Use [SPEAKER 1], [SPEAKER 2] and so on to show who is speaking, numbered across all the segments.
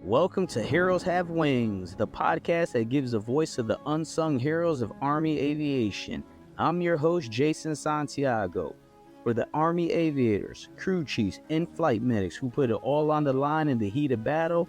[SPEAKER 1] Welcome to Heroes Have Wings, the podcast that gives a voice to the unsung heroes of Army aviation. I'm your host, Jason Santiago. For the Army aviators, crew chiefs, and flight medics who put it all on the line in the heat of battle,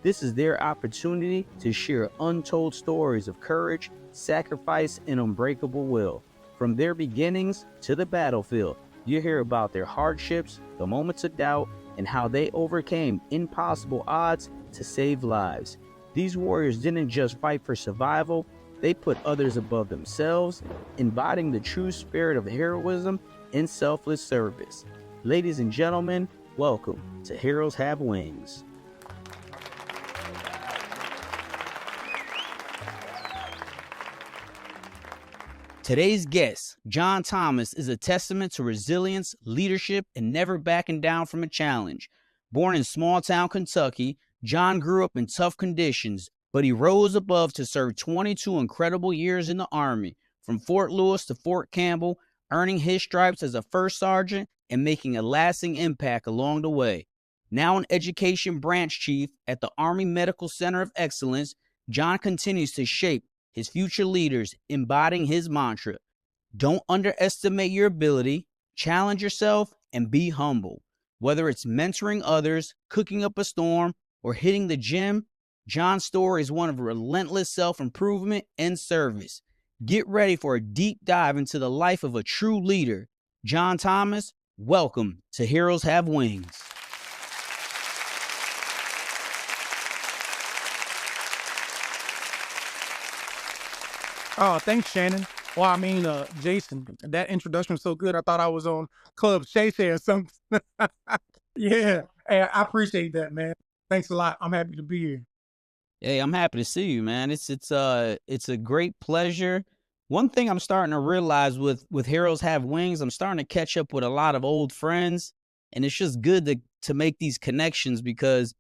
[SPEAKER 1] this is their opportunity to share untold stories of courage, sacrifice, and unbreakable will. From their beginnings to the battlefield, you hear about their hardships, the moments of doubt, and how they overcame impossible odds to save lives. These warriors didn't just fight for survival, they put others above themselves, embodying the true spirit of heroism and selfless service. Ladies and gentlemen, welcome to Heroes Have Wings. Today's guest, John Thomas, is a testament to resilience, leadership, and never backing down from a challenge. Born in small-town Kentucky, John grew up in tough conditions, but he rose above to serve 22 incredible years in the Army, from Fort Lewis to Fort Campbell, earning his stripes as a first sergeant and making a lasting impact along the way. Now an education branch chief at the Army Medical Center of Excellence, John continues to shape his future leaders, embodying his mantra: don't underestimate your ability, challenge yourself, and be humble. Whether it's mentoring others, cooking up a storm, or hitting the gym, John's story is one of relentless self-improvement and service. Get ready for a deep dive into the life of a true leader. John Thomas, welcome to Heroes Have Wings.
[SPEAKER 2] Oh, thanks, Shannon. Well, Jason, that introduction was so good. I thought I was on Club Shay Shay or something. Yeah. Hey, I appreciate that, man. Thanks a lot. I'm happy to be here.
[SPEAKER 1] Hey, I'm happy to see you, man. It's a great pleasure. One thing I'm starting to realize with Heroes Have Wings, I'm starting to catch up with a lot of old friends, and it's just good to make these connections because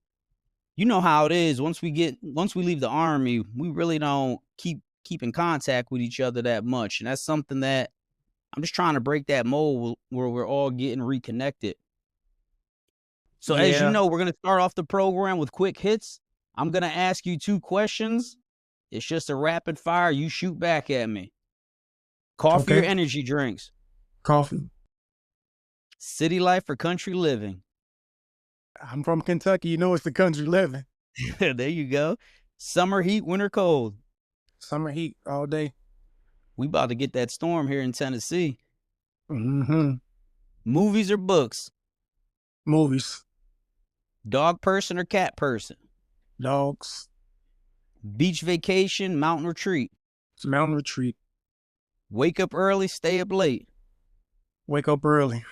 [SPEAKER 1] you know how it is. Once we leave the Army, we really don't keep in contact with each other that much, and that's something that I'm just trying to break that mold where we're all getting reconnected. So as you know, we're going to start off the program with quick hits. I'm going to ask you 2 questions. It's just a rapid fire. You shoot back at me. Coffee or energy drinks?
[SPEAKER 2] Coffee.
[SPEAKER 1] City life or country living?
[SPEAKER 2] I'm from Kentucky. You know it's the country living.
[SPEAKER 1] There you go. Summer heat, winter cold?
[SPEAKER 2] Summer heat all day.
[SPEAKER 1] We about to get that storm here in Tennessee.
[SPEAKER 2] Mm-hmm.
[SPEAKER 1] Movies or books?
[SPEAKER 2] Movies.
[SPEAKER 1] Dog person or cat person?
[SPEAKER 2] Dogs.
[SPEAKER 1] Beach vacation, mountain retreat?
[SPEAKER 2] It's a mountain retreat.
[SPEAKER 1] Wake up early, stay up late?
[SPEAKER 2] Wake up early.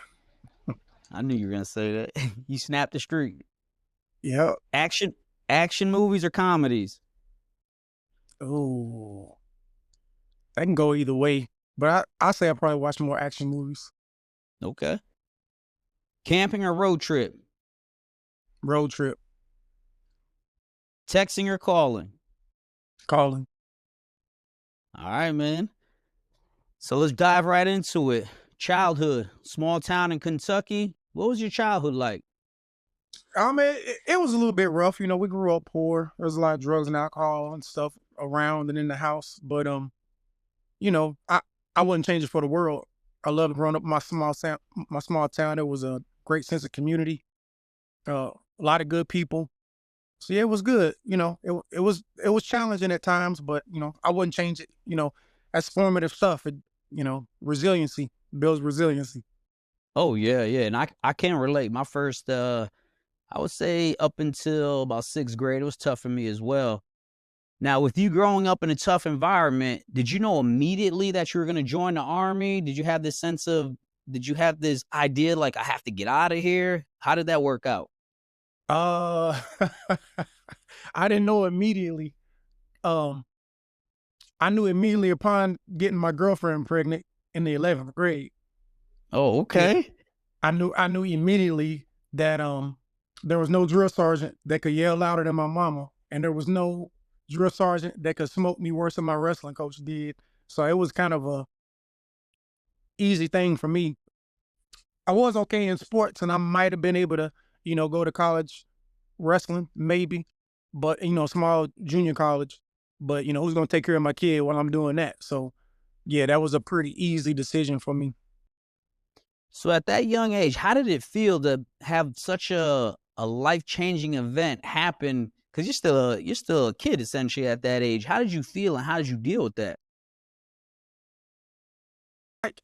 [SPEAKER 1] I knew you were going to say that. You snapped the streak.
[SPEAKER 2] Yeah.
[SPEAKER 1] Action movies or comedies?
[SPEAKER 2] Oh, I can go either way, but I say I probably watch more action movies.
[SPEAKER 1] Okay. Camping or road trip?
[SPEAKER 2] Road trip.
[SPEAKER 1] Texting or calling?
[SPEAKER 2] Calling.
[SPEAKER 1] All right, man. So let's dive right into it. Childhood, small town in Kentucky. What was your childhood like?
[SPEAKER 2] It was a little bit rough. You know, we grew up poor. There was a lot of drugs and alcohol and stuff around and in the house. But you know, I wouldn't change it for the world. I loved growing up in my small town. It was a great sense of community. A lot of good people. So yeah, it was good. You know, it was challenging at times, but you know, I wouldn't change it. You know, that's formative stuff. Resiliency builds resiliency.
[SPEAKER 1] Oh yeah, and I can relate. My first, I would say up until about 6th grade, it was tough for me as well. Now, with you growing up in a tough environment, did you know immediately that you were going to join the Army? Did you have this idea like, I have to get out of here? How did that work out?
[SPEAKER 2] I didn't know immediately. I knew immediately upon getting my girlfriend pregnant in the 11th grade.
[SPEAKER 1] Oh, okay.
[SPEAKER 2] I knew immediately that there was no drill sergeant that could yell louder than my mama, and there was no drill sergeant that could smoke me worse than my wrestling coach did. So it was kind of a easy thing for me. I was okay in sports, and I might have been able to, go to college wrestling, maybe. but small junior college. But who's gonna take care of my kid while I'm doing that? So yeah, that was a pretty easy decision for me.
[SPEAKER 1] So at that young age, how did it feel to have such a life-changing event happen? Because you're still a kid essentially at that age. How did you feel and how did you deal with that?
[SPEAKER 2] Like,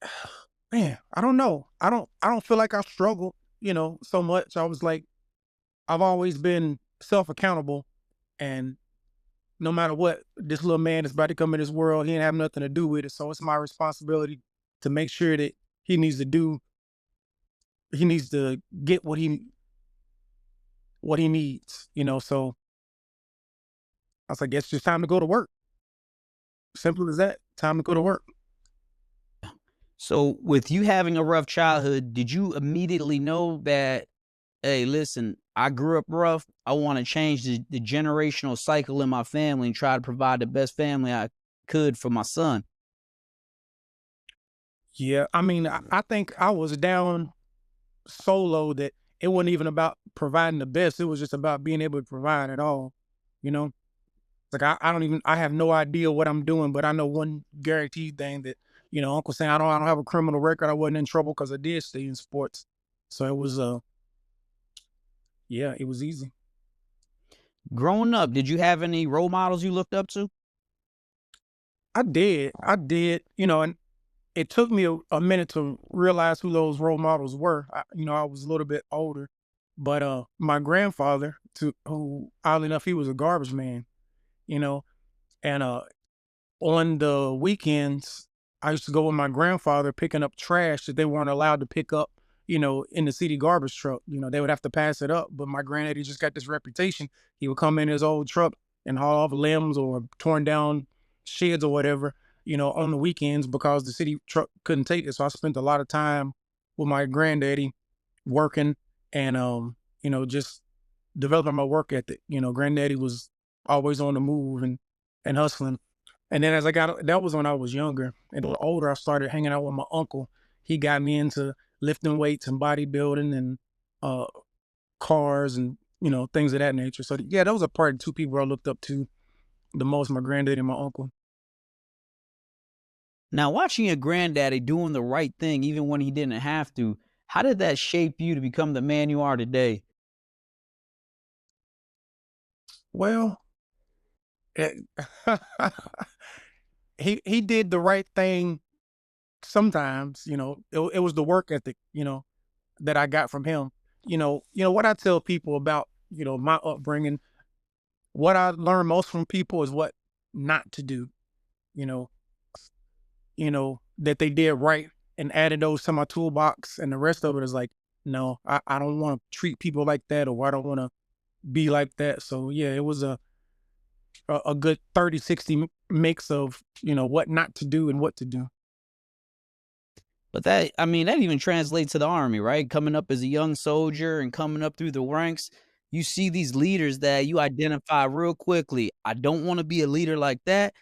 [SPEAKER 2] man, I don't know. I don't feel like I struggled, so much. I was like, I've always been self accountable, and no matter what, this little man is about to come in this world. He didn't have nothing to do with it, so it's my responsibility to make sure that he needs to do. He needs to get what he needs. So I was like, it's just time to go to work. Simple as that. Time to go to work.
[SPEAKER 1] So with you having a rough childhood, did you immediately know that, hey, listen, I grew up rough. I want to change the generational cycle in my family and try to provide the best family I could for my son?
[SPEAKER 2] Yeah, I mean, I think I was down solo that it wasn't even about providing the best. It was just about being able to provide at all. You know, it's like I don't even I have no idea what I'm doing, but I know one guaranteed thing that Uncle saying I don't have a criminal record. I wasn't in trouble because I did stay in sports. So it was yeah, it was easy.
[SPEAKER 1] Growing up, did you have any role models you looked up to?
[SPEAKER 2] I did. And it took me a minute to realize who those role models were. I was a little bit older, but my grandfather, to who oddly enough he was a garbage man, you know, and on the weekends I used to go with my grandfather picking up trash that they weren't allowed to pick up, in the city garbage truck. They would have to pass it up, but my granddaddy just got this reputation. He would come in his old truck and haul off limbs or torn down sheds or whatever, on the weekends because the city truck couldn't take it. So I spent a lot of time with my granddaddy working and just developing my work ethic. Granddaddy was always on the move and hustling. And then as I got that was when I was younger. And older, I started hanging out with my uncle. He got me into lifting weights and bodybuilding and uh cars and things of that nature. So yeah, those are probably two people I looked up to the most, my granddaddy and my uncle.
[SPEAKER 1] Now, watching your granddaddy doing the right thing, even when he didn't have to, how did that shape you to become the man you are today?
[SPEAKER 2] Well, it, he did the right thing sometimes. It was the work ethic, that I got from him. What I tell people about, my upbringing, what I learned most from people is what not to do, you know, that they did right and added those to my toolbox. And the rest of it is like, no, I don't want to treat people like that or I don't want to be like that. So yeah, it was a good 30-60 mix of, what not to do and what to do.
[SPEAKER 1] But that, I mean, that even translates to the army, right? Coming up as a young soldier and coming up through the ranks, you see these leaders that you identify real quickly. I don't want to be a leader like that.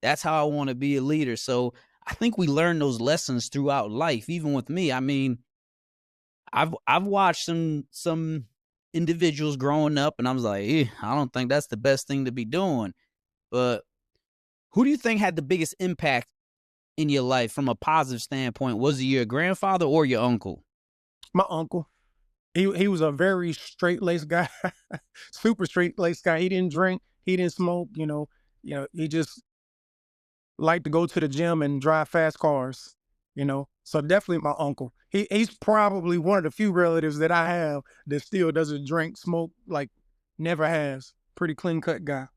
[SPEAKER 1] That's how I want to be a leader. So I think we learn those lessons throughout life, even with me. I mean, I've watched some individuals growing up, and I was like, I don't think that's the best thing to be doing. But who do you think had the biggest impact in your life from a positive standpoint? Was it your grandfather or your uncle?
[SPEAKER 2] My uncle, he was a very straight laced guy, super straight laced guy. He didn't drink, he didn't smoke, he just liked to go to the gym and drive fast cars, So definitely my uncle. He's probably one of the few relatives that I have that still doesn't drink, smoke, like never has. Pretty clean cut guy.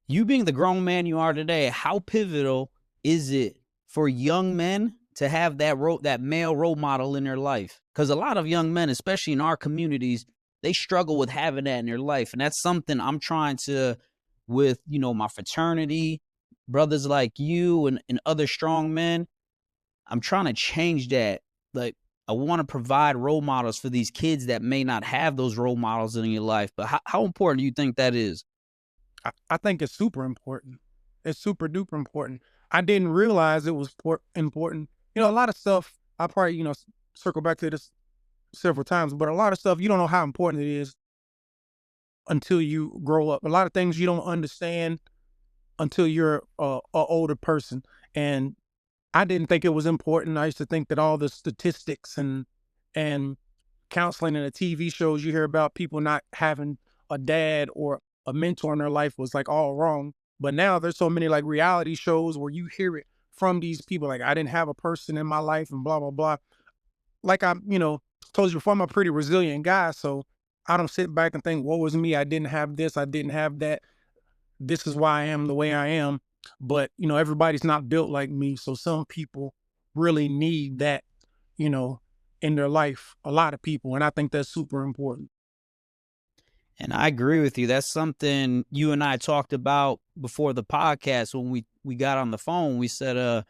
[SPEAKER 1] You being the grown man you are today, how pivotal is it for young men to have that male role model in their life? Because a lot of young men, especially in our communities, they struggle with having that in their life, and that's something I'm trying to, with my fraternity, brothers like you and other strong men. I'm trying to change that. Like, I want to provide role models for these kids that may not have those role models in your life. But how important do you think that is?
[SPEAKER 2] I think it's super important. It's super duper important. I didn't realize it was important. A lot of stuff I probably, circle back to this several times, but a lot of stuff you don't know how important it is until you grow up. A lot of things you don't understand until you're a older person. And I didn't think it was important. I used to think that all the statistics and counseling and the TV shows you hear about people not having a dad or a mentor in their life was like all wrong. But now there's so many like reality shows where you hear it from these people. Like, I didn't have a person in my life and blah, blah, blah. Like, told you before, I'm a pretty resilient guy. So I don't sit back and think, woe was me. I didn't have this. I didn't have that. This is why I am the way I am. But, everybody's not built like me. So some people really need that, you know, in their life, a lot of people. And I think that's super important.
[SPEAKER 1] And I agree with you. That's something you and I talked about before the podcast when we got on the phone. We said,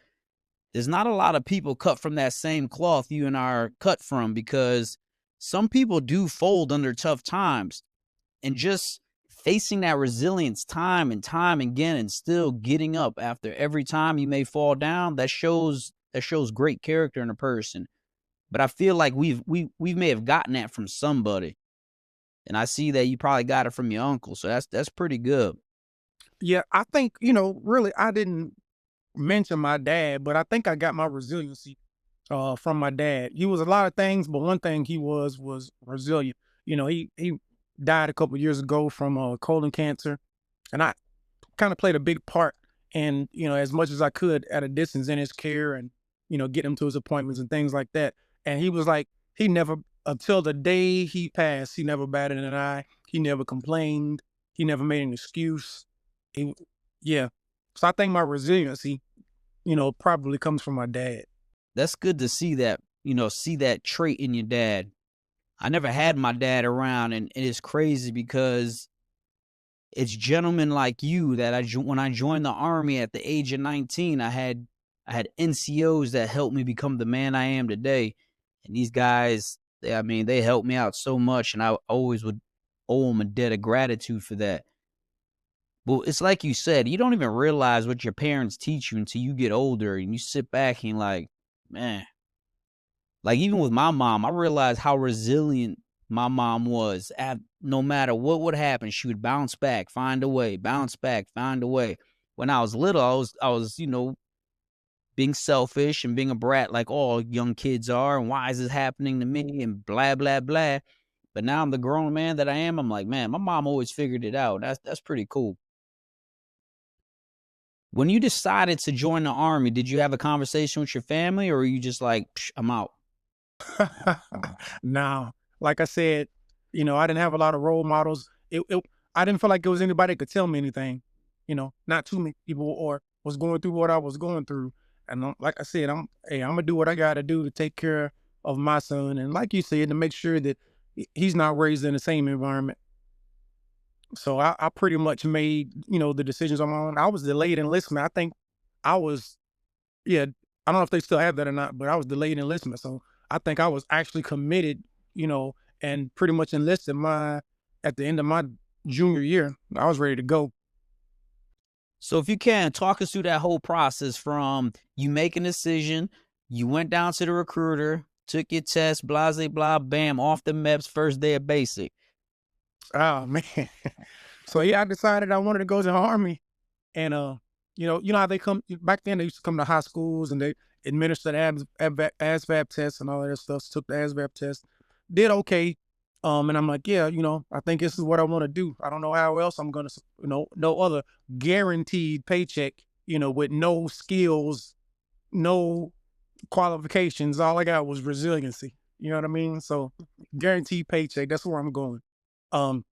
[SPEAKER 1] there's not a lot of people cut from that same cloth you and I are cut from, because some people do fold under tough times, and just facing that resilience time and time again and still getting up after every time you may fall down, that shows great character in a person. But I feel like we may have gotten that from somebody. And I see that you probably got it from your uncle. So that's pretty good.
[SPEAKER 2] Yeah, I think, really, I didn't mention my dad, but I think I got my resiliency from my dad. He was a lot of things, but one thing he was resilient. He died a couple years ago from colon cancer, and I kind of played a big part in, as much as I could at a distance in his care and, get him to his appointments and things like that. And he was like, he never, until the day he passed, he never batted an eye. He never complained. He never made an excuse. He, yeah. So I think my resiliency, probably comes from my dad.
[SPEAKER 1] That's good to see that, see that trait in your dad. I never had my dad around, and it's crazy because it's gentlemen like you that when I joined the Army at the age of 19, I had NCOs that helped me become the man I am today. And these guys, they helped me out so much, and I always would owe them a debt of gratitude for that. But it's like you said, you don't even realize what your parents teach you until you get older and you sit back and like, man. Like, even with my mom, I realized how resilient my mom was. No matter what would happen, she would bounce back, find a way, bounce back, find a way. When I was little, I was, being selfish and being a brat like all young kids are. And why is this happening to me? And blah, blah, blah. But now I'm the grown man that I am. I'm like, man, my mom always figured it out. That's pretty cool. When you decided to join the Army, did you have a conversation with your family, or were you just like, I'm out?
[SPEAKER 2] Now, like I said, I didn't have a lot of role models. I didn't feel like it was anybody that could tell me anything. Not too many people or was going through what I was going through. And like I said, I'm gonna do what I got to do to take care of my son, and like you said, to make sure that he's not raised in the same environment. So I pretty much made the decisions on my own. I was delayed enlistment. I think I was, yeah. I don't know if they still have that or not, but I was delayed enlistment. So I think I was actually committed, and pretty much enlisted at the end of my junior year. I was ready to go.
[SPEAKER 1] So if you can, talk us through that whole process from you making a decision, you went down to the recruiter, took your test, blah, blah, blah, bam, off the MEPS, first day of basic.
[SPEAKER 2] Oh man. So yeah, I decided I wanted to go to the Army. And how they come back then. They used to come to high schools and they administered ASVAB tests and all of that stuff. So took the ASVAB test, did okay. And I'm like, yeah, I think this is what I want to do. I don't know how else I'm gonna, no other guaranteed paycheck, with no skills, no qualifications. All I got was resiliency. You know what I mean? So guaranteed paycheck. That's where I'm going. Um,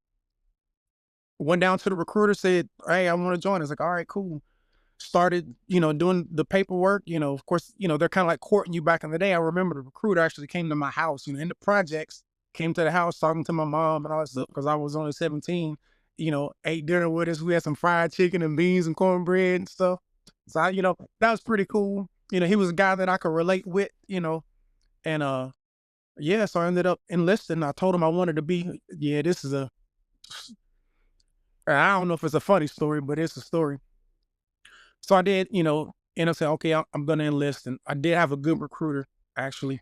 [SPEAKER 2] Went down to the recruiter, said, hey, I want to join. It's like, all right, cool. Started, doing the paperwork. Of course, they're kind of like courting you back in the day. I remember the recruiter actually came to my house, in the projects, came to the house talking to my mom and all that stuff because I was only 17, ate dinner with us. We had some fried chicken and beans and cornbread and stuff. So, that was pretty cool. He was a guy that I could relate with, and yeah, so I ended up enlisting. I told him I wanted to be, yeah, this is I don't know if it's a funny story, but it's a story. So I did, and I said, okay, I'm going to enlist. And I did have a good recruiter, actually.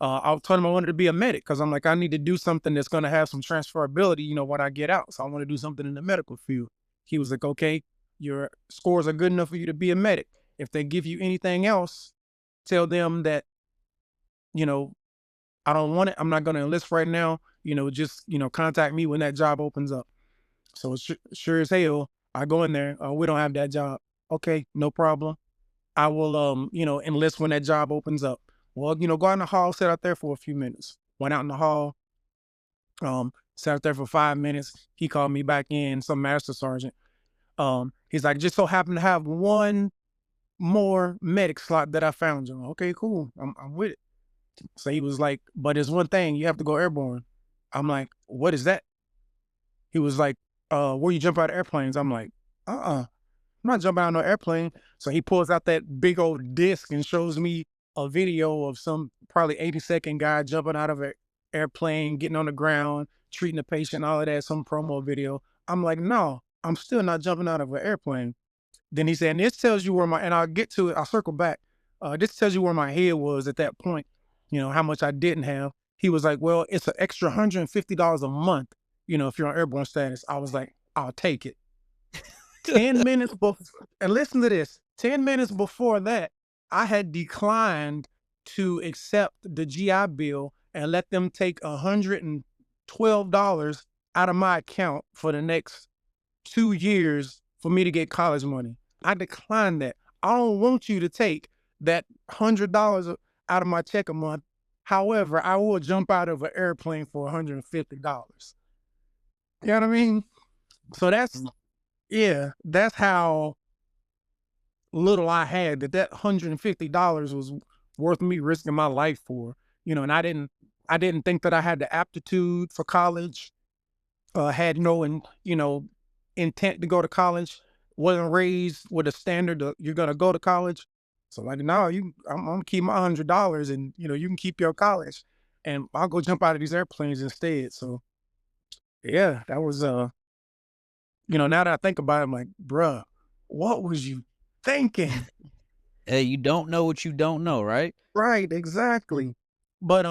[SPEAKER 2] I told him I wanted to be a medic because I'm like, I need to do something that's going to have some transferability, when I get out. So I want to do something in the medical field. He was like, okay, your scores are good enough for you to be a medic. If they give you anything else, tell them that, I don't want it. I'm not going to enlist right now. Just, contact me when that job opens up. So sure as hell, I go in there. We don't have that job. Okay, no problem. I will, enlist when that job opens up. Well, go out in the hall, sit out there for a few minutes. Went out in the hall, sat out there for 5 minutes. He called me back in, some master sergeant. He's like, just so happen to have one more medic slot that I found you. Okay, cool. I'm with it. So he was like, but there's one thing, you have to go airborne. I'm like, what is that? He was like, where you jump out of airplanes? I'm like, I'm not jumping out of no airplane. So he pulls out that big old disc and shows me a video of some probably 80-second guy jumping out of an airplane, getting on the ground, treating the patient, all of that, some promo video. I'm like, no, I'm still not jumping out of an airplane. Then he said, and this tells you where and I'll get to it, I'll circle back. This tells you where my head was at that point, how much I didn't have. He was like, well, it's an extra $150 a month, if you're on airborne status. I was like, I'll take it. 10 minutes before, and listen to this, 10 minutes before that, I had declined to accept the GI Bill and let them take $112 out of my account for the next 2 years for me to get college money. I declined that. I don't want you to take that $100 out of my check a month. However, I will jump out of an airplane for $150. You know what I mean? So that's how little I had, that $150 was worth me risking my life for, and I didn't think that I had the aptitude for college, had no, intent to go to college, wasn't raised with a standard that you're going to go to college. So like, no, I'm going to keep my $100 and, you can keep your college and I'll go jump out of these airplanes instead. So yeah, that was, now that I think about it, I'm like, bruh, what was you thinking?
[SPEAKER 1] Hey, you don't know what you don't know, right?
[SPEAKER 2] Right, exactly. But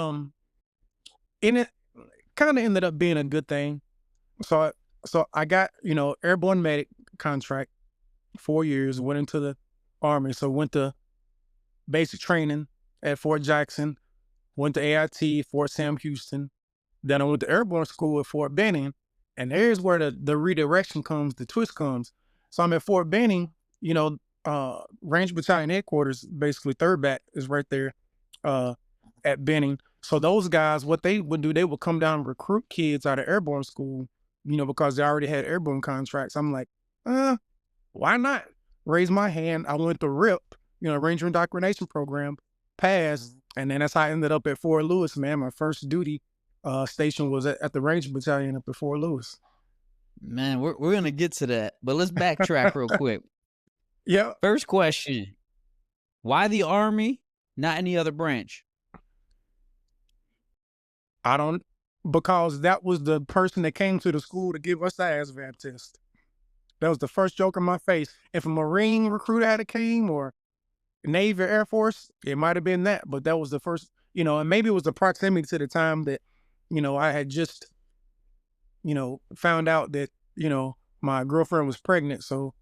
[SPEAKER 2] it kind of ended up being a good thing. So I got, airborne medic contract, 4 years, went into the Army. So went to basic training at Fort Jackson, went to AIT, Fort Sam Houston. Then I went to airborne school at Fort Benning. And there's where the redirection comes, the twist comes. So I'm at Fort Benning, Range Battalion headquarters, basically 3rd Bat is right there at Benning. So those guys, what they would do, they would come down and recruit kids out of airborne school, because they already had airborne contracts. I'm like, why not? Raise my hand. I went to RIP, Ranger Indoctrination Program, passed. And then that's how I ended up at Fort Lewis, man. My first duty station was at the Ranger Battalion up at Fort Lewis.
[SPEAKER 1] Man, we're going to get to that, but let's backtrack real quick.
[SPEAKER 2] Yeah.
[SPEAKER 1] First question, why the Army, not any other branch?
[SPEAKER 2] Because that was the person that came to the school to give us the ASVAB test. That was the first joke in my face. If a Marine recruiter had came or Navy or Air Force, it might have been that, but that was the first, and maybe it was the proximity to the time that, I had just, found out that, my girlfriend was pregnant. So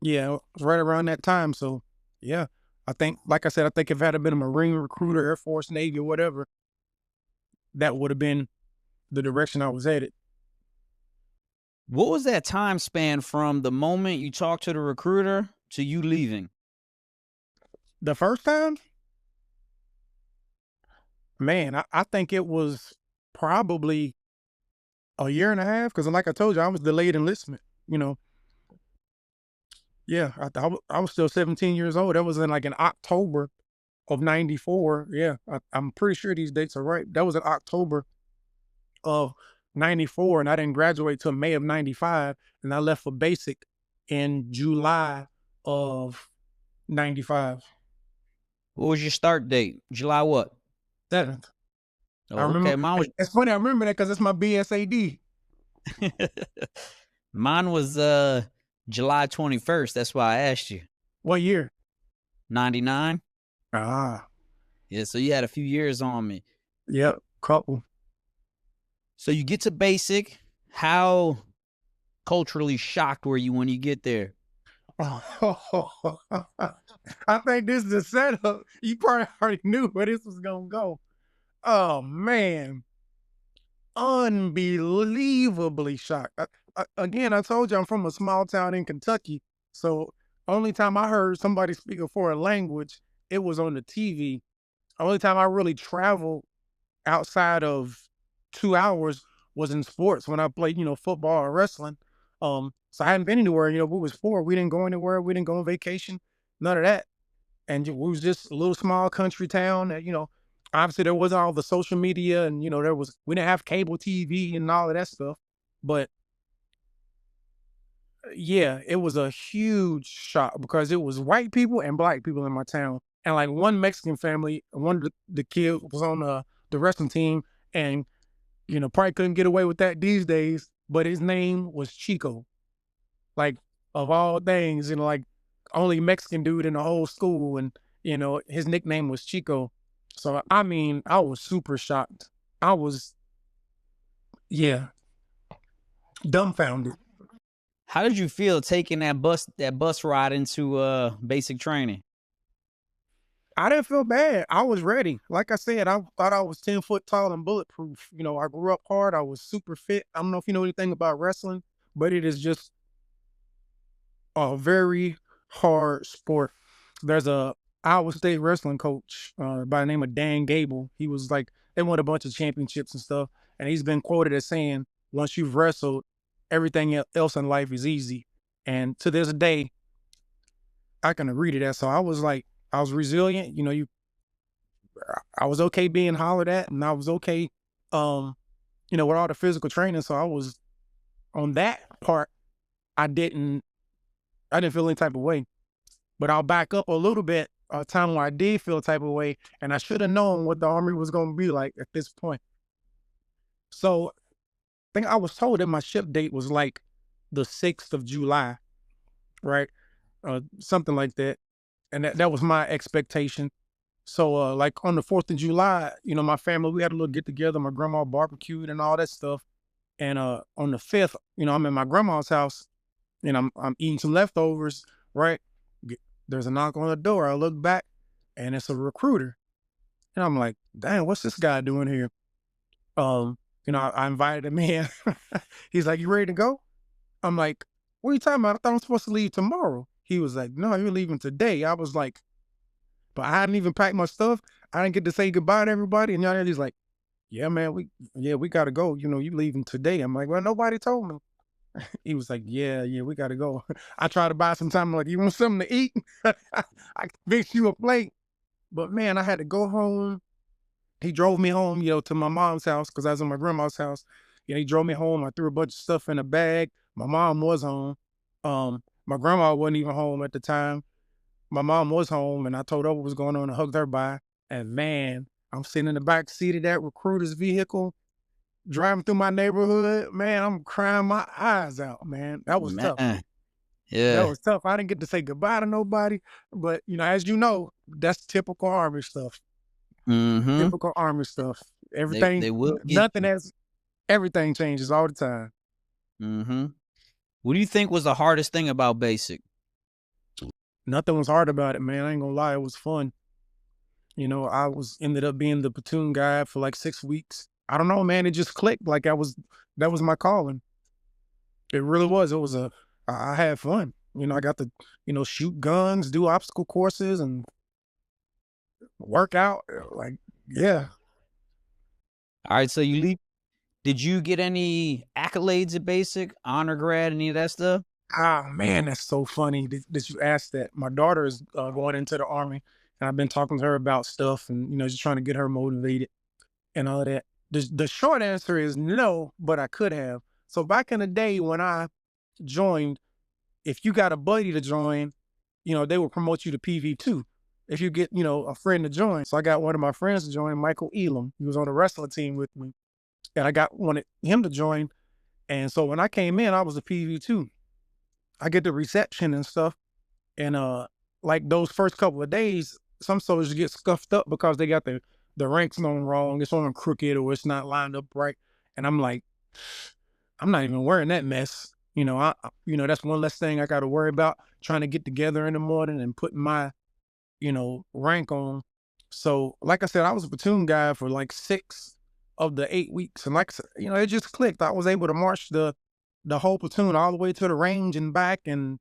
[SPEAKER 2] yeah, it was right around that time. So yeah, I think, like I said, I think if it had been a Marine recruiter, Air Force, Navy, or whatever, that would have been the direction I was headed.
[SPEAKER 1] What was that time span from the moment you talked to the recruiter to you leaving?
[SPEAKER 2] The first time? Man, I think it was probably a year and a half, because like I told you, I was delayed enlistment, Yeah, I was still 17 years old. That was in October of 94. Yeah, I'm pretty sure these dates are right. That was in October of 94, and I didn't graduate till May of 95, and I left for basic in July of 95.
[SPEAKER 1] What was your start date? July what?
[SPEAKER 2] 7th.
[SPEAKER 1] Oh,
[SPEAKER 2] I remember.
[SPEAKER 1] okay, mine was.
[SPEAKER 2] It's funny, I remember that because it's my BSAD.
[SPEAKER 1] Mine was July 21st. That's why I asked you.
[SPEAKER 2] What year?
[SPEAKER 1] 99.
[SPEAKER 2] Ah.
[SPEAKER 1] Yeah, so you had a few years on me.
[SPEAKER 2] Yep, couple.
[SPEAKER 1] So you get to basic. How culturally shocked were you when you get there?
[SPEAKER 2] I think this is the setup. You probably already knew where this was gonna go. Oh man, unbelievably shocked. Again, I told you I'm from a small town in Kentucky, so only time I heard somebody speak a foreign language, it was on the TV. Only time I really traveled outside of 2 hours was in sports when I played, football or wrestling. So I hadn't been anywhere. We was poor. We didn't go anywhere. We didn't go on vacation. None of that. And we was just a little small country town that, obviously there wasn't all the social media and, we didn't have cable TV and all of that stuff. But yeah, it was a huge shock because it was white people and black people in my town. And like one Mexican family, one of the kids was on the wrestling team and, probably couldn't get away with that these days, but his name was Chico. Like, of all things, like only Mexican dude in the whole school. And, his nickname was Chico. So, I mean, I was super shocked. I was, yeah, dumbfounded.
[SPEAKER 1] How did you feel taking that bus ride into basic training?
[SPEAKER 2] I didn't feel bad. I was ready. Like I said, I thought I was 10 foot tall and bulletproof. I grew up hard. I was super fit. I don't know if you know anything about wrestling, but it is just a very hard sport. There's a Iowa State wrestling coach by the name of Dan Gable. He was like, they won a bunch of championships and stuff. And he's been quoted as saying, once you've wrestled, everything else in life is easy. And to this day, I can agree to that. So I was like, I was resilient. I was okay being hollered at and I was okay, with all the physical training. So I was on that part, I didn't feel any type of way. But I'll back up a little bit, a time where I did feel a type of way, and I should have known what the Army was going to be like at this point. So I think I was told that my ship date was like the 6th of July, right? Something like that. And that was my expectation. So like on the 4th of July, my family, we had a little get together. My grandma barbecued and all that stuff. And on the 5th, I'm in my grandma's house and I'm eating some leftovers, right? There's a knock on the door. I look back and it's a recruiter. And I'm like, damn, what's this guy doing here? I invited him in. He's like, you ready to go? I'm like, what are you talking about? I thought I'm supposed to leave tomorrow. He was like, no, you're leaving today. I was like, but I hadn't even packed my stuff. I didn't get to say goodbye to everybody. And y'all, he's like, yeah, man, we gotta go. You leaving today. I'm like, well, nobody told me. He was like, yeah, we gotta go. I tried to buy some time. I'm like, you want something to eat? I can fix you a plate. But man, I had to go home. He drove me home, to my mom's house because I was in my grandma's house. He drove me home. I threw a bunch of stuff in a bag. My mom was home. My grandma wasn't even home at the time. My mom was home and I told her what was going on and hugged her by. And man, I'm sitting in the back seat of that recruiter's vehicle, driving through my neighborhood. Man, I'm crying my eyes out, man. That was tough.
[SPEAKER 1] Man,
[SPEAKER 2] That
[SPEAKER 1] yeah.
[SPEAKER 2] was tough. I didn't get to say goodbye to nobody. But, as you know, that's typical Army stuff.
[SPEAKER 1] Mm-hmm.
[SPEAKER 2] Typical Army stuff.
[SPEAKER 1] They
[SPEAKER 2] Everything,
[SPEAKER 1] they will get
[SPEAKER 2] nothing
[SPEAKER 1] you.
[SPEAKER 2] has, everything changes all the time.
[SPEAKER 1] Mm-hmm. What do you think was the hardest thing about basic?
[SPEAKER 2] Nothing was hard about it, man. I ain't gonna lie. It was fun. I ended up being the platoon guy for like 6 weeks. I don't know, man. It just clicked. Like that was my calling. It really was. I had fun. I got to, shoot guns, do obstacle courses and work out. Like, yeah.
[SPEAKER 1] All right, so you leave. Did you get any accolades at basic, honor grad, any of that stuff?
[SPEAKER 2] Ah, man, that's so funny that you asked that. My daughter is going into the Army and I've been talking to her about stuff and, just trying to get her motivated and all of that. The short answer is no, but I could have. So back in the day when I joined, if you got a buddy to join, they will promote you to PV2. If you get, a friend to join. So I got one of my friends to join, Michael Elam. He was on the wrestling team with me. And I wanted him to join. And so when I came in, I was a PV2. I get the reception and stuff. And like those first couple of days, some soldiers get scuffed up because they got the rank's on wrong, it's on crooked, or it's not lined up right. And I'm like, I'm not even wearing that mess. That's one less thing I got to worry about trying to get together in the morning and putting my, rank on. So, like I said, I was a platoon guy for like 6 of the 8 weeks. And like I said, it just clicked. I was able to march the whole platoon all the way to the range and back, and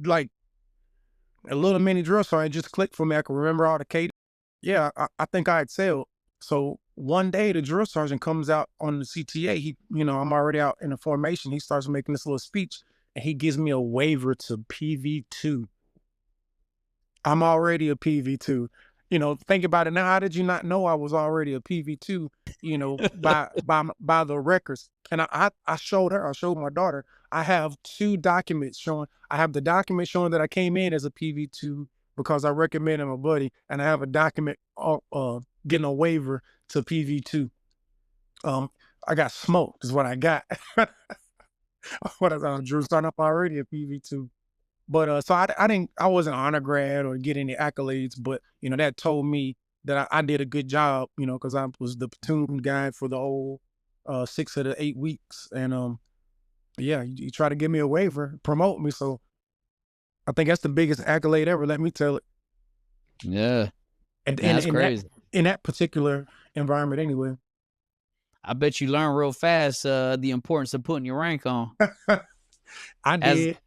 [SPEAKER 2] like a little mini drill. So it just clicked for me. I can remember all the cadence. Yeah, I think I excelled. So one day the drill sergeant comes out on the CTA. I'm already out in the formation. He starts making this little speech, and he gives me a waiver to PV2. I'm already a PV2. Think about it now. How did you not know I was already a PV2? By the records. And I showed her. I showed my daughter. I have 2 documents showing. I have the document showing that I came in as a PV2 because I recommended my buddy, and I have a document getting a waiver to PV2. I got smoked. Is what I got. What I drew starting up already a PV2. But so I wasn't honor grad or get any accolades, but that told me that I did a good job, because I was the platoon guy for the whole 6 of the 8 weeks. And yeah, you try to give me a waiver, promote me. So I think that's the biggest accolade ever. Let me tell it.
[SPEAKER 1] Yeah,
[SPEAKER 2] And
[SPEAKER 1] that's crazy.
[SPEAKER 2] In that particular environment, anyway.
[SPEAKER 1] I bet you learn real fast the importance of putting your rank on.
[SPEAKER 2] I did.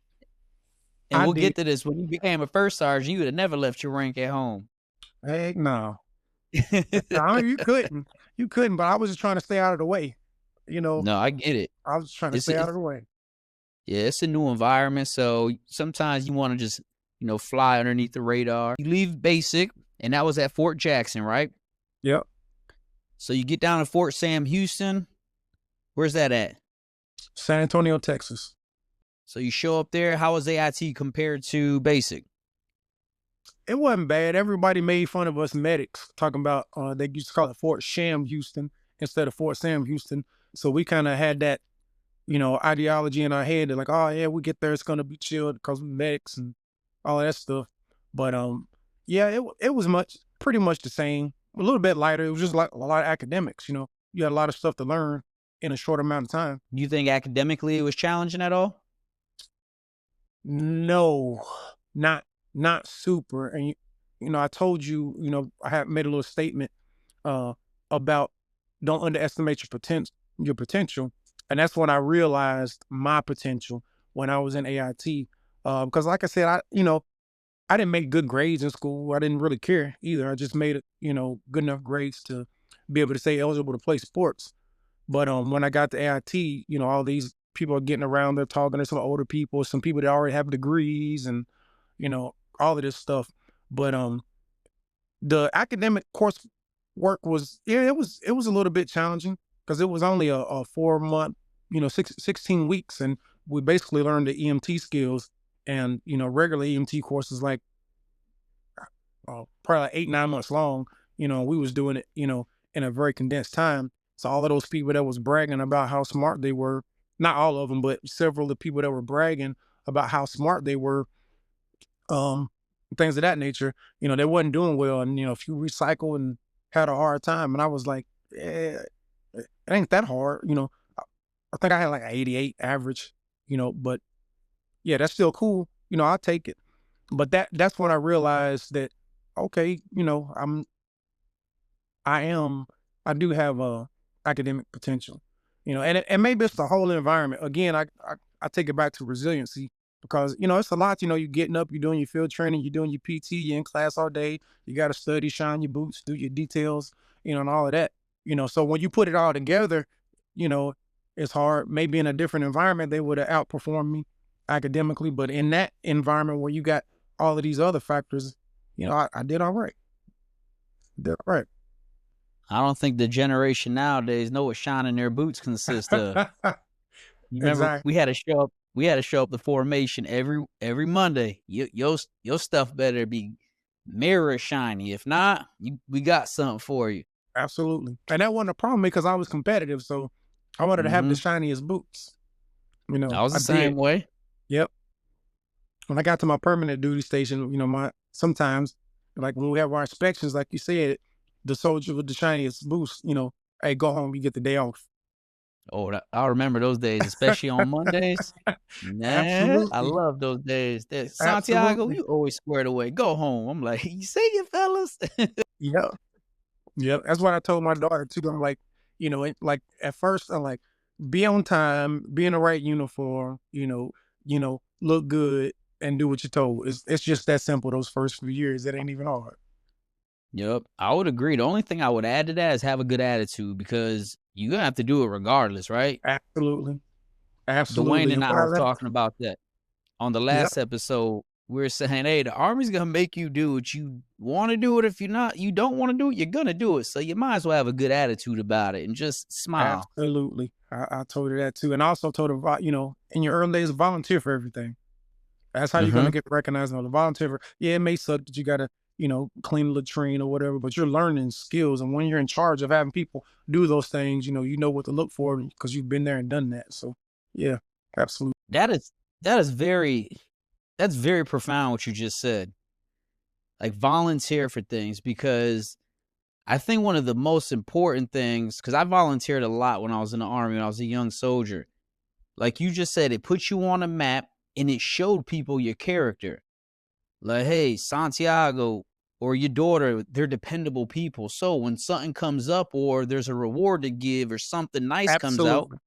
[SPEAKER 1] And we'll get to this. When you became a first sergeant, you would have never left your rank at home.
[SPEAKER 2] Heck no. No, you couldn't. You couldn't, but I was just trying to stay out of the way.
[SPEAKER 1] No, I get it.
[SPEAKER 2] I was trying to stay out of the way.
[SPEAKER 1] Yeah, it's a new environment, so sometimes you want to just, fly underneath the radar. You leave basic, and that was at Fort Jackson, right?
[SPEAKER 2] Yep.
[SPEAKER 1] So you get down to Fort Sam Houston. Where's that at?
[SPEAKER 2] San Antonio, Texas.
[SPEAKER 1] So you show up there. How was AIT compared to basic?
[SPEAKER 2] It wasn't bad. Everybody made fun of us medics, talking about they used to call it Fort Sham Houston instead of Fort Sam Houston. So we kind of had that, ideology in our head that like, oh yeah, we get there, it's gonna be chilled because we medics and all of that stuff. But yeah, it was pretty much the same. A little bit lighter. It was just like a lot of academics. You had a lot of stuff to learn in a short amount of time.
[SPEAKER 1] Do you think academically it was challenging at all?
[SPEAKER 2] No, not super. And I told you, I had made a little statement about don't underestimate your potential. And that's when I realized my potential when I was in AIT. Because like I said, I didn't make good grades in school. I didn't really care either. I just made it, good enough grades to be able to stay eligible to play sports. But when I got to AIT, all these people are getting around there talking to some older people, some people that already have degrees and, all of this stuff. But the academic course work was, it was a little bit challenging because it was only a 4-month, 16 weeks. And we basically learned the EMT skills, and, regular EMT courses like probably like 8-9 months long. We was doing it, in a very condensed time. So all of those people that was bragging about how smart they were, not all of them, but several of the people that were bragging about how smart they were, things of that nature, they wasn't doing well. And, if you recycle and had a hard time, and I was like, it ain't that hard. I think I had like an 88 average, but yeah, that's still cool. I'll take it. But that's when I realized that, okay, I do have academic potential, and maybe it's the whole environment. Again, I take it back to resiliency because, it's a lot, you're getting up, you're doing your field training, you're doing your PT, you're in class all day, you got to study, shine your boots, do your details, and all of that, so when you put it all together, it's hard. Maybe in a different environment, they would have outperformed me academically, but in that environment where you got all of these other factors, I did all right.
[SPEAKER 1] I don't think the generation nowadays know what shining their boots consist of. You remember,
[SPEAKER 2] Exactly.
[SPEAKER 1] we had to show up the formation every Monday. Your stuff better be mirror shiny. If not, we got something for you.
[SPEAKER 2] Absolutely. And that wasn't a problem because I was competitive, so I wanted to have the shiniest boots.
[SPEAKER 1] I was the same way.
[SPEAKER 2] Yep. When I got to my permanent duty station, sometimes, like when we have our inspections, like you said, the soldier with the shiniest boots, hey, go home, you get the day off.
[SPEAKER 1] Oh, I remember those days, especially on Mondays. Man, I
[SPEAKER 2] Absolutely.
[SPEAKER 1] love those days. Santiago,
[SPEAKER 2] Absolutely.
[SPEAKER 1] you always squared away. Go home. I'm like, you see it, fellas?
[SPEAKER 2] Yeah. Yeah. That's what I told my daughter too. I'm like, like at first I'm like, be on time, be in the right uniform, look good and do what you're told. It's just that simple. Those first few years, it ain't even hard.
[SPEAKER 1] Yep, I would agree. The only thing I would add to that is have a good attitude because you're gonna have to do it regardless, right?
[SPEAKER 2] Absolutely. Absolutely.
[SPEAKER 1] Dwayne and
[SPEAKER 2] And
[SPEAKER 1] I
[SPEAKER 2] when I
[SPEAKER 1] was
[SPEAKER 2] left,
[SPEAKER 1] talking about that on the
[SPEAKER 2] yeah,
[SPEAKER 1] last episode. We were saying, hey, the army's gonna make you do what you want to do it. If you don't want to do it, you're gonna do it. So you might as well have a good attitude about it and just smile.
[SPEAKER 2] absolutely. I told her that too. And I also told her, in your early days, volunteer for everything. That's how you're gonna
[SPEAKER 1] Uh-huh.
[SPEAKER 2] get recognized on the volunteer. Yeah, it may suck that you gotta, clean a latrine or whatever, but you're learning skills. And when you're in charge of having people do those things, you know what to look for because you've been there and done that. So yeah, absolutely.
[SPEAKER 1] That is that is very that's very profound what you just said. Like volunteer for things because I think one of the most important things, because I volunteered a lot when I was in the army, when I was a young soldier. Like you just said, it put you on a map and it showed people your character. Like, hey, Santiago or your daughter, they're dependable people. So when something comes up or there's a reward to give or something nice comes out,
[SPEAKER 2] Absolutely.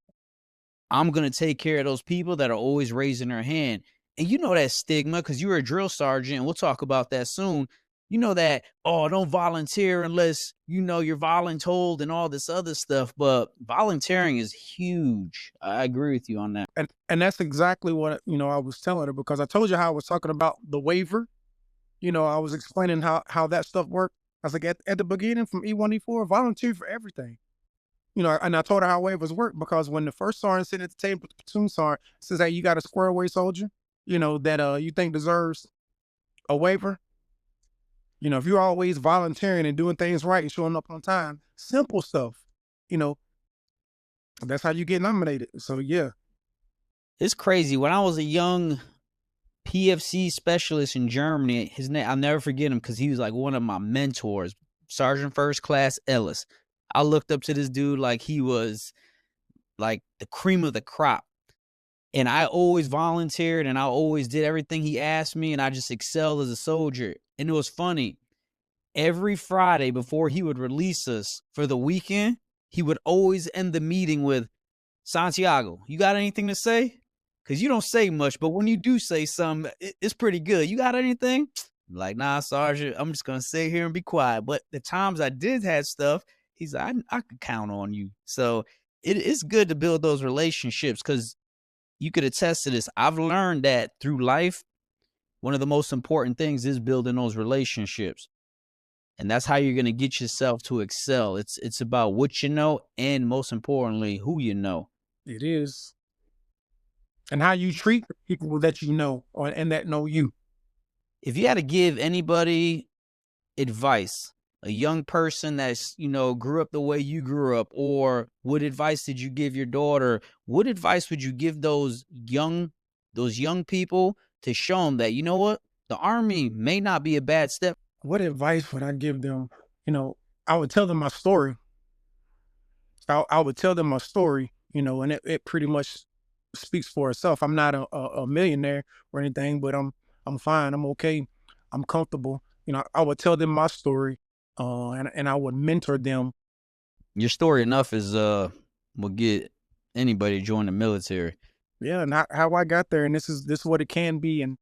[SPEAKER 1] I'm going to take care of those people that are always raising their hand. And you know that stigma because you were a drill sergeant, and we'll talk about that soon. You know that, oh, don't volunteer unless you know you're voluntold and all this other stuff. But volunteering is huge. I agree with you on that.
[SPEAKER 2] And that's exactly what I was telling her because I told you how I was talking about the waiver. I was explaining how that stuff worked. I was like at the beginning from E1, E4, volunteer for everything. And I told her how waivers work because when the first sergeant sitting at the table, the platoon sergeant says, "Hey, you got a square away soldier, that you think deserves a waiver. If you're always volunteering and doing things right and showing up on time, simple stuff, you know, that's how you get nominated." So yeah,
[SPEAKER 1] It's crazy. When I was a young PFC specialist in Germany, his name, I'll never forget him because he was like one of my mentors, Sergeant First Class Ellis. I looked up to this dude like he was like the cream of the crop. And I always volunteered and I always did everything he asked me and I just excelled as a soldier. And it was funny. Every Friday before he would release us for the weekend, he would always end the meeting with, Santiago, you got anything to say? Because you don't say much, but when you do say something, it's pretty good. You got anything? I'm like, nah, Sergeant, I'm just going to sit here and be quiet. But the times I did have stuff, he's like, I could count on you. So it's good to build those relationships because you could attest to this. I've learned that through life, one of the most important things is building those relationships. And that's how you're going to get yourself to excel. It's about what you know and most importantly, who you know.
[SPEAKER 2] it is. And how you treat the people that you know and that know you.
[SPEAKER 1] If you had to give anybody advice, a young person that's, grew up the way you grew up, or what advice did you give your daughter? What advice would you give those young people to show them that, you know what? The army may not be a bad step.
[SPEAKER 2] What advice would I give them? I would tell them my story. I would tell them my story, and it pretty much speaks for itself. I'm not a millionaire or anything, but I'm fine. I'm okay. I'm comfortable. I would tell them my story, and I would mentor them.
[SPEAKER 1] Your story enough is will get anybody to join the military.
[SPEAKER 2] Yeah, and how I got there, and this is what it can be. And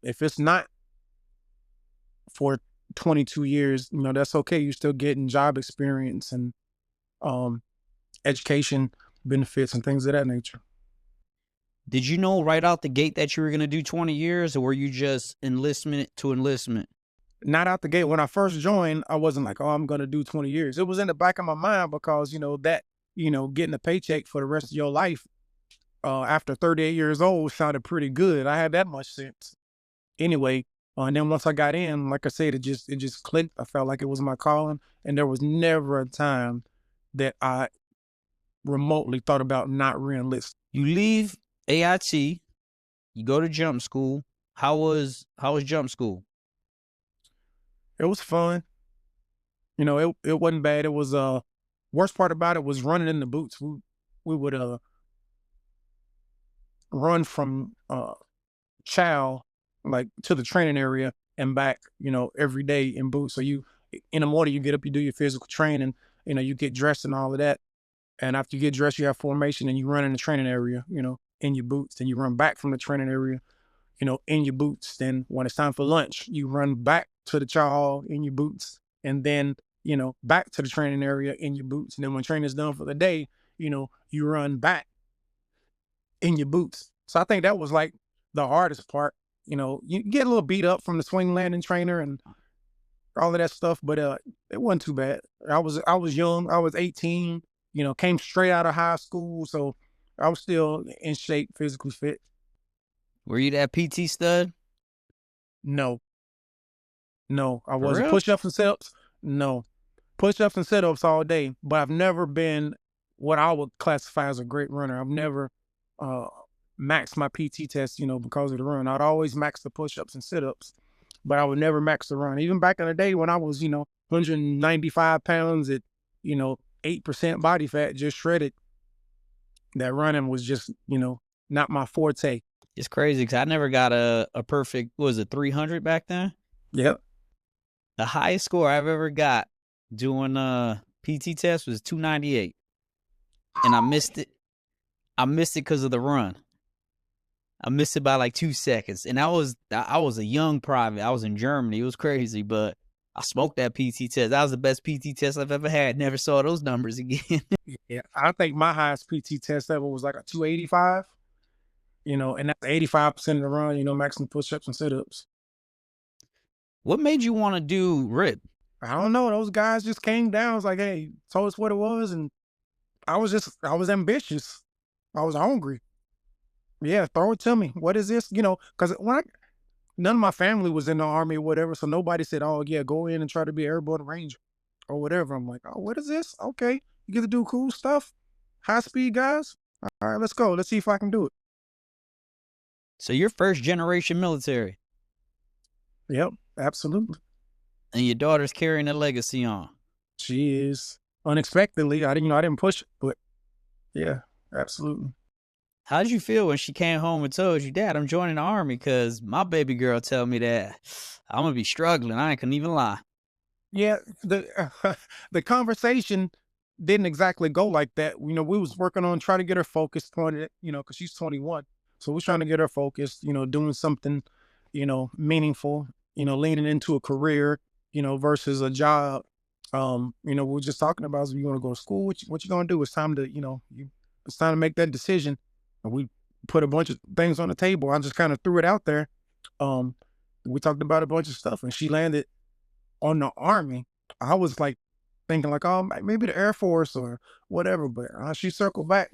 [SPEAKER 2] if it's not for 22 years, that's okay. You're still getting job experience and um, education benefits and things of that nature.
[SPEAKER 1] Did you know right out the gate that you were going to do 20 years, or were you just enlistment to enlistment?
[SPEAKER 2] Not out the gate. When I first joined, I wasn't like, oh, I'm gonna do 20 years. It was in the back of my mind because getting a paycheck for the rest of your life after 38 years old sounded pretty good. I had that much sense. Anyway, and then once I got in, like I said, it just clicked. I felt like it was my calling, and there was never a time that I remotely thought about not re-enlisting.
[SPEAKER 1] You leave AIT, you go to jump school. How was jump school?
[SPEAKER 2] It was fun. It wasn't bad. It was worst part about it was running in the boots. We would run from chow like to the training area and back, every day in boots. So you in the morning you get up, you do your physical training, you get dressed and all of that. And after you get dressed, you have formation and you run in the training area, in your boots. Then you run back from the training area, in your boots. Then when it's time for lunch, you run back to the chow hall in your boots. And then, back to the training area in your boots. And then when training's done for the day, you run back in your boots. So I think that was like the hardest part. You get a little beat up from the swing landing trainer and all of that stuff, but it wasn't too bad. I was young. I was 18. Came straight out of high school, so I was still in shape, physically fit.
[SPEAKER 1] Were you that PT stud?
[SPEAKER 2] No, no, I
[SPEAKER 1] For
[SPEAKER 2] wasn't.
[SPEAKER 1] real?
[SPEAKER 2] Push ups and sit ups. No, push ups and sit ups all day. But I've never been what I would classify as a great runner. I've never uh, maxed my PT test, because of the run. I'd always max the push ups and sit ups, but I would never max the run. Even back in the day when I was, 195 pounds at, 8% body fat, just shredded, that running was just, not my forte.
[SPEAKER 1] It's crazy because I never got a perfect, what was it, 300 back then?
[SPEAKER 2] Yep.
[SPEAKER 1] The highest score I've ever got doing PT test was 298. And I missed it. I missed it because of the run. I missed it by like 2 seconds. And I was a young private. I was in Germany. It was crazy, but I smoked that PT test. That was the best PT test I've ever had. Never saw those numbers again.
[SPEAKER 2] Yeah. I think my highest PT test ever was like a 285, and that's 85% of the run, maximum push ups and sit ups.
[SPEAKER 1] What made you want to do RIP?
[SPEAKER 2] I don't know. Those guys just came down. It's like, hey, told us what it was. And I was ambitious. I was hungry. Yeah, throw it to me. What is this? Because none of my family was in the army or whatever. So nobody said, oh, yeah, go in and try to be airborne ranger or whatever. I'm like, oh, what is this? Okay. You get to do cool stuff. High speed guys. All right, let's go. Let's see if I can do it.
[SPEAKER 1] So you're first generation military,
[SPEAKER 2] Yep, absolutely.
[SPEAKER 1] and your daughter's carrying a legacy on.
[SPEAKER 2] She is unexpectedly. I didn't push it, but yeah, absolutely.
[SPEAKER 1] How did you feel when she came home and told you, Dad, I'm joining the army? Because my baby girl tell me that I'm going to be struggling. I ain't gonna even lie.
[SPEAKER 2] Yeah, the the conversation didn't exactly go like that. We was working on trying to get her focused on it, because she's 21. So we're trying to get her focused, doing something, meaningful, leaning into a career, versus a job. We were just talking about, so you want to go to school, what you gonna do? It's time to, it's time to make that decision. And we put a bunch of things on the table. I just kind of threw it out there. Um, we talked about a bunch of stuff, and she landed on the army. I was like thinking like, oh, maybe the Air Force or whatever, but she circled back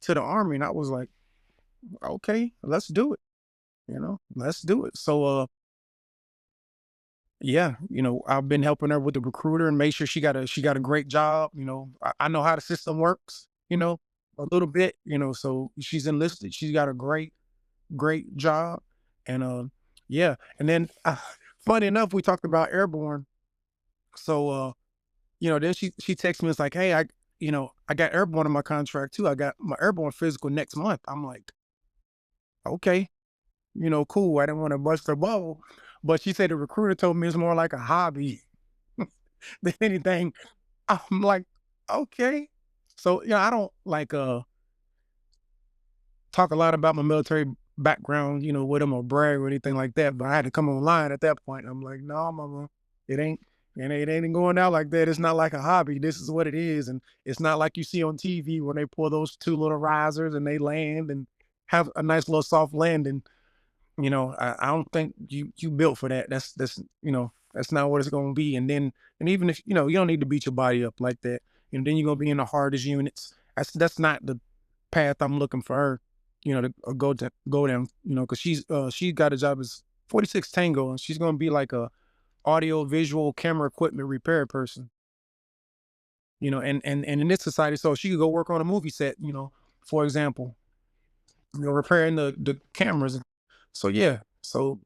[SPEAKER 2] to the army, and I was like, okay, let's do it. Let's do it. So, yeah, I've been helping her with the recruiter and make sure she got a great job. I know how the system works. A little bit. So she's enlisted. She's got a great job, and yeah. And then, funny enough, we talked about airborne. So, then she texts me. It's like, hey, I got airborne on my contract too. I got my airborne physical next month. I'm like, okay, cool. I didn't want to bust her bubble, but she said the recruiter told me it's more like a hobby than anything. I'm like, okay. So, I don't like talk a lot about my military background, with them or brag or anything like that. But I had to come online at that point. I'm like, no, mama, it ain't, and it ain't going out like that. It's not like a hobby. This is what it is. And it's not like you see on TV when they pull those two little risers and they land and have a nice little soft landing. I don't think you built for that. That's not what it's gonna be. And even if you don't need to beat your body up like that, then you're gonna be in the hardest units. That's not the path I'm looking for her, to go down, because she's got a job as 46 Tango, and she's gonna be like a audio visual camera equipment repair person. And in this society, so she could go work on a movie set, for example, repairing the cameras. So yeah. So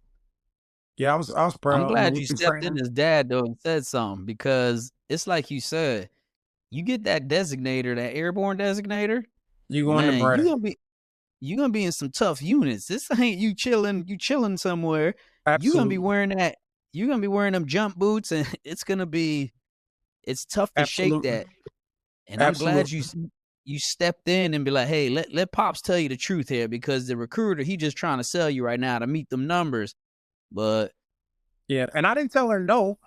[SPEAKER 2] yeah, I was
[SPEAKER 1] I'm
[SPEAKER 2] proud.
[SPEAKER 1] glad
[SPEAKER 2] We've
[SPEAKER 1] you
[SPEAKER 2] been
[SPEAKER 1] stepped in
[SPEAKER 2] training.
[SPEAKER 1] as dad, though, and said something because it's like you said, you get that designator, that airborne designator,
[SPEAKER 2] You going to
[SPEAKER 1] man,
[SPEAKER 2] Brady.
[SPEAKER 1] you gonna be in some tough units. This ain't you chilling somewhere. You gonna be
[SPEAKER 2] Absolutely.
[SPEAKER 1] wearing that. You gonna be wearing them jump boots, and it's tough to shake
[SPEAKER 2] Absolutely.
[SPEAKER 1] that. And I'm glad
[SPEAKER 2] Absolutely.
[SPEAKER 1] you stepped in and be like, hey, let Pops tell you the truth here, because the recruiter, he just trying to sell you right now to meet them numbers. But
[SPEAKER 2] Yeah. And I didn't tell her no.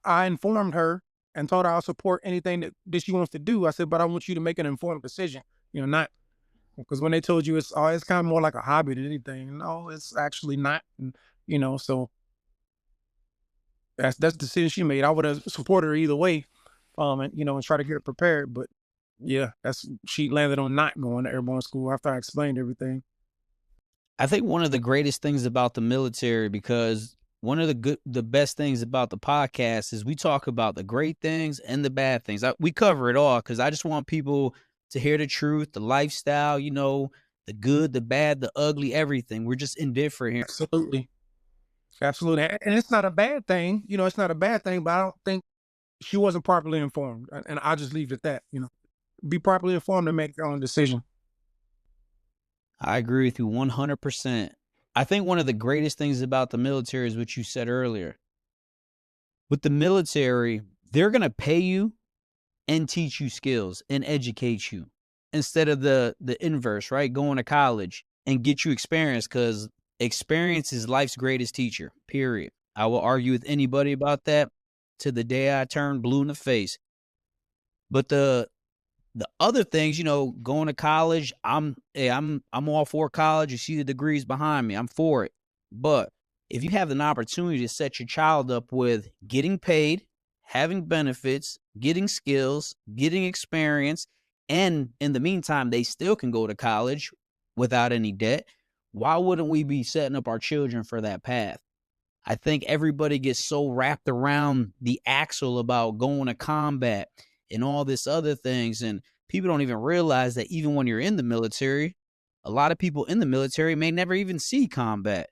[SPEAKER 2] I informed her and told her I'll support anything that she wants to do. I said, but I want you to make an informed decision. Not because when they told you it's kind of more like a hobby than anything. No, it's actually not. So that's the decision she made. I would have supported her either way, and try to get her prepared. But yeah, she landed on not going to airborne school after I explained everything.
[SPEAKER 1] I think one of the greatest things about the military, because one of the best things about the podcast is we talk about the great things and the bad things. We cover it all because I just want people to hear the truth, the lifestyle, the good, the bad, the ugly, everything. We're just indifferent here.
[SPEAKER 2] Absolutely. Absolutely. And it's not a bad thing. It's not a bad thing, but I don't think she wasn't properly informed. And I'll just leave it at that. Be properly informed and make your own decision.
[SPEAKER 1] I agree with you 100%. I think one of the greatest things about the military is what you said earlier. With the military, they're going to pay you and teach you skills and educate you instead of the inverse, right? Going to college and get you experience, because experience is life's greatest teacher, period. I will argue with anybody about that to the day I turn blue in the face. But the other things, going to college, I'm all for college. You see the degrees behind me, I'm for it. But if you have an opportunity to set your child up with getting paid, having benefits, getting skills, getting experience, and in the meantime, they still can go to college without any debt, why wouldn't we be setting up our children for that path? I think everybody gets so wrapped around the axle about going to combat and all this other things. And people don't even realize that even when you're in the military, a lot of people in the military may never even see combat.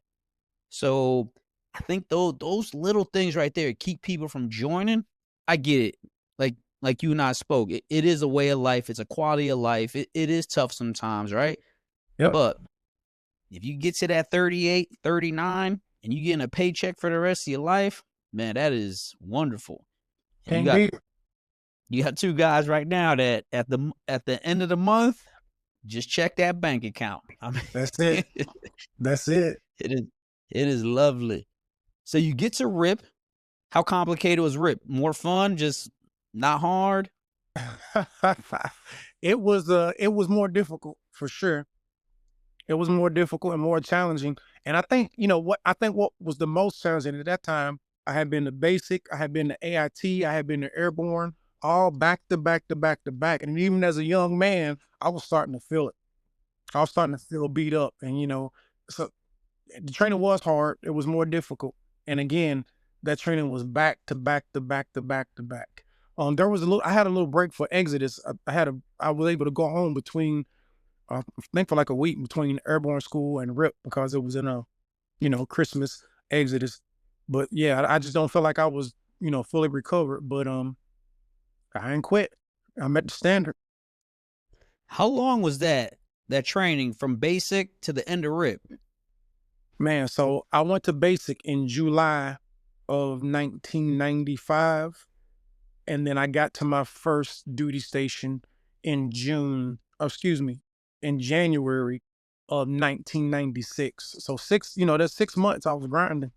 [SPEAKER 1] So I think those little things right there keep people from joining. I get it. Like you and I spoke, it is a way of life. It's a quality of life. It is tough sometimes, right?
[SPEAKER 2] Yep.
[SPEAKER 1] But if you get to that 38, 39, and you getting a paycheck for the rest of your life, man, that is wonderful. And
[SPEAKER 2] Can't beat it.
[SPEAKER 1] you got two guys right now that at the end of the month, just check that bank account. I mean,
[SPEAKER 2] That's it. That's it.
[SPEAKER 1] it is lovely. So you get to RIP. How complicated was RIP? More fun, just not hard?
[SPEAKER 2] It was more difficult for sure. It was more difficult and more challenging. And I think, what was the most challenging at that time, I had been to basic, I had been to AIT, I had been to airborne, all back to back to back to back. And even as a young man, I was starting to feel it. I was starting to feel beat up. And, so the training was hard. It was more difficult. And again, that training was back to back to back to back to back. I had a little break for Exodus. I was able to go home between, I think for like a week between airborne school and RIP because it was in Christmas Exodus. But yeah, I just don't feel like I was, fully recovered. But I ain't quit. I'm at the standard.
[SPEAKER 1] How long was that training from basic to the end of RIP?
[SPEAKER 2] Man, so I went to basic in July of 1995. And then I got to my first duty station in in January of 1996. So that's 6 months I was grinding.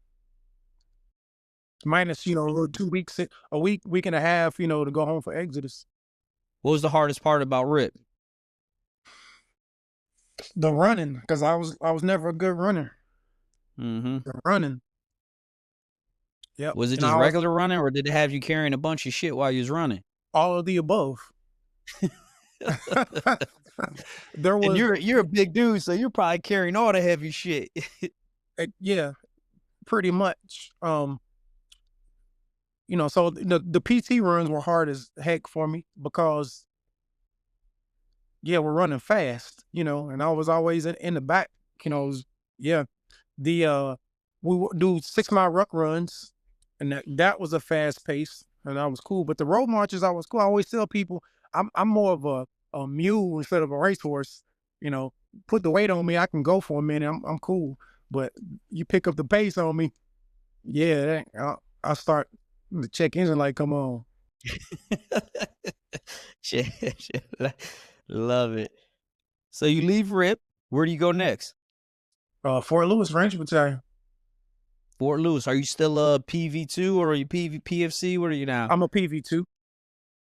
[SPEAKER 2] Minus, a little 2 weeks, a week and a half, to go home for Exodus.
[SPEAKER 1] What was the hardest part about RIP?
[SPEAKER 2] The running, because I was never a good runner.
[SPEAKER 1] Mm-hmm.
[SPEAKER 2] The running. Yep.
[SPEAKER 1] Was it
[SPEAKER 2] And I
[SPEAKER 1] just
[SPEAKER 2] also,
[SPEAKER 1] regular running, or did it have you carrying a bunch of shit while you was running?
[SPEAKER 2] all of the above. There
[SPEAKER 1] And
[SPEAKER 2] was,
[SPEAKER 1] you're a big dude, so you're probably carrying all the heavy shit.
[SPEAKER 2] yeah, pretty much. So the PT runs were hard as heck for me because, yeah, we're running fast, and I was always in the back, yeah. The we would do 6 mile ruck runs, and that was a fast pace. and I was cool. But the road marches, I was cool. I always tell people I'm more of a mule instead of a racehorse. You know, put the weight on me, I can go for a minute. I'm cool. But you pick up the pace on me, yeah, I'll start the check engine light come on.
[SPEAKER 1] Shit, shit, love it. So you leave RIP. Where do you go next?
[SPEAKER 2] Fort Lewis Ranger Battalion.
[SPEAKER 1] Fort Lewis. Are you still a PV2 or are you PFC? What are you now?
[SPEAKER 2] I'm a PV2.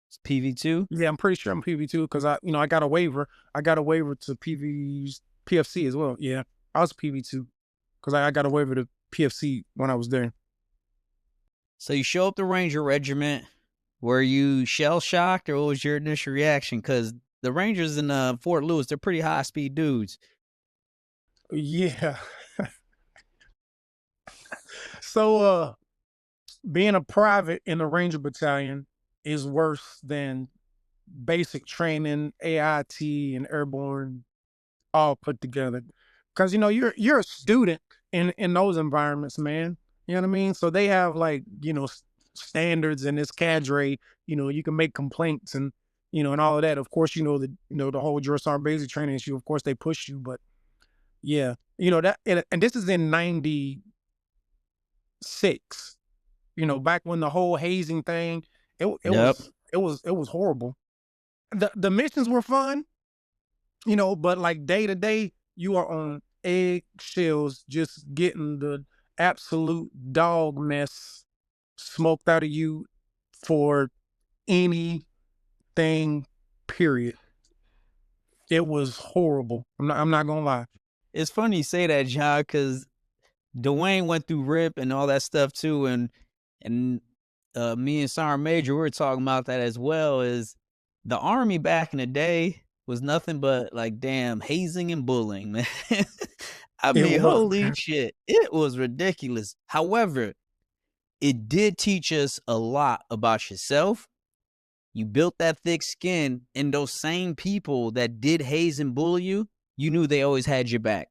[SPEAKER 1] It's PV2.
[SPEAKER 2] Yeah, I'm pretty sure I'm PV2 because I got a waiver. I got a waiver to PFC as well. Yeah, I was PV2 because I got a waiver to PFC when I was there.
[SPEAKER 1] So you show up the Ranger Regiment. Were you shell shocked or what was your initial reaction? Because the Rangers in Fort Lewis, they're pretty high speed dudes.
[SPEAKER 2] Yeah. So being a private in the Ranger Battalion is worse than basic training, AIT, and airborne all put together. Because you're a student in those environments, man. You know what I mean? So they have like standards and this cadre. You can make complaints and and all of that. Of course, the whole drill sergeant basic training issue. Of course, they push you, but yeah, that and this is in '96. Back when the whole hazing thing, it
[SPEAKER 1] Yep.
[SPEAKER 2] was horrible. The missions were fun, but like day to day, you are on eggshells, just getting the absolute dog mess smoked out of you for anything, period. It was horrible. I'm not gonna lie.
[SPEAKER 1] It's funny you say that, John, because Dwayne went through RIP and all that stuff too, and me and Sergeant Major, we were talking about that as well. Is the Army back in the day was nothing but like damn hazing and bullying, man. I
[SPEAKER 2] It
[SPEAKER 1] mean,
[SPEAKER 2] was.
[SPEAKER 1] holy shit, it was ridiculous. However, it did teach us a lot about yourself. You built that thick skin, and those same people that did haze and bully you, you knew they always had your back.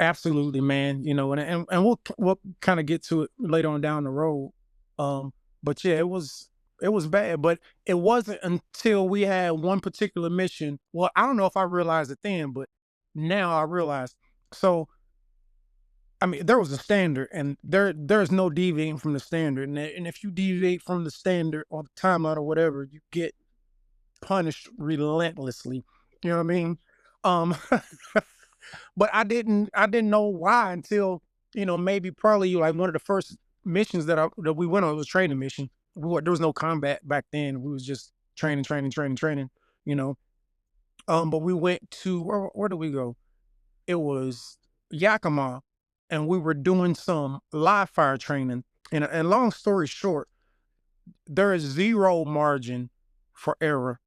[SPEAKER 2] Absolutely, man. And we'll kind of get to it later on down the road. But yeah, it was bad, but it wasn't until we had one particular mission. Well, I don't know if I realized it then, but now I realize. So, I mean, there was a standard, and there's no deviating from the standard. And if you deviate from the standard or the timeline or whatever, you get punished relentlessly. You know what I mean? Um, but I didn't know why until maybe probably like one of the first missions that we went on was a training mission. There was no combat back then. We was just training, training, training, training. You know. But we went to where did we go? It was Yakima, and we were doing some live fire training. And long story short, there is zero margin for error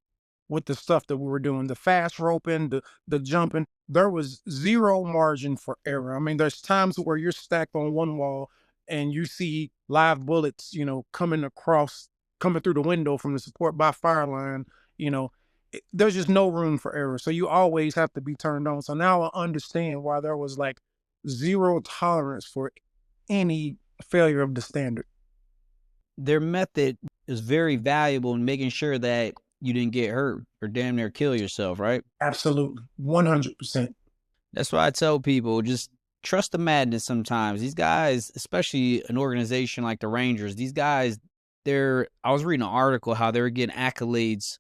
[SPEAKER 2] with the stuff that we were doing, the fast roping, the jumping. There was zero margin for error. I mean, there's times where you're stacked on one wall and you see live bullets, coming through the window from the support by fire line. There's just no room for error. So you always have to be turned on. So now I understand why there was like zero tolerance for any failure of the standard.
[SPEAKER 1] Their method is very valuable in making sure that you didn't get hurt or damn near kill yourself, right?
[SPEAKER 2] Absolutely. 100%.
[SPEAKER 1] That's why I tell people, just trust the madness sometimes. These guys, especially an organization like the Rangers, these guys, I was reading an article how they were getting accolades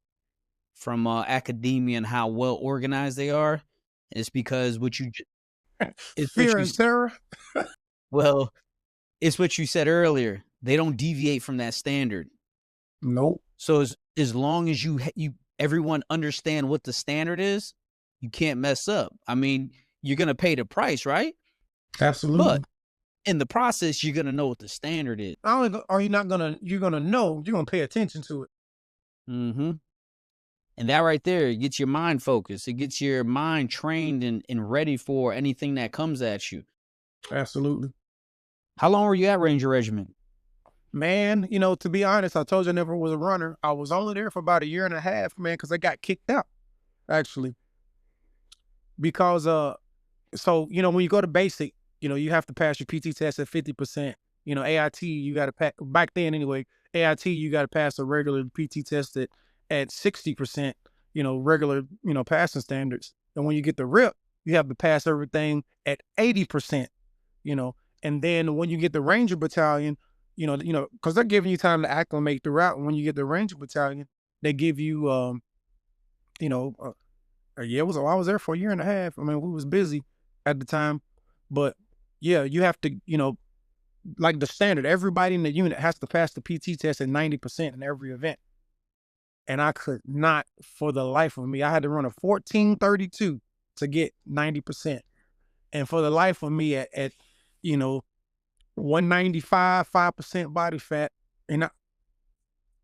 [SPEAKER 1] from academia and how well organized they are. And it's because
[SPEAKER 2] Fear and terror.
[SPEAKER 1] well, it's what you said earlier. They don't deviate from that standard.
[SPEAKER 2] Nope.
[SPEAKER 1] So as long as everyone understand what the standard is, you can't mess up. I mean, you're gonna pay the price, right?
[SPEAKER 2] Absolutely.
[SPEAKER 1] But in the process, you're gonna know what the standard is.
[SPEAKER 2] Not only are you not gonna, you're gonna know, you're gonna pay attention to it.
[SPEAKER 1] Mm-hmm. And that right there gets your mind focused. It gets your mind trained and ready for anything that comes at you.
[SPEAKER 2] Absolutely.
[SPEAKER 1] How long were you at Ranger Regiment?
[SPEAKER 2] Man, to be honest, I told you I never was a runner. I was only there for about a year and a half, man, because I got kicked out, actually. Because so when you go to basic, you have to pass your PT test at 50%. AIT, you got to pass back then anyway. AIT, you got to pass a regular PT test at 60%, regular, passing standards. And when you get the RIP, you have to pass everything at 80%, you know. And then when you get the Ranger Battalion, because they're giving you time to acclimate throughout. And when you get the Ranger Battalion, they give you, you know, yeah, I was there for a year and a half. I mean, we was busy at the time, but yeah, you have to, like the standard, everybody in the unit has to pass the PT test at 90% in every event. And I could not for the life of me. I had to run a 14:32 to get 90%. And for the life of me at 195, 5% body fat, and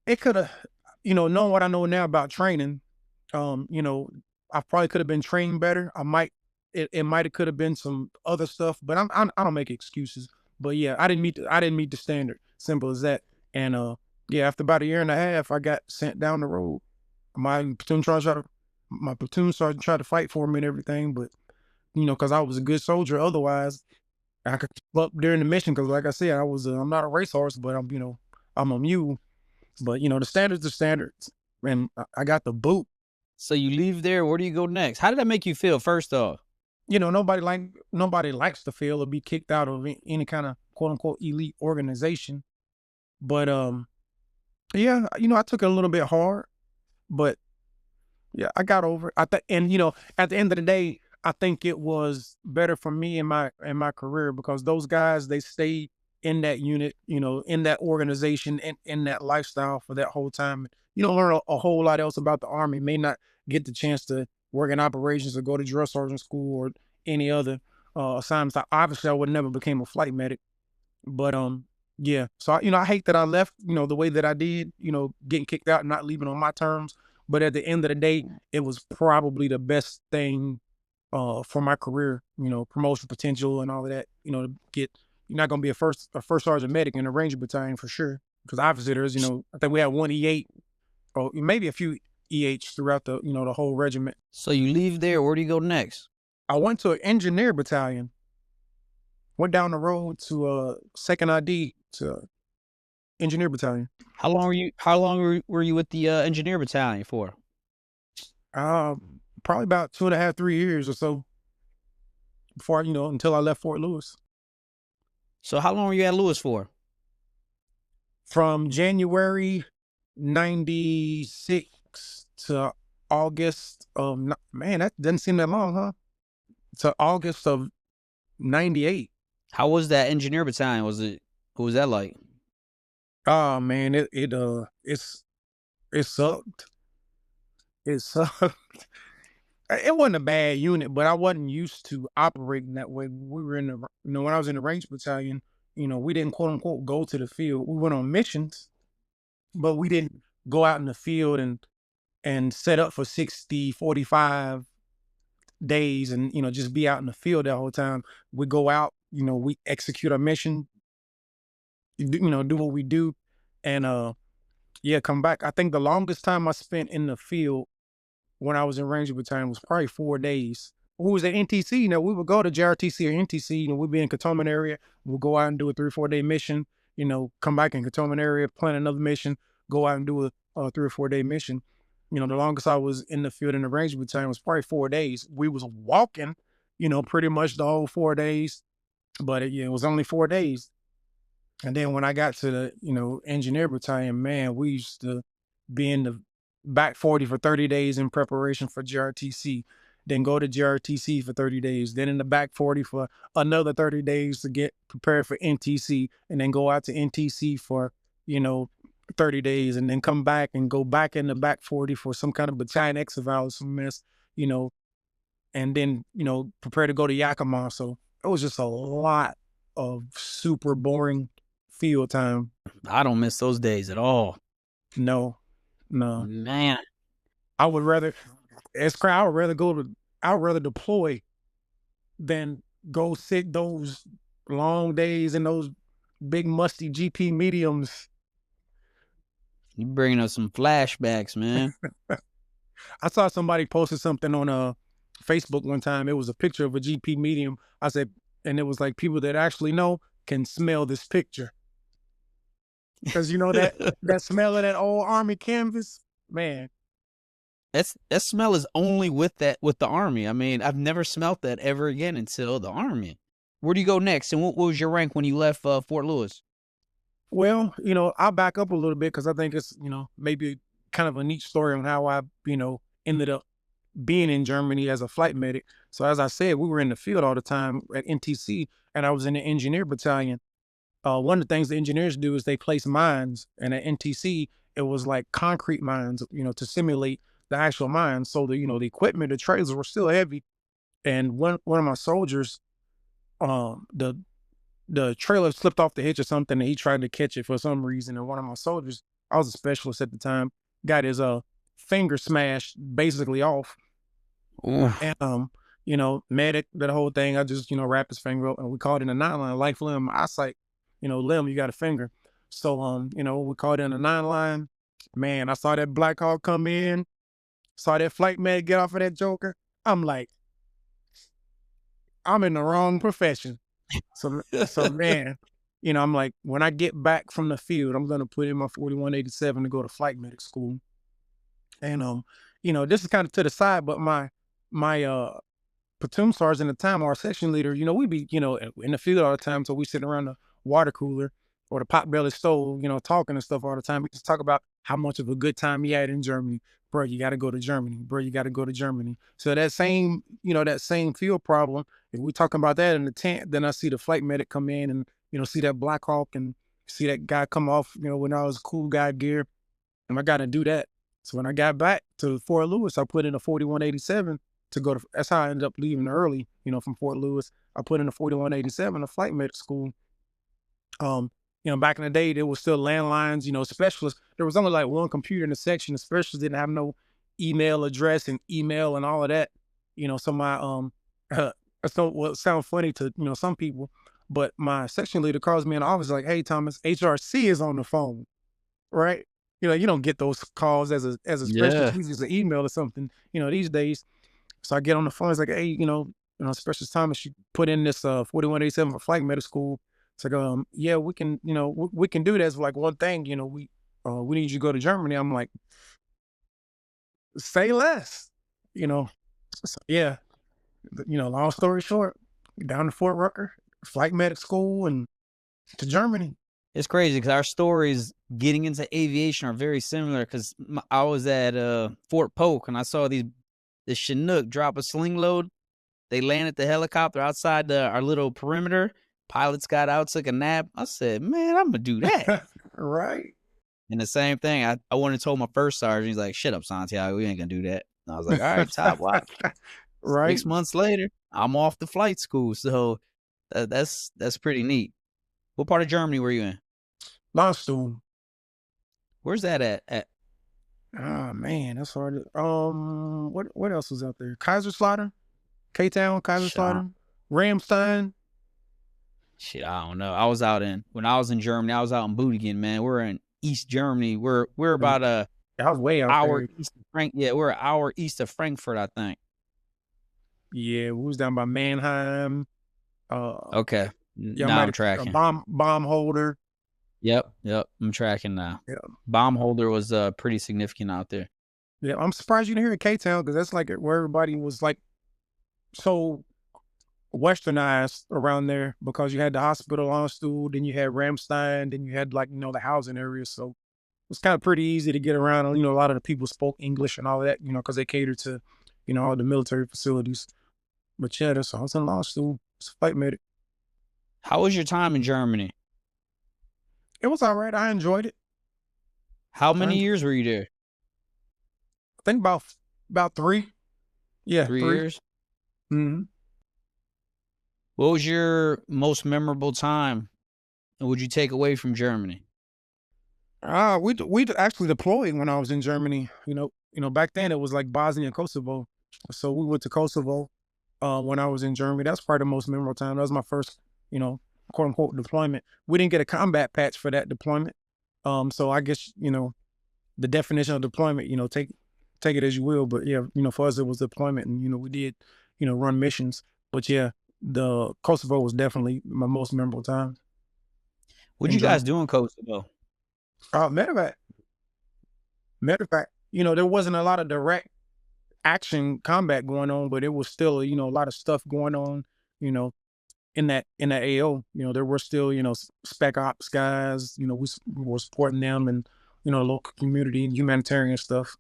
[SPEAKER 2] it could have, knowing what I know now about training, I probably could have been trained better. It might have could have been some other stuff, but I don't make excuses. But yeah, I didn't meet the standard. Simple as that. And yeah, after about a year and a half, I got sent down the road. My platoon sergeant tried to fight for me and everything, but because I was a good soldier. Otherwise, I could keep up during the mission. Because like I said, I'm not a racehorse, but I'm a mule. But the standards are standards, and I got the boot.
[SPEAKER 1] So you leave there. Where do you go next? How did that make you feel? First off,
[SPEAKER 2] Nobody likes to fail or be kicked out of any kind of quote unquote elite organization. But yeah, I took it a little bit hard, but yeah, I got over it. And at the end of the day, I think it was better for me in my career, because those guys, they stayed in that unit, in that organization, in that lifestyle for that whole time. You don't learn a whole lot else about the Army. May not get the chance to work in operations or go to drill sergeant school or any other assignments. Obviously, I would never became a flight medic, but yeah. So I hate that I left, the way that I did, getting kicked out and not leaving on my terms. But at the end of the day, it was probably the best thing for my career, promotion potential and all of that, to get. You're not going to be a first sergeant medic in a Ranger battalion for sure. Because obviously there's, I think we had one E8 or maybe a few EH throughout the, the whole regiment.
[SPEAKER 1] So you leave there. Where do you go next?
[SPEAKER 2] I went to an engineer battalion. Went down the road to second ID to engineer battalion.
[SPEAKER 1] How long were you with the engineer battalion for?
[SPEAKER 2] Probably about 2.5, 3 years or so before, until I left Fort Lewis.
[SPEAKER 1] So how long were you at Lewis for?
[SPEAKER 2] From January 96 to August of, man, that doesn't seem that long, huh? To August of 98.
[SPEAKER 1] How was that engineer battalion? What was that like?
[SPEAKER 2] Oh man, it sucked. It sucked. It wasn't a bad unit, but I wasn't used to operating that way. We were in the, when I was in the range battalion, we didn't quote unquote go to the field. We went on missions, but we didn't go out in the field and set up for 60, 45 days and, just be out in the field that whole time. We go out, we execute our mission, do what we do, and yeah, come back. I think the longest time I spent in the field when I was in Ranger Battalion was probably 4 days. We was at NTC, we would go to JRTC or NTC, we'd be in Cantonment area, we'll go out and do a 3 or 4 day mission, come back in Cantonment area, plan another mission, go out and do a 3 or 4 day mission. The longest I was in the field in the Ranger Battalion was probably 4 days. We was walking, pretty much the whole 4 days, but it was only 4 days. And then when I got to the, engineer battalion, man, we used to be in the back 40 for 30 days in preparation for GRTC, then go to GRTC for 30 days, then in the back 40 for another 30 days to get prepared for NTC, and then go out to NTC for, 30 days, and then come back and go back in the back 40 for some kind of battalion exeval or some mess, and then, prepare to go to Yakima. So it was just a lot of super boring field time.
[SPEAKER 1] I don't miss those days at all.
[SPEAKER 2] No.
[SPEAKER 1] Man.
[SPEAKER 2] I would rather deploy than go sit those long days in those big musty GP mediums.
[SPEAKER 1] You bringing up some flashbacks, man.
[SPEAKER 2] I saw somebody posted something on Facebook one time. It was a picture of a GP medium. I said, and it was like, people that actually know can smell this picture. 'Cause you know that smell of that old army canvas, man.
[SPEAKER 1] That smell is only with the Army. I mean, I've never smelt that ever again until the Army. Where do you go next, and what was your rank when you left, Fort Lewis?
[SPEAKER 2] Well, I'll back up a little bit because I think it's, maybe kind of a neat story on how I, ended up being in Germany as a flight medic. So as I said, we were in the field all the time at NTC, and I was in the engineer battalion. One of the things the engineers do is they place mines, and at NTC it was like concrete mines, to simulate the actual mines. So the equipment, the trailers were still heavy, and one of my soldiers, the trailer slipped off the hitch or something, and he tried to catch it for some reason. And one of my soldiers, I was a specialist at the time, got his finger smashed basically off.
[SPEAKER 1] Oof.
[SPEAKER 2] And medic, that whole thing, I just, wrapped his finger up and we called in a 9 line, life, limb, eyesight, limb, you got a finger. So we called in a 9 line. Man, I saw that Black Hawk come in, saw that flight med get off of that Joker. I'm like, I'm in the wrong profession. So man, I'm like, when I get back from the field, I'm gonna put in my 4187 to go to flight medic school. And this is kind of to the side, but my platoon sergeant at the time, our section leader, we'd be, in the field all the time. So we sit around the water cooler or the potbelly stove, talking and stuff all the time. We just talk about how much of a good time he had in Germany. Bro, you got to go to Germany. Bro, you got to go to Germany. So that same field problem, if we talking about that in the tent, then I see the flight medic come in and, see that Black Hawk and see that guy come off, when I was cool guy gear. And I got to do that. So when I got back to Fort Lewis, I put in a 4187 to go to, that's how I ended up leaving early, from Fort Lewis. I put in a 4187, a flight medic school. Back in the day, there was still landlines, specialists. There was only like one computer in the section. The specialists didn't have no email address and email and all of that. So my, so well, it sounds funny to, some people, but my section leader calls me in the office like, hey, Thomas, HRC is on the phone, right? You don't get those calls as a specialist.
[SPEAKER 1] Yeah.
[SPEAKER 2] Usually it's an email or something, these days. So I get on the phone. It's like, hey, Specialist Thomas, you put in this 4187 for flight medical school. It's like, yeah, we can, we can do that. It's like one thing, we need you to go to Germany. I'm like, say less, So, yeah, long story short, down to Fort Rucker, flight medic school, and to Germany.
[SPEAKER 1] It's crazy because our stories getting into aviation are very similar because I was at Fort Polk and I saw this Chinook drop a sling load. They landed the helicopter outside our little perimeter. Pilots got out, took a nap. I said, man, I'm going to do that.
[SPEAKER 2] Right.
[SPEAKER 1] And the same thing, I went and told my first sergeant, he's like, shut up, Santiago, we ain't going to do that. And I was like, all right, top watch.
[SPEAKER 2] Right.
[SPEAKER 1] 6 months later, I'm off to flight school. So that's pretty neat. What part of Germany were you in?
[SPEAKER 2] Landstuhl.
[SPEAKER 1] Where's that at?
[SPEAKER 2] Ah, man, that's hard. What else was out there? Kaiserslautern, K-Town, Kaiserslautern, Ramstein.
[SPEAKER 1] Shit, I don't know. When I was in Germany, I was out in Butigen, man. We're in East Germany. We're about
[SPEAKER 2] I was way out
[SPEAKER 1] hour
[SPEAKER 2] there.
[SPEAKER 1] east of we're an hour east of Frankfurt, I think.
[SPEAKER 2] Yeah, we was down by Mannheim.
[SPEAKER 1] Okay. Now I'm tracking.
[SPEAKER 2] Bomb holder.
[SPEAKER 1] Yep. I'm tracking now.
[SPEAKER 2] Yeah.
[SPEAKER 1] Bomb holder was pretty significant out there.
[SPEAKER 2] Yeah, I'm surprised you didn't hear it K-Town because that's like where everybody was like so westernized around there because you had the hospital on stool, then you had Ramstein, then you had like, the housing area. So it was kind of pretty easy to get around. A lot of the people spoke English and all that, because they catered to, all the military facilities. But yeah, that's I was in law school. It's a flight medic.
[SPEAKER 1] How was your time in Germany?
[SPEAKER 2] It was all right. I enjoyed it.
[SPEAKER 1] How many years were you there?
[SPEAKER 2] I think about 3. Yeah,
[SPEAKER 1] 3 years?
[SPEAKER 2] Mm-hmm.
[SPEAKER 1] What was your most memorable time? And would you take away from Germany?
[SPEAKER 2] We actually deployed when I was in Germany. Back then it was like Bosnia and Kosovo. So we went to Kosovo when I was in Germany. That's probably the most memorable time. That was my first, quote unquote deployment. We didn't get a combat patch for that deployment. So I guess, the definition of deployment, take it as you will. But yeah, for us it was deployment and, we did, run missions. But yeah, the Kosovo was definitely my most memorable time.
[SPEAKER 1] What'd you guys do in Kosovo?
[SPEAKER 2] Matter of fact, there wasn't a lot of direct action combat going on, but it was still, a lot of stuff going on, you know, in that AO. There were still, spec ops guys, we were supporting them and, local community and humanitarian stuff.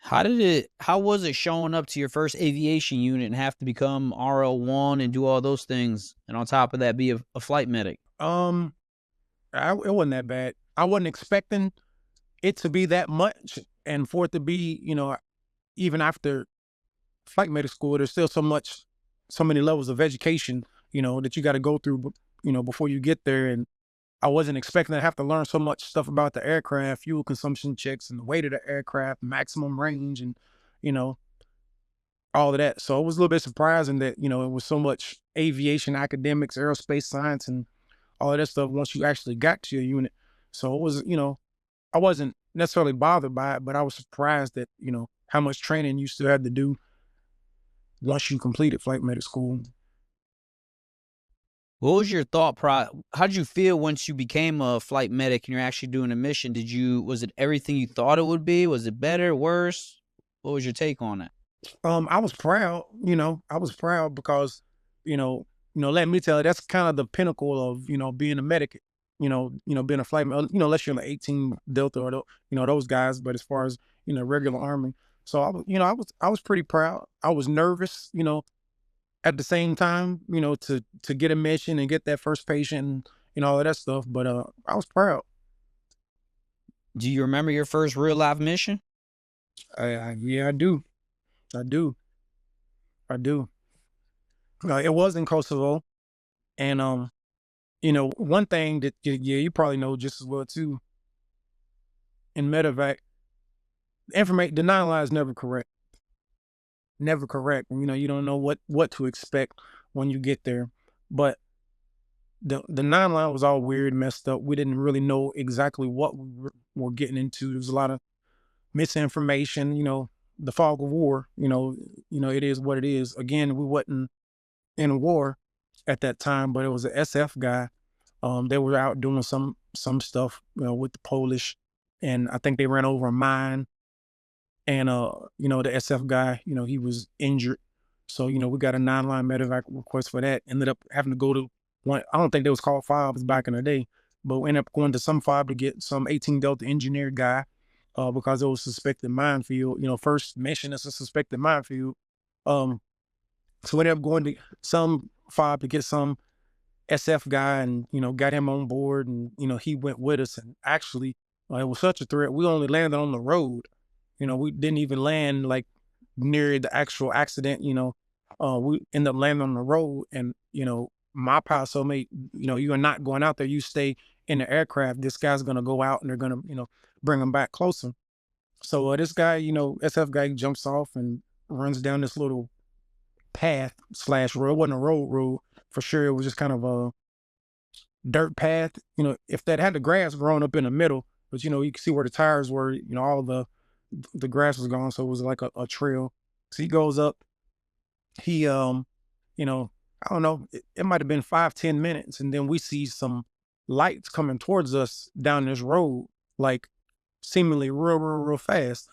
[SPEAKER 1] How was it showing up to your first aviation unit and have to become RL1 and do all those things, and on top of that, be a flight medic?
[SPEAKER 2] Um, it wasn't that bad. I wasn't expecting it to be that much, and for it to be, even after flight medic school, there's still so many levels of education, that you got to go through, before you get there. And I wasn't expecting to have to learn so much stuff about the aircraft, fuel consumption checks, and the weight of the aircraft, maximum range, and you know all of that. So it was a little bit surprising that it was so much aviation, academics, aerospace science, and all of that stuff once you actually got to your unit. So it was, I wasn't necessarily bothered by it, but I was surprised that how much training you still had to do once you completed flight medic school.
[SPEAKER 1] What was your thought how'd you feel once you became a flight medic and you're actually doing a mission? Was it everything you thought it would be? Was it better, worse? What was your take on it?
[SPEAKER 2] I was proud, I was proud because, let me tell you, that's kind of the pinnacle of, being a medic, being a flight, unless you're in the 18 Delta or, those guys, but as far as, regular Army. So I was pretty proud. I was nervous, at the same time, to get a mission and get that first patient and, all of that stuff. But I was proud.
[SPEAKER 1] Do you remember your first real life mission?
[SPEAKER 2] Yeah, I do. I do. I do. It was in Kosovo. And one thing that yeah, you probably know just as well too, in medevac, the 9 line is never correct. Never correct. You don't know what to expect when you get there. But the 9 line was all weird, messed up. We didn't really know exactly what were getting into. There was a lot of misinformation, the fog of war, it is what it is. Again, we wasn't in a war at that time, but it was an SF guy. They were out doing some stuff, with the Polish, and I think they ran over a mine. And the SF guy, he was injured, so we got a 9 line medevac request for that. Ended up having to go to one. I don't think they was called FOBs back in the day, but we ended up going to some FOB to get some 18 Delta engineer guy, because it was suspected minefield. First mission is a suspected minefield. Um, so we ended up going to some FOB to get some SF guy and, got him on board, and, he went with us. And actually, it was such a threat. We only landed on the road. We didn't even land like near the actual accident. We ended up landing on the road, and, my pilot told me, you are not going out there. You stay in the aircraft. This guy's going to go out and they're going to, bring him back closer. So this guy, SF guy jumps off and runs down this little path slash road. It wasn't a road for sure. It was just kind of a dirt path. If that had the grass growing up in the middle, but you can see where the tires were, all of the grass was gone. So it was like a trail. So he goes up, he, I don't know, it might've been 5-10 minutes. And then we see some lights coming towards us down this road, like seemingly real fast.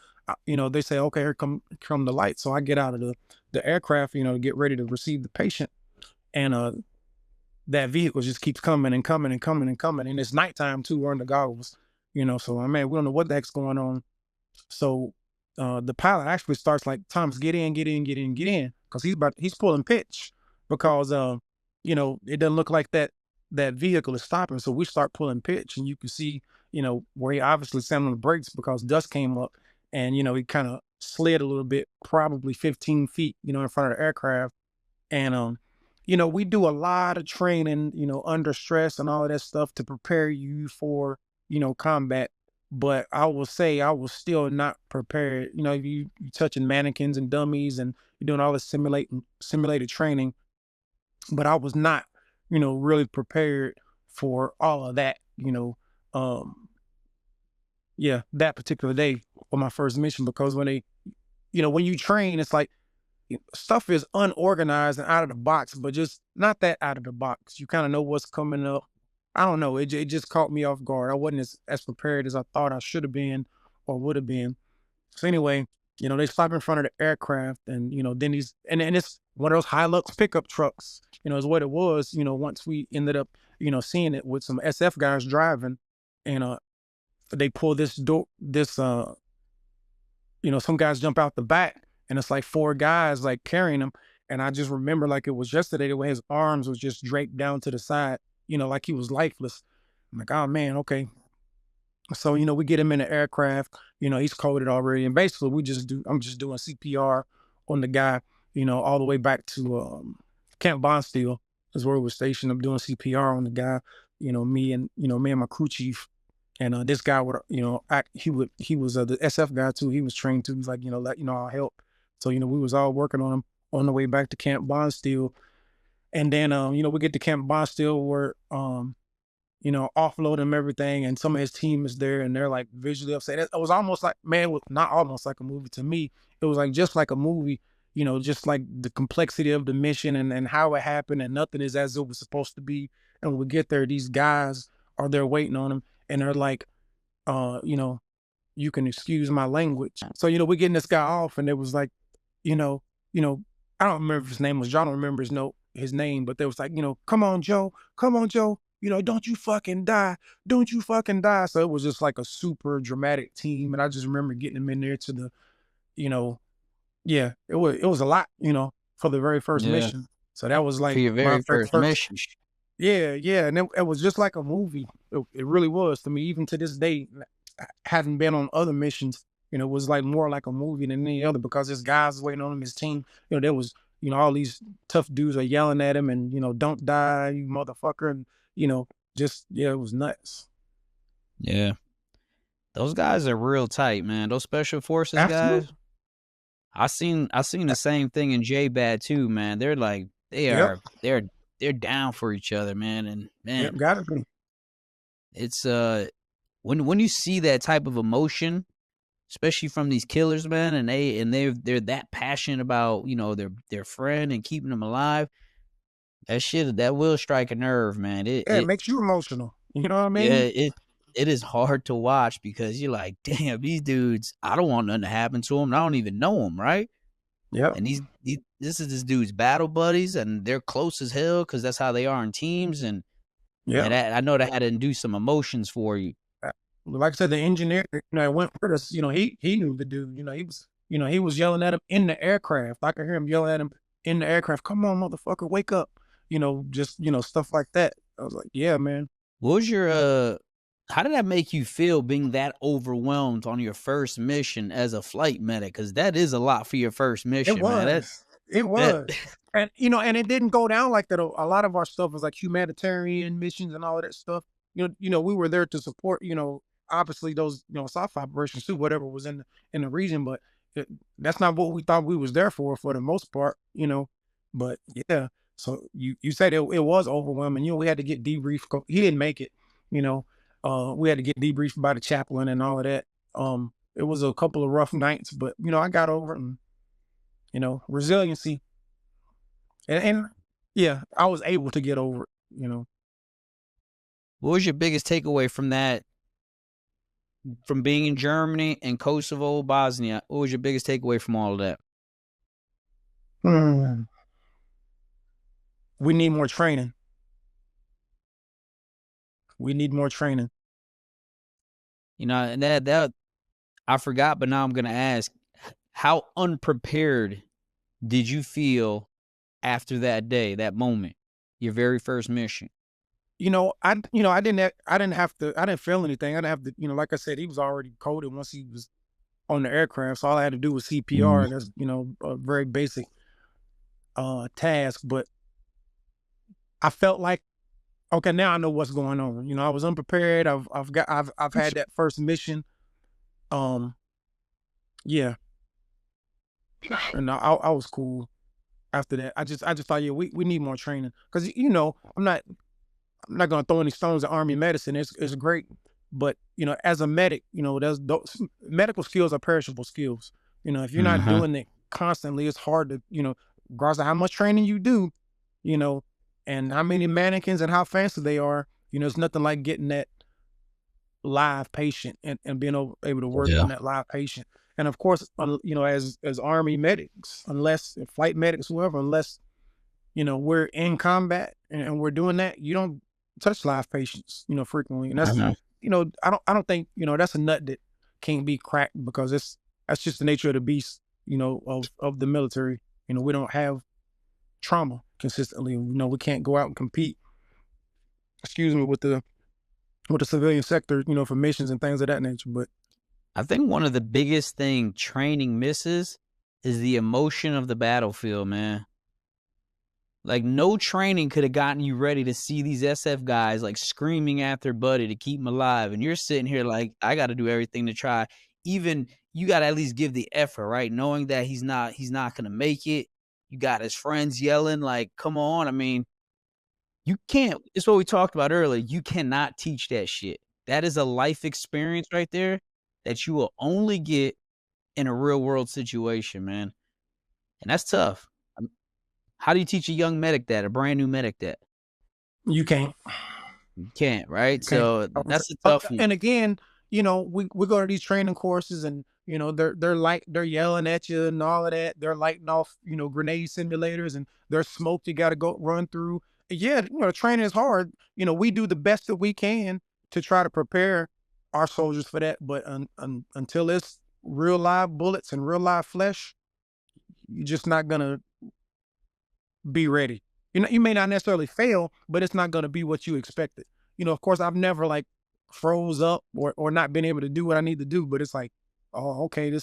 [SPEAKER 2] They say, okay, here come the lights. So I get out of the aircraft, to get ready to receive the patient. And that vehicle just keeps coming and coming and coming and coming. And it's nighttime too, wearing the goggles, so man, we don't know what the heck's going on. So the pilot actually starts like, Thomas, get in, get in, get in, get in. Cause he's pulling pitch because, it doesn't look like that vehicle is stopping. So we start pulling pitch, and you can see, where he obviously slammed on the brakes because dust came up, and, he kind of slid a little bit, probably 15 feet, in front of the aircraft. And, we do a lot of training, under stress and all of that stuff to prepare you for, combat. But I will say I was still not prepared. You touching mannequins and dummies, and you're doing all this simulated training, but I was not, really prepared for all of that. Yeah, that particular day for my first mission, because when you train, it's like stuff is unorganized and out of the box, but just not that out of the box. You kind of know what's coming up. I don't know. It just caught me off guard. I wasn't as prepared as I thought I should have been or would have been. So anyway, they stop in front of the aircraft, and then and it's one of those Hilux pickup trucks, is what it was. Once we ended up, seeing it with some SF guys driving, and they pull this door, some guys jump out the back, and it's like four guys like carrying him. And I just remember like it was yesterday the way his arms was just draped down to the side, like he was lifeless. I'm like, oh man, okay. So, we get him in the aircraft, he's coded already. And basically I'm just doing CPR on the guy, all the way back to Camp Bondsteel is where we were stationed. I'm doing CPR on the guy, me and my crew chief. And this guy would, he was the SF guy too. He was trained too. He's like, I'll help. So, we was all working on him on the way back to Camp Bondsteel. And then, we get to Camp Bondsteel where, offload him everything, and some of his team is there, and they're like visually upset. It was almost like, man, was not almost like a movie to me. It was like just like a movie, just like the complexity of the mission and how it happened, and nothing is as it was supposed to be. And when we get there, these guys are there waiting on him, and they're like, you can excuse my language. So, we're getting this guy off, and it was like, you know, I don't remember if his name was John. I don't remember his name, but they was like, come on, Joe, don't you fucking die. Don't you fucking die. So it was just like a super dramatic team. And I just remember getting them in there to the, yeah, it was a lot, for the very first
[SPEAKER 1] Yeah,
[SPEAKER 2] mission. So that was
[SPEAKER 1] for
[SPEAKER 2] like
[SPEAKER 1] your
[SPEAKER 2] my
[SPEAKER 1] very first
[SPEAKER 2] first,
[SPEAKER 1] mission.
[SPEAKER 2] yeah, yeah. And it was just like a movie. It really was to me, even to this day, having been on other missions, it was like more like a movie than any other, because this guy's waiting on him, his team, there was, all these tough dudes are yelling at him and, don't die, you motherfucker. And, just, yeah, it was nuts.
[SPEAKER 1] Yeah. Those guys are real tight, man. Those special forces guys.
[SPEAKER 2] Absolutely.
[SPEAKER 1] I seen the same thing in J-Bad too, man. They're like
[SPEAKER 2] Yep.
[SPEAKER 1] they're down for each other, man. And
[SPEAKER 2] Yep.
[SPEAKER 1] man,
[SPEAKER 2] Gotta be.
[SPEAKER 1] it's when you see that type of emotion, especially from these killers, man, and they're that passionate about, their friend and keeping them alive, that will strike a nerve, man. It
[SPEAKER 2] Yeah, it
[SPEAKER 1] it
[SPEAKER 2] makes you emotional. You know what I
[SPEAKER 1] yeah,
[SPEAKER 2] mean?
[SPEAKER 1] it is hard to watch because you're like, damn, these dudes, I don't want nothing to happen to them. I don't even know them, right?
[SPEAKER 2] Yep.
[SPEAKER 1] And this is this dude's battle buddies, and they're close as hell because that's how they are in teams. And man,
[SPEAKER 2] Yep.
[SPEAKER 1] I know that had to induce some emotions for you.
[SPEAKER 2] Like I said, the engineer, went with us, he knew the dude, he was yelling at him in the aircraft. I could hear him yelling at him in the aircraft. Come on, motherfucker, wake up. Just, stuff like that. I was like, yeah, man.
[SPEAKER 1] What was your how did that make you feel being that overwhelmed on your first mission as a flight medic? Because that is a lot for your first
[SPEAKER 2] It
[SPEAKER 1] mission, man.
[SPEAKER 2] was. It
[SPEAKER 1] That
[SPEAKER 2] was. And and it didn't go down like that. A lot of our stuff was like humanitarian missions and all of that stuff. We were there to support, obviously those, soft operations too, whatever was in the region, but that's not what we thought we was there for the most part. But yeah, so you said it was overwhelming. We had to get debriefed. He didn't make it, you know. We had to get debriefed by the chaplain and all of that. It was a couple of rough nights, but I got over it, and resiliency, and yeah, I was able to get over it.
[SPEAKER 1] what was your biggest takeaway from that? From being in Germany and Kosovo, Bosnia, what was your biggest takeaway from all of that?
[SPEAKER 2] Mm. We need more training. We need more training.
[SPEAKER 1] And that I forgot, but now I'm gonna ask: how unprepared did you feel after that day, that moment, your very first mission?
[SPEAKER 2] I didn't feel anything. I didn't have to, like I said, he was already coded once he was on the aircraft. So all I had to do was CPR,
[SPEAKER 1] Mm.
[SPEAKER 2] and that's, a very basic task. But I felt like, okay, now I know what's going on. I was unprepared. I've had that first mission. Yeah, and I was cool after that. I just thought, yeah, we need more training, because I'm not gonna throw any stones at Army medicine. It's great, but as a medic, there's those medical skills are perishable skills. If you're not
[SPEAKER 1] Uh-huh.
[SPEAKER 2] doing it constantly, it's hard to, regardless of how much training you do, you know, and how many mannequins and how fancy they are, It's nothing like getting that live patient and being able to work
[SPEAKER 1] Yeah.
[SPEAKER 2] on that live patient. And of course, as Army medics, unless flight medics, whoever, unless we're in combat and we're doing that, you don't touch live patients, frequently. And that's,
[SPEAKER 1] Mhm.
[SPEAKER 2] I don't think, that's a nut that can't be cracked because that's just the nature of the beast, of the military. We don't have trauma consistently. We can't go out and compete, excuse me, with the civilian sector, for missions and things of that nature. But
[SPEAKER 1] I think one of the biggest thing training misses is the emotion of the battlefield, man. Like, no training could have gotten you ready to see these SF guys, like, screaming at their buddy to keep him alive, and you're sitting here like, "I gotta do everything to try." Even you gotta at least give the effort, right? Knowing that he's not gonna make it. You got his friends yelling, like, "Come on." I mean, you can't it's what we talked about earlier. You cannot teach that shit. That is a life experience right there that you will only get in a real world situation, man, and that's tough. How do you teach a young medic that, a brand new medic that?
[SPEAKER 2] you can't.
[SPEAKER 1] You can't, right?
[SPEAKER 2] Okay.
[SPEAKER 1] So that's a tough one.
[SPEAKER 2] And again, we go to these training courses and they're yelling at you and all of that. They're lighting off, grenade simulators and there's smoke you gotta go run through. Yeah, training is hard. We do the best that we can to try to prepare our soldiers for that. But until it's real live bullets and real live flesh, you're just not gonna be ready. You may not necessarily fail, but it's not going to be what you expected. Of course, I've never like froze up or not been able to do what I need to do, but it's like, oh, okay,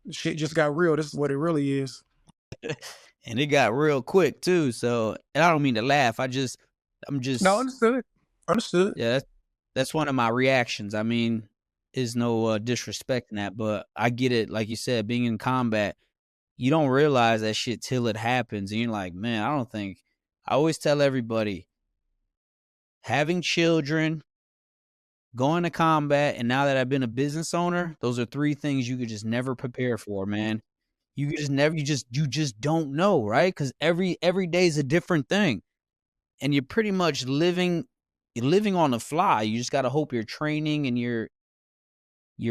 [SPEAKER 2] shit just got real. This is what it really is.
[SPEAKER 1] And it got real quick too. So, and I don't mean to laugh. I'm
[SPEAKER 2] No,
[SPEAKER 1] just,
[SPEAKER 2] understood. Understood.
[SPEAKER 1] yeah, that's one of my reactions. I mean, is no disrespect in that, but I get it. Like you said, being in combat, you don't realize that shit till it happens. And you're like, man, I always tell everybody, having children, going to combat, and now that I've been a business owner, those are three things you could just never prepare for, man. You could just never, you just don't know, right? Because every day is a different thing, and you're pretty much living on the fly. You just got to hope your training and your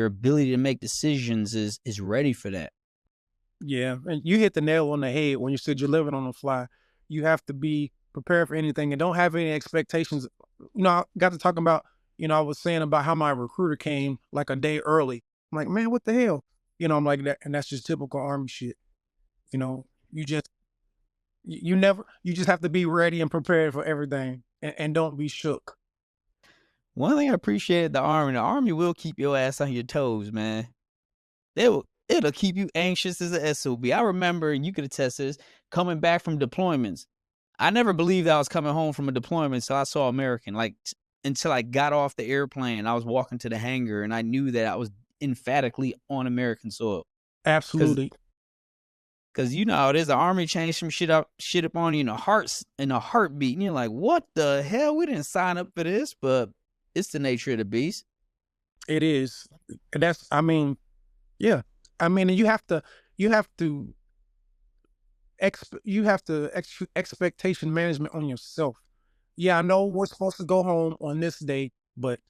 [SPEAKER 1] ability to make decisions is ready for that.
[SPEAKER 2] Yeah, and you hit the nail on the head when you said you're living on the fly. You have to be prepared for anything and don't have any expectations. I got to talking about, I was saying about how my recruiter came like a day early. I'm like, man, what the hell? I'm like that, and that's just typical Army shit. You just you just have to be ready and prepared for everything, and don't be shook.
[SPEAKER 1] One thing I appreciated the army will keep your ass on your toes, man. It'll keep you anxious as a SOB. I remember, and you could attest to this, coming back from deployments. I never believed I was coming home from a deployment until I saw American. Like, until I got off the airplane, I was walking to the hangar, and I knew that I was emphatically on American soil. Because
[SPEAKER 2] Absolutely,
[SPEAKER 1] because you know how it is, the army changed some shit up on you in a heartbeat, and you're like, what the hell? We didn't sign up for this, but it's the nature of the beast.
[SPEAKER 2] it is. And that's, I mean, yeah, I mean, and you have to expectation management on yourself. Yeah, I know we're supposed to go home on this day, but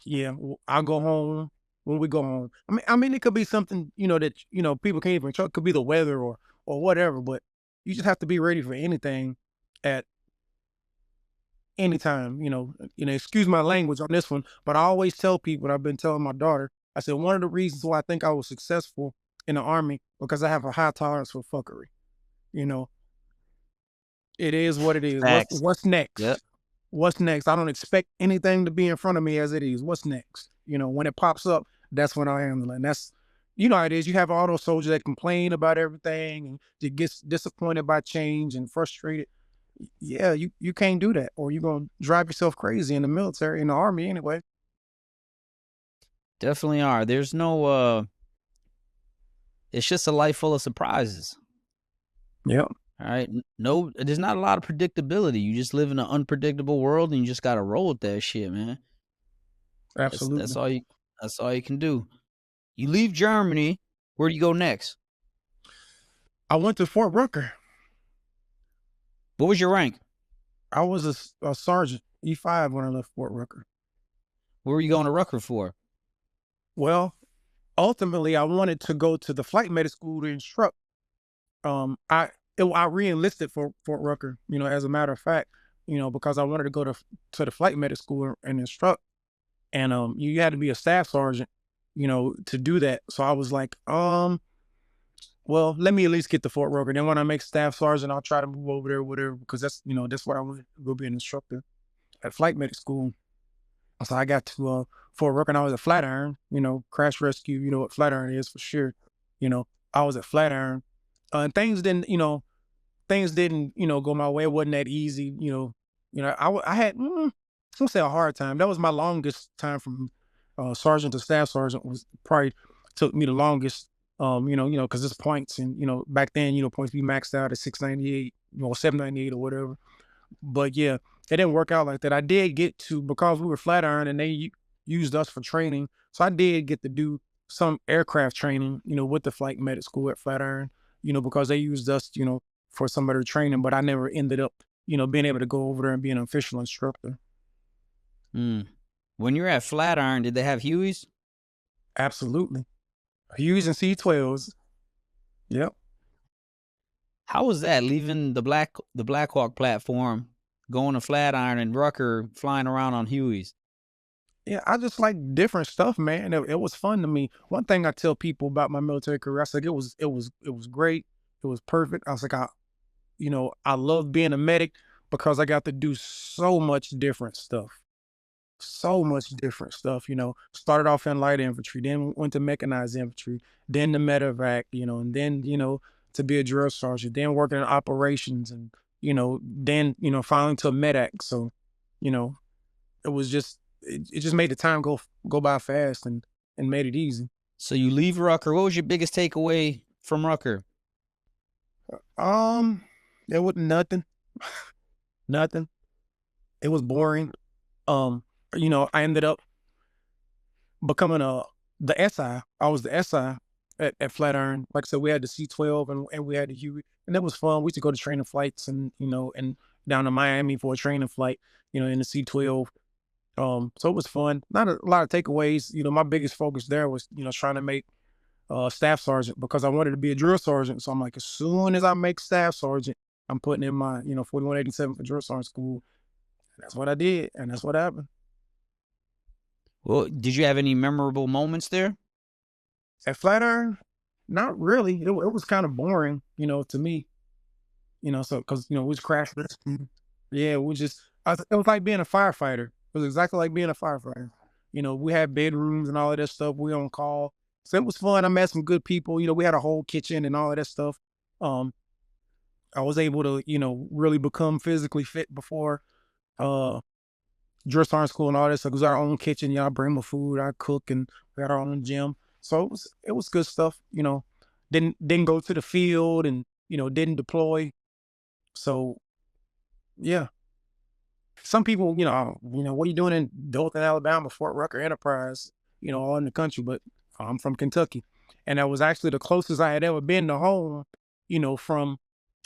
[SPEAKER 2] yeah, I'll go home when we go home. I mean, it could be something that people can't even control. It could be the weather or whatever, but you just have to be ready for anything at any time. Excuse my language on this one, but I always tell people. And I've been telling my daughter. I said one of the reasons why I think I was successful in the Army because I have a high tolerance for fuckery. You know, it is what it is. What's
[SPEAKER 1] Facts.
[SPEAKER 2] what's
[SPEAKER 1] Yep.
[SPEAKER 2] next? What's next? I don't expect anything to be in front of me as it is. What's next? When it pops up, that's when I handle it. And that's how it is. You have all those soldiers that complain about everything and that gets disappointed by change and frustrated. Yeah, you can't do that, or you're gonna drive yourself crazy in the military, in the Army anyway.
[SPEAKER 1] Definitely are. There's no it's just a life full of surprises.
[SPEAKER 2] Yeah,
[SPEAKER 1] All right. No, there's not a lot of predictability. You just live in an unpredictable world, and you just gotta roll with that shit, man. That's
[SPEAKER 2] absolutely.
[SPEAKER 1] all you can do. You leave Germany, where do you go next?
[SPEAKER 2] I went to Fort Rucker.
[SPEAKER 1] What was your rank?
[SPEAKER 2] I was a sergeant. E5 when I left Fort Rucker.
[SPEAKER 1] What were you going to Rucker for?
[SPEAKER 2] Well, ultimately, I wanted to go to the flight medic school to instruct. I re-enlisted for Fort Rucker, as a matter of fact, because I wanted to go to the flight medic school and instruct. And you had to be a staff sergeant, to do that. So I was like, well, let me at least get to Fort Rucker. Then when I make staff sergeant, I'll try to move over there, whatever, because that's what I want to go be an instructor at flight medic school. So I got to Fort Rucker and I was at Flatiron, crash rescue, you know what Flatiron is for sure. I was at Flatiron. And things didn't go my way. It wasn't that easy, I had, I'm gonna say a hard time. That was my longest time from sergeant to staff sergeant was probably took me the longest, because it's points and, back then, points be maxed out at 698, 798 or whatever. But yeah, it didn't work out like that. I did get to, because we were Flatiron and they used us for training. So I did get to do some aircraft training, with the flight medic school at Flatiron, because they used us, for some of their training, but I never ended up, being able to go over there and be an official instructor.
[SPEAKER 1] Mm. When you were at Flatiron, did they have Hueys?
[SPEAKER 2] Absolutely. Hueys and C-12s. Yep.
[SPEAKER 1] How was that leaving the Black Hawk platform, going to Flatiron and Rucker, flying around on Hueys?
[SPEAKER 2] Yeah, I just like different stuff, man. It was fun to me. One thing I tell people about my military career, I said it was great. It was perfect. I was like, I love being a medic because I got to do so much different stuff. So much different stuff, started off in light infantry, then went to mechanized infantry, then the medevac, and then, to be a drill sergeant, then working in operations and, then, finally to a medac. So, it was just, it just made the time go by fast and made it easy.
[SPEAKER 1] So you leave Rucker. What was your biggest takeaway from Rucker?
[SPEAKER 2] There was nothing, nothing. It was boring. I ended up becoming the SI. I was the SI at Flatiron. Like I said, we had the C-12 and we had the Huey, and that was fun. We used to go to training flights and down to Miami for a training flight, in the C-12. So it was fun. Not a lot of takeaways. My biggest focus there was, trying to make staff sergeant because I wanted to be a drill sergeant. So I'm like, as soon as I make staff sergeant, I'm putting in my, 4187 for drill sergeant school. And that's what I did, and that's what happened.
[SPEAKER 1] Well, did you have any memorable moments there?
[SPEAKER 2] At Flatiron, not really. It was kind of boring, to me. So because we was crash rescue. Yeah, it was like being a firefighter. It was exactly like being a firefighter. We had bedrooms and all of that stuff. We on call, so it was fun. I met some good people. We had a whole kitchen and all of that stuff. I was able to, really become physically fit before drill sergeant school and all this. So it was our own kitchen. I bring my food, I cook, and we had our own gym. So it was good stuff. Didn't go to the field and didn't deploy. So yeah, some people what are you doing in Dothan, Alabama, Fort Rucker Enterprise, all in the country, but I'm from Kentucky, and that was actually the closest I had ever been to home. From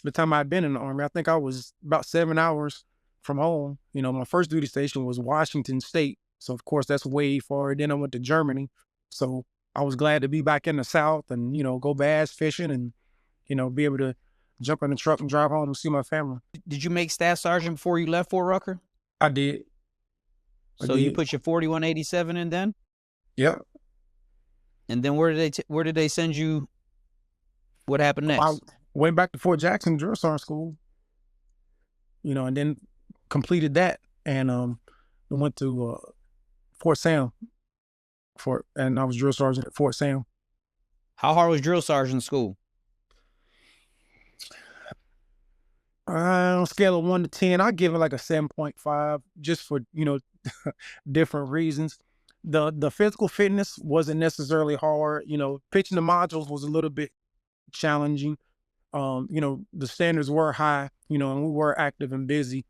[SPEAKER 2] the time I'd been in the Army, I think I was about 7 hours from home. My first duty station was Washington State. So of course that's way far. Then I went to Germany. So I was glad to be back in the South and, go bass fishing and, be able to jump in the truck and drive home and see my family.
[SPEAKER 1] Did you make staff sergeant before you left Fort Rucker?
[SPEAKER 2] I did.
[SPEAKER 1] So you put your 4187 in then?
[SPEAKER 2] Yep.
[SPEAKER 1] And then where did they send you? What happened next?
[SPEAKER 2] I went back to Fort Jackson Drill Sergeant School, and then completed that and went to Fort Sam and I was drill sergeant at Fort Sam.
[SPEAKER 1] How hard was drill sergeant school?
[SPEAKER 2] On a scale of 1 to 10, I'd give it like a 7.5 just for, different reasons. The physical fitness wasn't necessarily hard. Pitching the modules was a little bit challenging. The standards were high, and we were active and busy.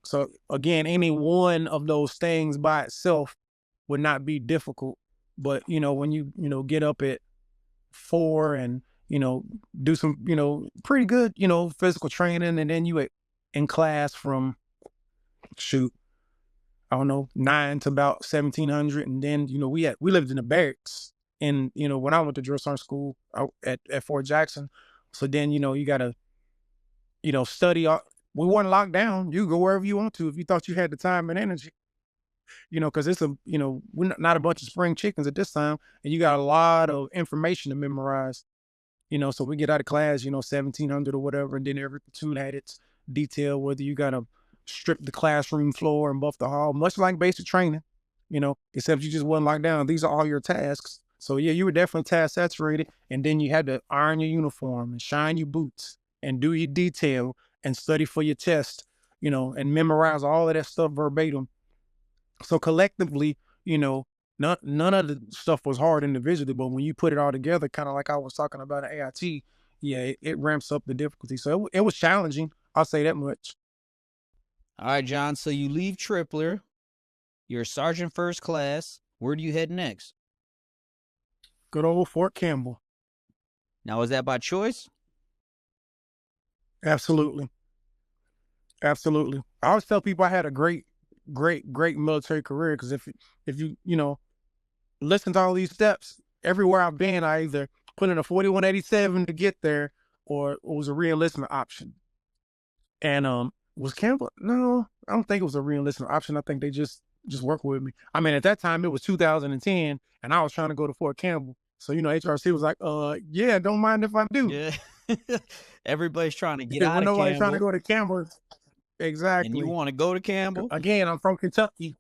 [SPEAKER 2] So again, any one of those things by itself would not be difficult. But, when you, get up at 4 and, do some, pretty good, physical training, and then you in class from I don't know, 9 to about 1700. And then, we lived in the barracks. And, when I went to drill sergeant school at Fort Jackson. So then, you got to, study. We weren't locked down. You go wherever you want to if you thought you had the time and energy, because we're not a bunch of spring chickens at this time. And you got a lot of information to memorize. So we get out of class, 1700 or whatever, and then every platoon had its detail, whether you got to strip the classroom floor and buff the hall, much like basic training, except you just wasn't locked down. These are all your tasks. So yeah, you were definitely task saturated, and then you had to iron your uniform and shine your boots and do your detail and study for your test, and memorize all of that stuff verbatim. So collectively, none of the stuff was hard individually, but when you put it all together, kind of like I was talking about at AIT, yeah, it ramps up the difficulty. So it was challenging. I'll say that much.
[SPEAKER 1] All right, John. So you leave Tripler. You're a sergeant first class. Where do you head next?
[SPEAKER 2] Good old Fort Campbell.
[SPEAKER 1] Now, is that by choice?
[SPEAKER 2] Absolutely. Absolutely. I always tell people I had a great military career, because if you listen to all these steps, everywhere I've been, I either put in a 4187 to get there, or it was a re-enlistment option. And was Campbell? No, I don't think it was a re-enlistment option. I think they just worked with me. I mean, at that time it was 2010, and I was trying to go to Fort Campbell. So HRC was like, yeah, don't mind if I do.
[SPEAKER 1] Yeah. Everybody's trying to get out of
[SPEAKER 2] Nobody's
[SPEAKER 1] Campbell.
[SPEAKER 2] trying to go to Campbell. Exactly.
[SPEAKER 1] And you want to go to Campbell?
[SPEAKER 2] Again, I'm from Kentucky.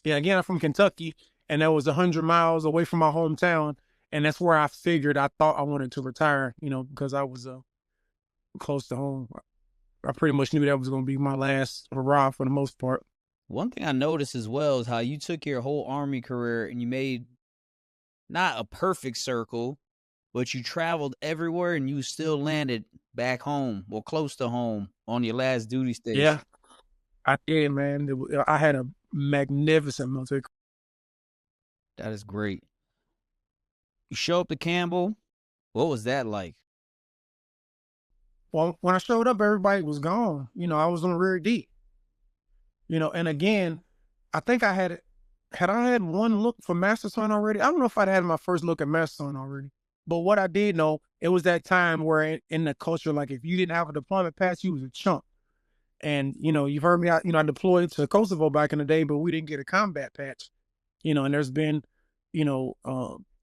[SPEAKER 2] Yeah, again, I'm from Kentucky, and that was 100 miles away from my hometown. And that's where I thought I wanted to retire, because I was close to home. I pretty much knew that was going to be my last hurrah for the most part.
[SPEAKER 1] One thing I noticed as well is how you took your whole Army career and you made not a perfect circle, but you traveled everywhere and you still landed back home or close to home on your last duty station.
[SPEAKER 2] Yeah, I did, man. I had a magnificent military career.
[SPEAKER 1] That is great. You show up to Campbell. What was that like?
[SPEAKER 2] Well, when I showed up, everybody was gone. I was on rear D. And again, I think I had one look for Master Sergeant already. I don't know if I'd had my first look at Master Sergeant already. But what I did know, it was that time where in the culture, like if you didn't have a deployment pass, you was a chump. And, you've heard me, I deployed to Kosovo back in the day, but we didn't get a combat patch. And there's been,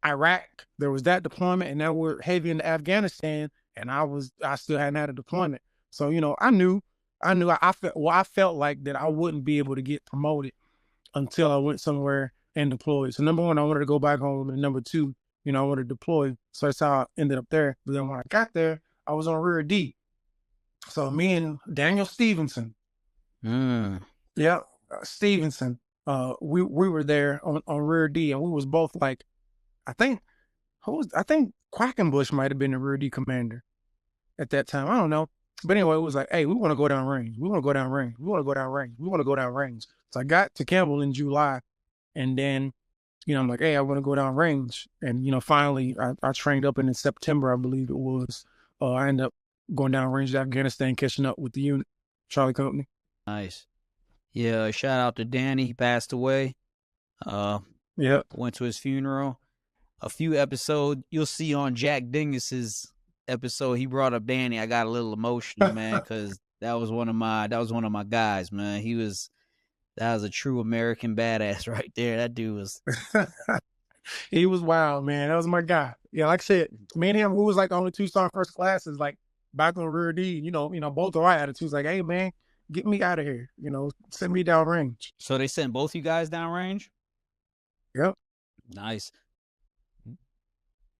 [SPEAKER 2] Iraq, there was that deployment, and now we're heavy into Afghanistan, and I still hadn't had a deployment. So, I felt like that I wouldn't be able to get promoted until I went somewhere and deployed. So number one, I wanted to go back home, and number two, I wanted to deploy. So that's how I ended up there. But then when I got there, I was on rear D. So me and Daniel Stevenson, Stevenson, we were there on rear D, and we was both like, I think Quackenbush might have been the rear D commander at that time. I don't know. But anyway, it was like, hey, we want to go down range. We want to go down range. We want to go down range. We want to go down range. So I got to Campbell in July, and then, I'm like, hey, I want to go down range. And, finally, I trained up, and in September, I believe it was, I ended up going down range to Afghanistan, catching up with the unit, Charlie Company.
[SPEAKER 1] Nice. Yeah, shout out to Danny. He passed away.
[SPEAKER 2] Yeah.
[SPEAKER 1] Went to his funeral. A few episodes, you'll see on Jack Dingus's episode, he brought up Danny. I got a little emotional, man, because that was one of my guys, man. That was a true American badass right there. That dude was
[SPEAKER 2] he was wild, man. That was my guy. Yeah, like I said, me and him, who was like the only 2-star first classes, like back on rear D, both of our attitudes, like, hey man, get me out of here. Send me down range.
[SPEAKER 1] So they sent both you guys down range?
[SPEAKER 2] Yep.
[SPEAKER 1] Nice.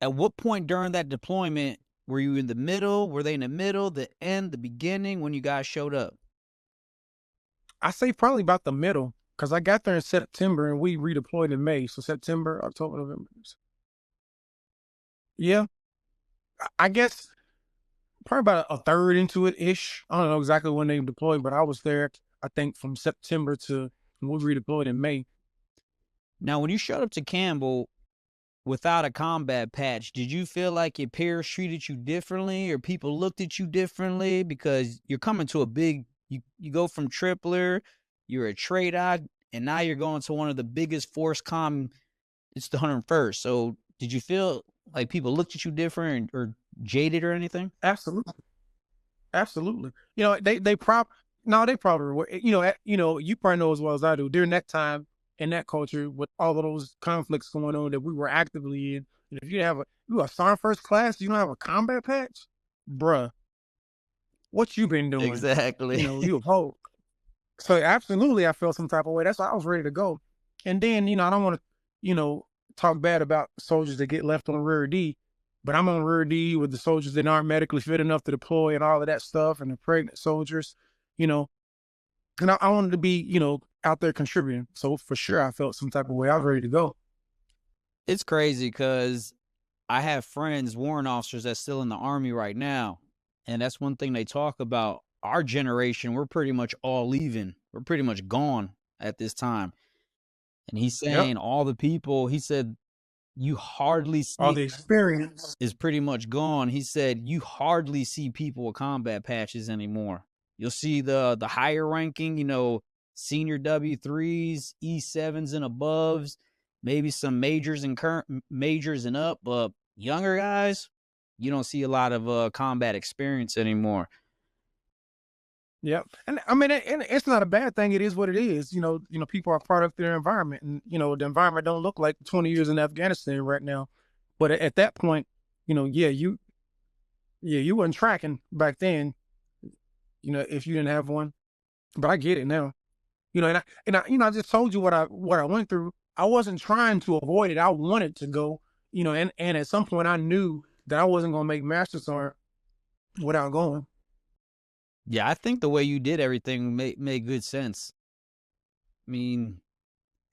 [SPEAKER 1] At what point during that deployment were you in the middle? Were they in the middle, the end, the beginning when you guys showed up?
[SPEAKER 2] I say probably about the middle, because I got there in September and we redeployed in May. So September, October, November. Yeah. I guess probably about a third into it ish. I don't know exactly when they deployed, but I was there, I think, from September to we redeployed in May.
[SPEAKER 1] Now, when you showed up to Campbell without a combat patch, did you feel like your peers treated you differently or people looked at you differently? Because you're coming to a big, you go from Tripler, you're a trade out, and now you're going to one of the biggest force com. It's the 101st. So did you feel like people looked at you different or jaded or anything?
[SPEAKER 2] Absolutely. Absolutely. You know, they prob no, they probably were. You probably know as well as I do. During that time in that culture, with all of those conflicts going on that we were actively in, and if you have you a sergeant first class, you don't have a combat patch, bruh, what you been doing?
[SPEAKER 1] Exactly.
[SPEAKER 2] You a hoe. So absolutely, I felt some type of way. That's why I was ready to go. And then, I don't want to, talk bad about soldiers that get left on rear D, but I'm on rear D with the soldiers that aren't medically fit enough to deploy and all of that stuff, and the pregnant soldiers, you know. And I wanted to be, out there contributing. So for sure, I felt some type of way. I was ready to go.
[SPEAKER 1] It's crazy because I have friends, warrant officers that's still in the Army right now. And that's one thing they talk about. Our generation, we're pretty much all leaving. We're pretty much gone at this time. And he's
[SPEAKER 2] Yep.
[SPEAKER 1] saying all the people, he said, you hardly
[SPEAKER 2] All
[SPEAKER 1] see
[SPEAKER 2] the experience.
[SPEAKER 1] is pretty much gone. He said you hardly see people with combat patches anymore. You'll see the higher ranking, senior W3s, E7s and aboves, maybe some majors and current majors and up, but younger guys, you don't see a lot of combat experience anymore.
[SPEAKER 2] Yep. And I mean, and it's not a bad thing. It is what it is. People are product of their environment, and the environment don't look like 20 years in Afghanistan right now. But at that point, you wasn't tracking back then, if you didn't have one. But I get it now. I just told you what I went through. I wasn't trying to avoid it. I wanted to go, and at some point I knew that I wasn't going to make Master Sergeant without going.
[SPEAKER 1] Yeah, I think the way you did everything made good sense. I mean,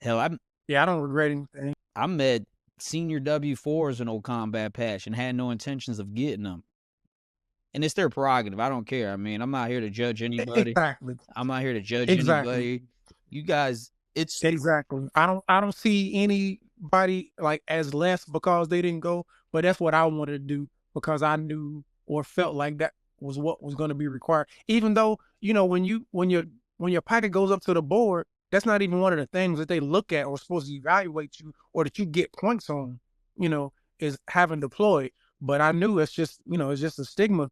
[SPEAKER 1] hell,
[SPEAKER 2] I don't regret anything.
[SPEAKER 1] I met senior W4s in old combat patch and had no intentions of getting them. And it's their prerogative. I don't care. I mean, I'm not here to judge anybody.
[SPEAKER 2] Exactly.
[SPEAKER 1] I'm not here to judge
[SPEAKER 2] Exactly.
[SPEAKER 1] anybody. You guys, it's
[SPEAKER 2] exactly. I don't see anybody like as less because they didn't go, but that's what I wanted to do because I knew or felt like that was what was going to be required. Even though, when your packet goes up to the board, that's not even one of the things that they look at or supposed to evaluate you or that you get points on, is having deployed. But I knew it's just a stigma,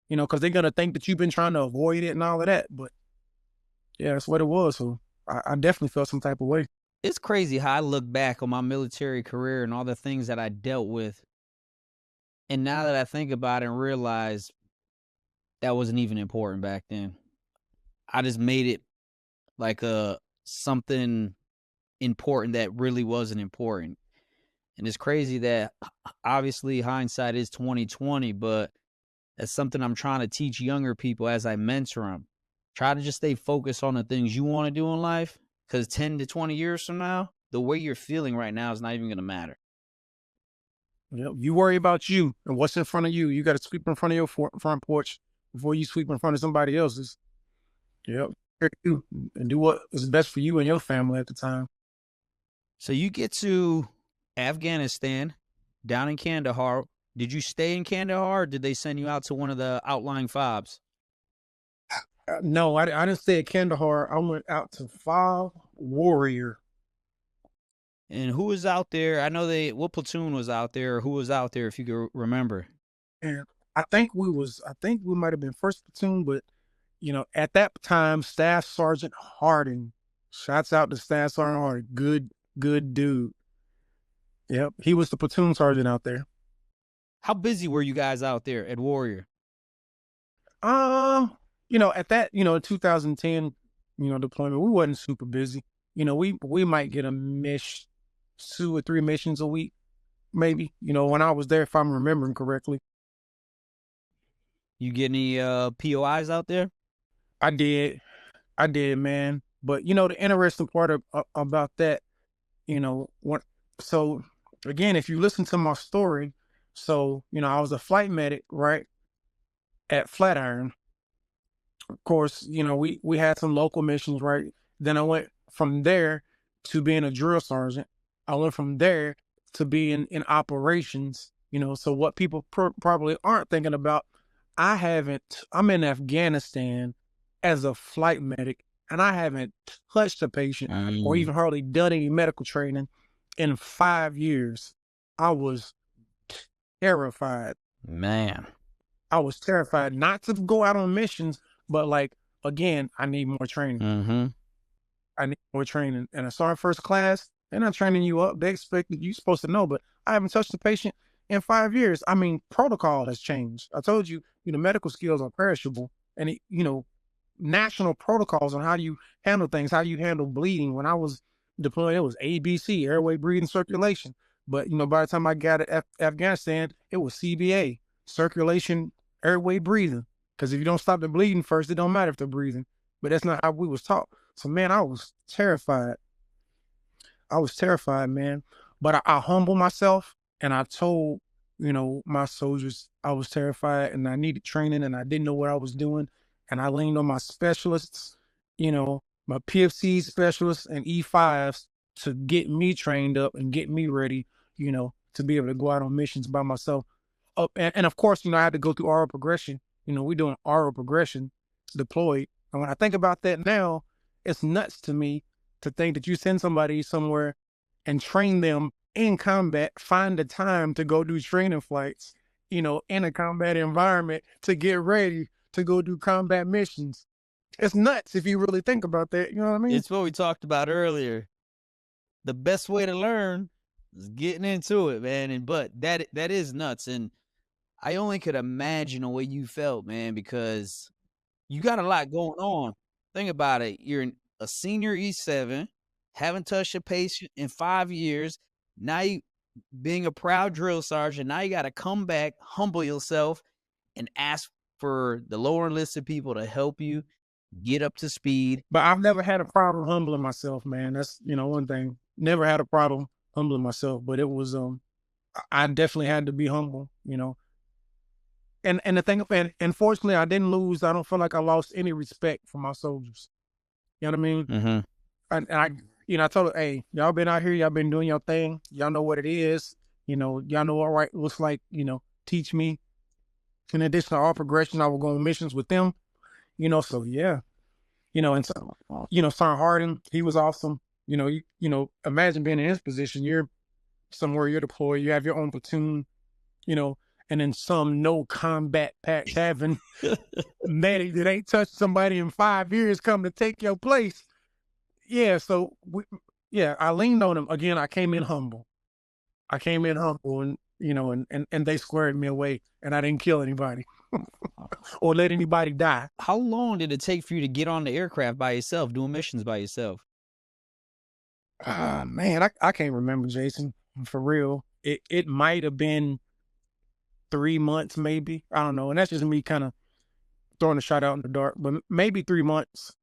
[SPEAKER 2] because they're going to think that you've been trying to avoid it and all of that. But yeah, that's what it was. So I definitely felt some type of way.
[SPEAKER 1] It's crazy how I look back on my military career and all the things that I dealt with. And now that I think about it and realize that wasn't even important back then. I just made it like something important that really wasn't important. And it's crazy that obviously hindsight is 2020, but that's something I'm trying to teach younger people as I mentor them. Try to just stay focused on the things you want to do in life, because 10 to 20 years from now, the way you're feeling right now is not even going to matter.
[SPEAKER 2] Yep. You worry about you and what's in front of you. You got to sweep in front of your front porch before you sweep in front of somebody else's. Yep. And do what is best for you and your family at the time.
[SPEAKER 1] So you get to Afghanistan, down in Kandahar. Did you stay in Kandahar, or did they send you out to one of the outlying FOBs?
[SPEAKER 2] No, I didn't stay at Kandahar. I went out to FOB Warrior.
[SPEAKER 1] And who was out there? I know what platoon was out there, or who was out there, if you could remember.
[SPEAKER 2] And I think we might have been first platoon, but at that time, Staff Sergeant Harding, shouts out to Staff Sergeant Harding, good dude. Yep, he was the platoon sergeant out there.
[SPEAKER 1] How busy were you guys out there at Warrior?
[SPEAKER 2] At that, 2010, deployment, we wasn't super busy. We might get a 2 or 3 missions a week, maybe, when I was there, if I'm remembering correctly.
[SPEAKER 1] You get any POIs out there?
[SPEAKER 2] I did, man. But, the interesting part about that, so again, if you listen to my story, so, I was a flight medic, right, at Flatiron. Of course, we had some local missions, right? Then I went from there to being a drill sergeant. I went from there to being in operations, so what people probably aren't thinking about, I'm in Afghanistan as a flight medic. and I haven't touched a patient or
[SPEAKER 1] Mm,
[SPEAKER 2] even hardly done any medical training in 5 years. I was terrified.
[SPEAKER 1] man.
[SPEAKER 2] I was terrified not to go out on missions, but like, again, I need more training.
[SPEAKER 1] Mm-hmm.
[SPEAKER 2] I need more training. And I started first class, they're not training you up. They expect that you're supposed to know, but I haven't touched a patient in 5 years. I mean, protocol has changed. I told you, medical skills are perishable. And, national protocols on how you handle things, how you handle bleeding. When I was deployed, it was ABC, airway, breathing, circulation. But, by the time I got to Afghanistan, it was CBA, circulation, airway, breathing. Because if you don't stop the bleeding first, it don't matter if they're breathing. But that's not how we was taught. So, man, I was terrified. I was terrified, man. But I humbled myself and I told, my soldiers I was terrified and I needed training and I didn't know what I was doing. And I leaned on my specialists, my PFC specialists and E5s to get me trained up and get me ready, to be able to go out on missions by myself. And of course, I had to go through oral progression. We're doing oral progression deployed. And when I think about that now, it's nuts to me to think that you send somebody somewhere and train them in combat, find the time to go do training flights, in a combat environment to get ready to go do combat missions. It's nuts if you really think about that. You know what I mean?
[SPEAKER 1] It's what we talked about earlier. The best way to learn is getting into it, man. And but that is nuts. And I only could imagine the way you felt, man, because you got a lot going on. Think about it. You're a senior E7, haven't touched a patient in 5 years. Now you being a proud drill sergeant, now you got to come back, humble yourself, and ask for the lower enlisted people to help you get up to speed.
[SPEAKER 2] But I've never had a problem humbling myself, man. That's, one thing. Never had a problem humbling myself, but it was, I definitely had to be humble, And the thing, and fortunately, I didn't lose. I don't feel like I lost any respect for my soldiers. You know what I mean?
[SPEAKER 1] Mm-hmm.
[SPEAKER 2] And I, I told her, hey, y'all been out here, y'all been doing your thing. Y'all know what it is. Y'all know what right looks like. Teach me. In addition to all progression, I will go on missions with them. So yeah. And so, Sergeant Harding, he was awesome. Imagine being in his position. You're somewhere, you're deployed, you have your own platoon, and then some no combat patch having medic that ain't touched somebody in 5 years come to take your place. Yeah, so I leaned on him. Again, I came in humble. And and they squared me away and I didn't kill anybody or let anybody die.
[SPEAKER 1] How long did it take for you to get on the aircraft by yourself, doing missions by yourself?
[SPEAKER 2] Man, I can't remember, Jason, for real. It might have been 3 months, maybe. I don't know. And that's just me kind of throwing a shot out in the dark, but maybe 3 months.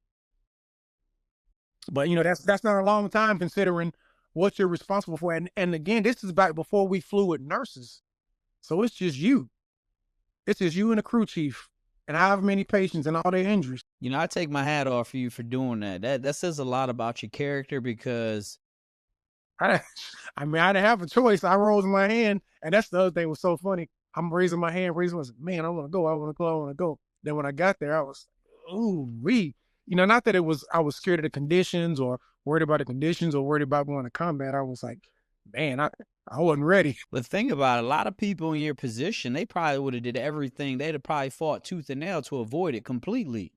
[SPEAKER 2] But that's not a long time considering what you're responsible for. And again, this is back before we flew with nurses. So it's just you. It's just you and the crew chief and however many patients and all their injuries.
[SPEAKER 1] I take my hat off for you for doing that. That says a lot about your character because
[SPEAKER 2] I didn't have a choice. I rose my hand, and that's the other thing was so funny. I'm raising my hand, man, I want to go, I want to go, I want to go. Then when I got there, I was, not that I was scared of the conditions or worried about the conditions or worried about going to combat. I was like, man, I wasn't ready.
[SPEAKER 1] the thing about it, a lot of people in your position, they probably would have did everything. They'd have probably fought tooth and nail to avoid it completely.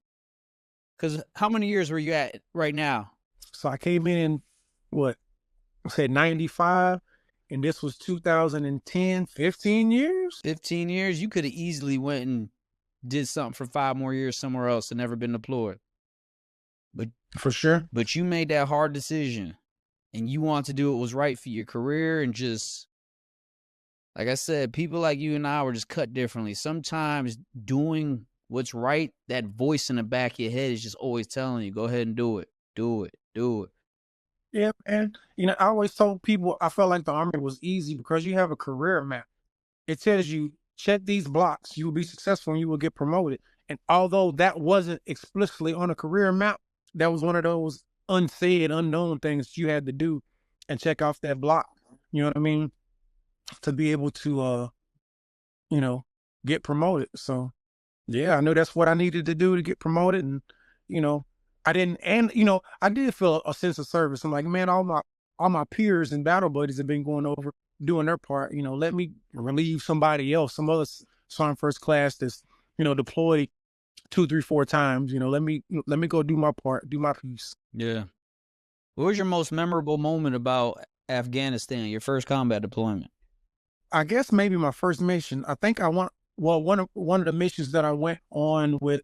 [SPEAKER 1] Because how many years were you at right now?
[SPEAKER 2] So I came in, what, I said 95, and this was 2010, 15 years?
[SPEAKER 1] 15 years? You could have easily went and did something for 5 more years somewhere else and never been deployed. But
[SPEAKER 2] for sure.
[SPEAKER 1] But you made that hard decision and you wanted to do what was right for your career and just, like I said, people like you and I were just cut differently. Sometimes doing what's right, that voice in the back of your head is just always telling you, go ahead and do it. Do it. Do it.
[SPEAKER 2] Yeah, and I always told people I felt like the Army was easy because you have a career map. It tells you check these blocks, you will be successful and you will get promoted. And although that wasn't explicitly on a career map, that was one of those unsaid, unknown things you had to do and check off that block. You know what I mean? To be able to, get promoted. So yeah, I knew that's what I needed to do to get promoted. And, I didn't, and I did feel a sense of service. I'm like, man, all my peers and battle buddies have been going over doing their part. Let me relieve somebody else, some other sergeant first class that's deployed two, three, four times. Let me go do my part, do my piece.
[SPEAKER 1] Yeah. What was your most memorable moment about Afghanistan, your first combat deployment?
[SPEAKER 2] I guess maybe my first mission. I think I want well one of the missions that I went on with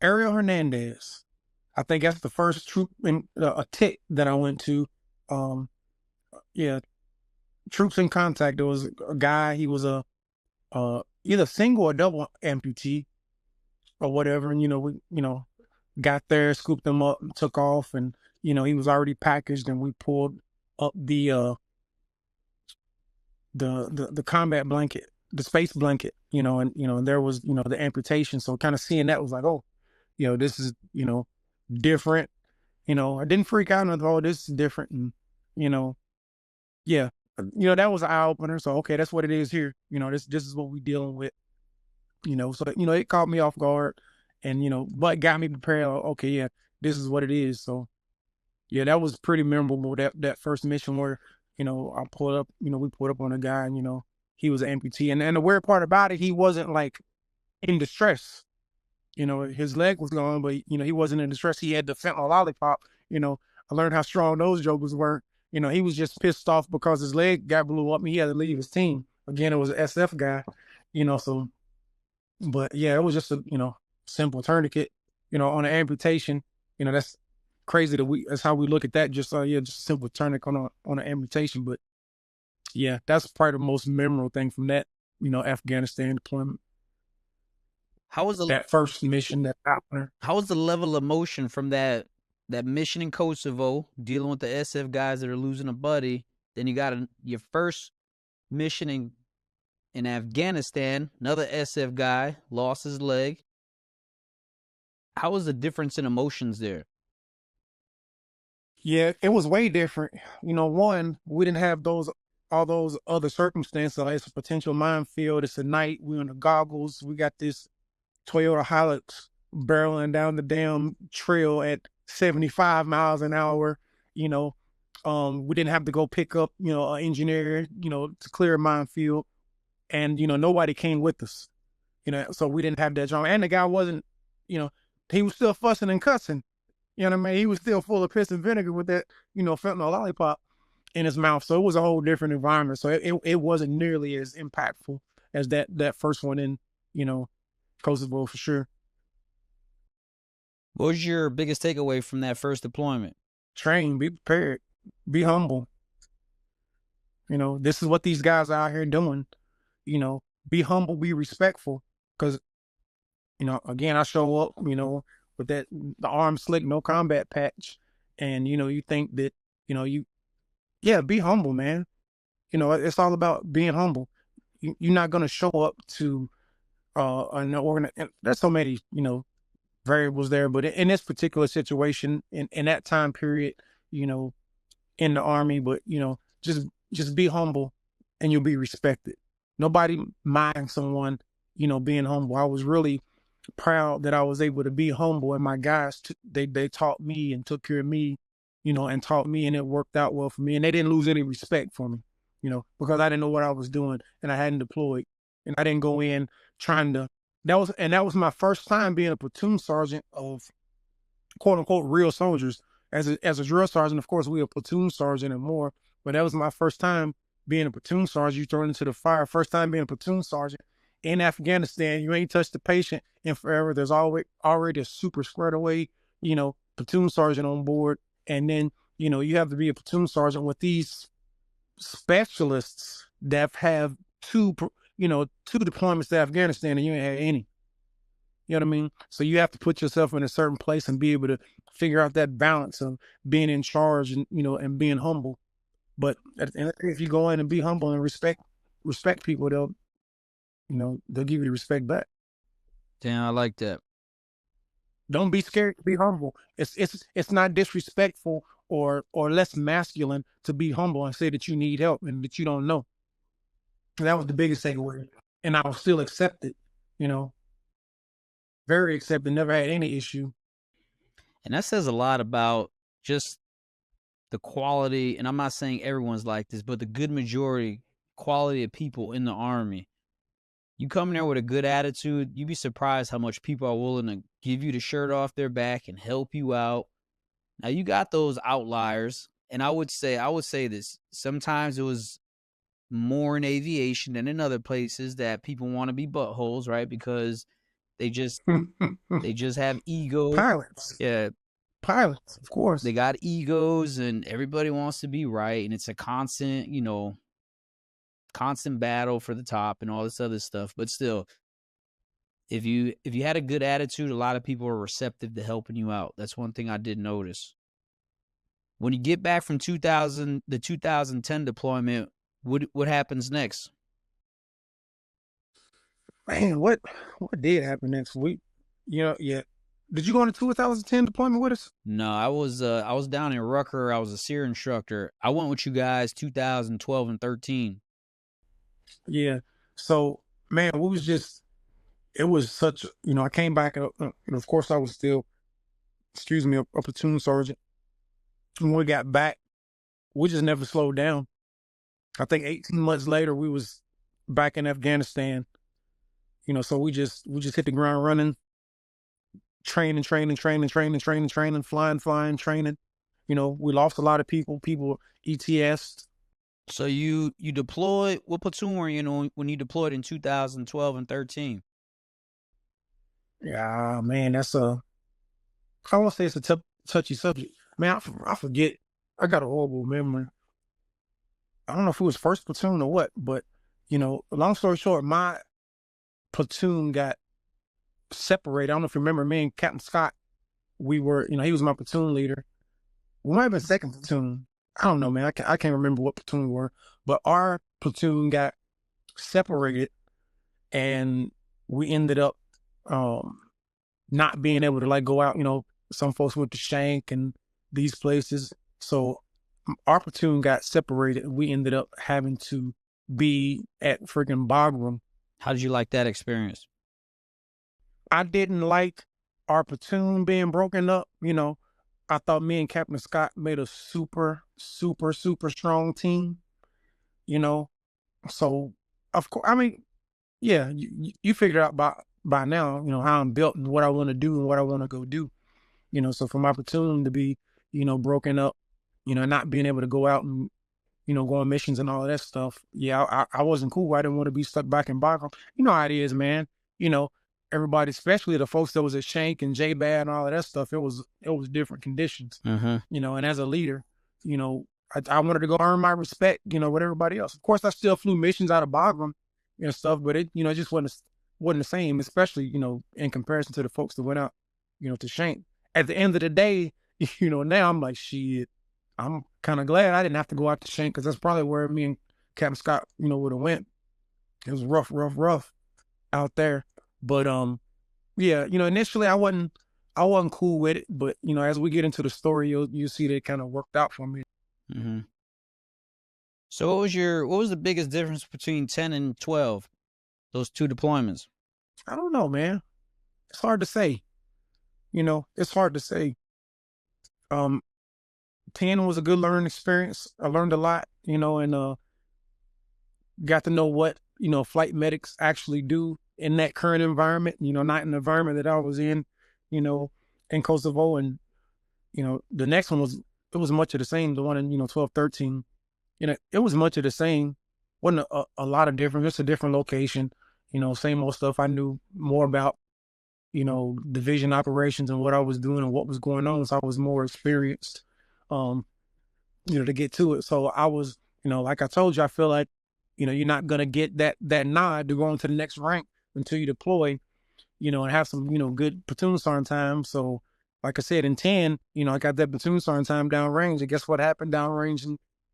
[SPEAKER 2] Ariel Hernandez. I think that's the first troop in a tick that I went to. Um, yeah, troops in contact. There was a guy. He was a either single or double amputee or whatever. And we got there, scooped him up, and took off, and he was already packaged, and we pulled up the combat blanket, the space blanket, and there was the amputation. So kind of seeing that was like, oh, this is different. I didn't freak out and oh, this is different, and you know, yeah, that was an eye opener. So okay, that's what it is here. This is what we dealing with. So it caught me off guard, and but got me prepared. Like, okay, yeah, this is what it is. So yeah, that was pretty memorable. That first mission where I pulled up. We pulled up on a guy, and he was an amputee, and the weird part about it, he wasn't like in distress. His leg was gone, but he wasn't in distress. He had the fentanyl lollipop. I learned how strong those jokers were. He was just pissed off because his leg got blew up and he had to leave his team. Again, it was an SF guy. So, but yeah, it was just a simple tourniquet. On an amputation. That's crazy that's how we look at that. Just just a simple tourniquet on an amputation. But yeah, that's probably the most memorable thing from that Afghanistan deployment.
[SPEAKER 1] How was the
[SPEAKER 2] That first mission, that opener.
[SPEAKER 1] how was the level of emotion from that mission in Kosovo, dealing with the SF guys that are losing a buddy? Then you got your first mission in Afghanistan, another SF guy lost his leg. How was the difference in emotions there?
[SPEAKER 2] Yeah, it was way different. One, we didn't have all those other circumstances. Like it's a potential minefield. It's a night. We're in the goggles. We got this Toyota Hilux barreling down the damn trail at 75 miles an hour. We didn't have to go pick up, an engineer, to clear a minefield. And, nobody came with us, so we didn't have that drama. And the guy wasn't, he was still fussing and cussing. You know what I mean? He was still full of piss and vinegar with that, fentanyl lollipop in his mouth. So it was a whole different environment. So it wasn't nearly as impactful as that first one in, Kosovo for sure.
[SPEAKER 1] What was your biggest takeaway from that first deployment?
[SPEAKER 2] Train, be prepared, be humble. This is what these guys are out here doing. Be humble, be respectful. Because, again, I show up, with the arm slick, no combat patch. And, you think that, be humble, man. It's all about being humble. You're not going to show up to an organization. There's so many, variables there. But in this particular situation, in that time period, in the Army, but, just be humble and you'll be respected. Nobody minds someone, being humble. I was really proud that I was able to be humble, and my guys, they taught me and took care of me, and taught me, and it worked out well for me. And they didn't lose any respect for me, because I didn't know what I was doing and I hadn't deployed, and I didn't go in trying to. That was my first time being a platoon sergeant of quote unquote real soldiers. As a drill sergeant, of course, we a platoon sergeant and more, but that was my first time being a platoon sergeant. You thrown into the fire. First time being a platoon sergeant in Afghanistan. You ain't touched the patient in forever. There's already a super squared away, platoon sergeant on board. And then, you have to be a platoon sergeant with these specialists that have two deployments to Afghanistan, and you ain't had any. You know what I mean? So you have to put yourself in a certain place and be able to figure out that balance of being in charge and, and being humble. But if you go in and be humble and respect people, they'll give you the respect back.
[SPEAKER 1] Damn, I like that.
[SPEAKER 2] Don't be scared to be humble. It's not disrespectful or less masculine to be humble and say that you need help and that you don't know. That was the biggest takeaway. And I will still accept it, very accepting, never had any issue.
[SPEAKER 1] And that says a lot about just the quality, and I'm not saying everyone's like this, but the good majority quality of people in the Army. You come there with a good attitude, you'd be surprised how much people are willing to give you the shirt off their back and help you out. Now you got those outliers, and I would say this. Sometimes it was more in aviation than in other places that people want to be buttholes, right? Because they just they just have ego.
[SPEAKER 2] Pilots,
[SPEAKER 1] Yeah,
[SPEAKER 2] pilots, of
[SPEAKER 1] they
[SPEAKER 2] course.
[SPEAKER 1] got egos and everybody wants to be right, and it's a constant battle for the top and all this other stuff. But still, if you had a good attitude, a lot of people are receptive to helping you out. That's one thing I did notice. When you get back from 2010 deployment, what happens next?
[SPEAKER 2] Man, what did happen next week? Yeah. Did you go on a 2010 deployment with us?
[SPEAKER 1] No, I was down in Rucker. I was a SEER instructor. I went with you guys 2012 and 13.
[SPEAKER 2] Yeah. So, man, we was just, it was such, I came back, of course, I was still, excuse me, a platoon sergeant. When we got back, we just never slowed down. I think 18 months later, we was back in Afghanistan. So we just hit the ground running, training, flying, training. We lost a lot of people ETS.
[SPEAKER 1] So you deployed. What platoon were you in when you deployed in 2012 and 13?
[SPEAKER 2] Yeah, man, I won't say it's a touchy subject. Man, I forget. I got a horrible memory. I don't know if it was first platoon or what, but long story short, my platoon got separated. I don't know if you remember me and Captain Scott. We were, he was my platoon leader. We might have been second platoon. I don't know, man. I can't remember what platoon we were, but our platoon got separated, and we ended up not being able to like go out. Some folks went to Shank and these places, so our platoon got separated. We ended up having to be at freaking Bagram.
[SPEAKER 1] How did you like that experience?
[SPEAKER 2] I didn't like our platoon being broken up. I thought me and Captain Scott made a super, super, super strong team. You know, so of course, I mean, yeah, you figured out by now, how I'm built and what I want to do and what I want to go do. So for my platoon to be, broken up, not being able to go out and go on missions and all of that stuff. Yeah, I wasn't cool. I didn't want to be stuck back in Bagram. You know how it is, man. You know, everybody, especially the folks that was at Shank and J-Bad and all of that stuff, it was different conditions.
[SPEAKER 1] Mm-hmm.
[SPEAKER 2] And as a leader, I wanted to go earn my respect, with everybody else. Of course, I still flew missions out of Bagram and stuff, but it just wasn't the same, especially, in comparison to the folks that went out, to Shank. At the end of the day, now I'm like, shit, I'm kind of glad I didn't have to go out to Shank, because that's probably where me and Captain Scott, would have went. It was rough out there. But yeah, initially I wasn't cool with it, but as we get into the story, you'll see that it kind of worked out for me.
[SPEAKER 1] Mm-hmm. So what was the biggest difference between 10 and 12? Those two deployments?
[SPEAKER 2] I don't know, man. It's hard to say. It's hard to say. 10 was a good learning experience. I learned a lot, and got to know what, flight medics actually do in that current environment, not in the environment that I was in Kosovo. And, the next one it was much of the same. The one in, 12, 13, it was much of the same. Wasn't a lot of difference, just a different location, same old stuff. I knew more about, division operations and what I was doing and what was going on. So I was more experienced, to get to it. So I was, like I told you, I feel like, you're not going to get that nod to go on to the next rank until you deploy, and have some, good platoon sergeant time. So like I said, in 10, I got that platoon sergeant time downrange. And guess what happened downrange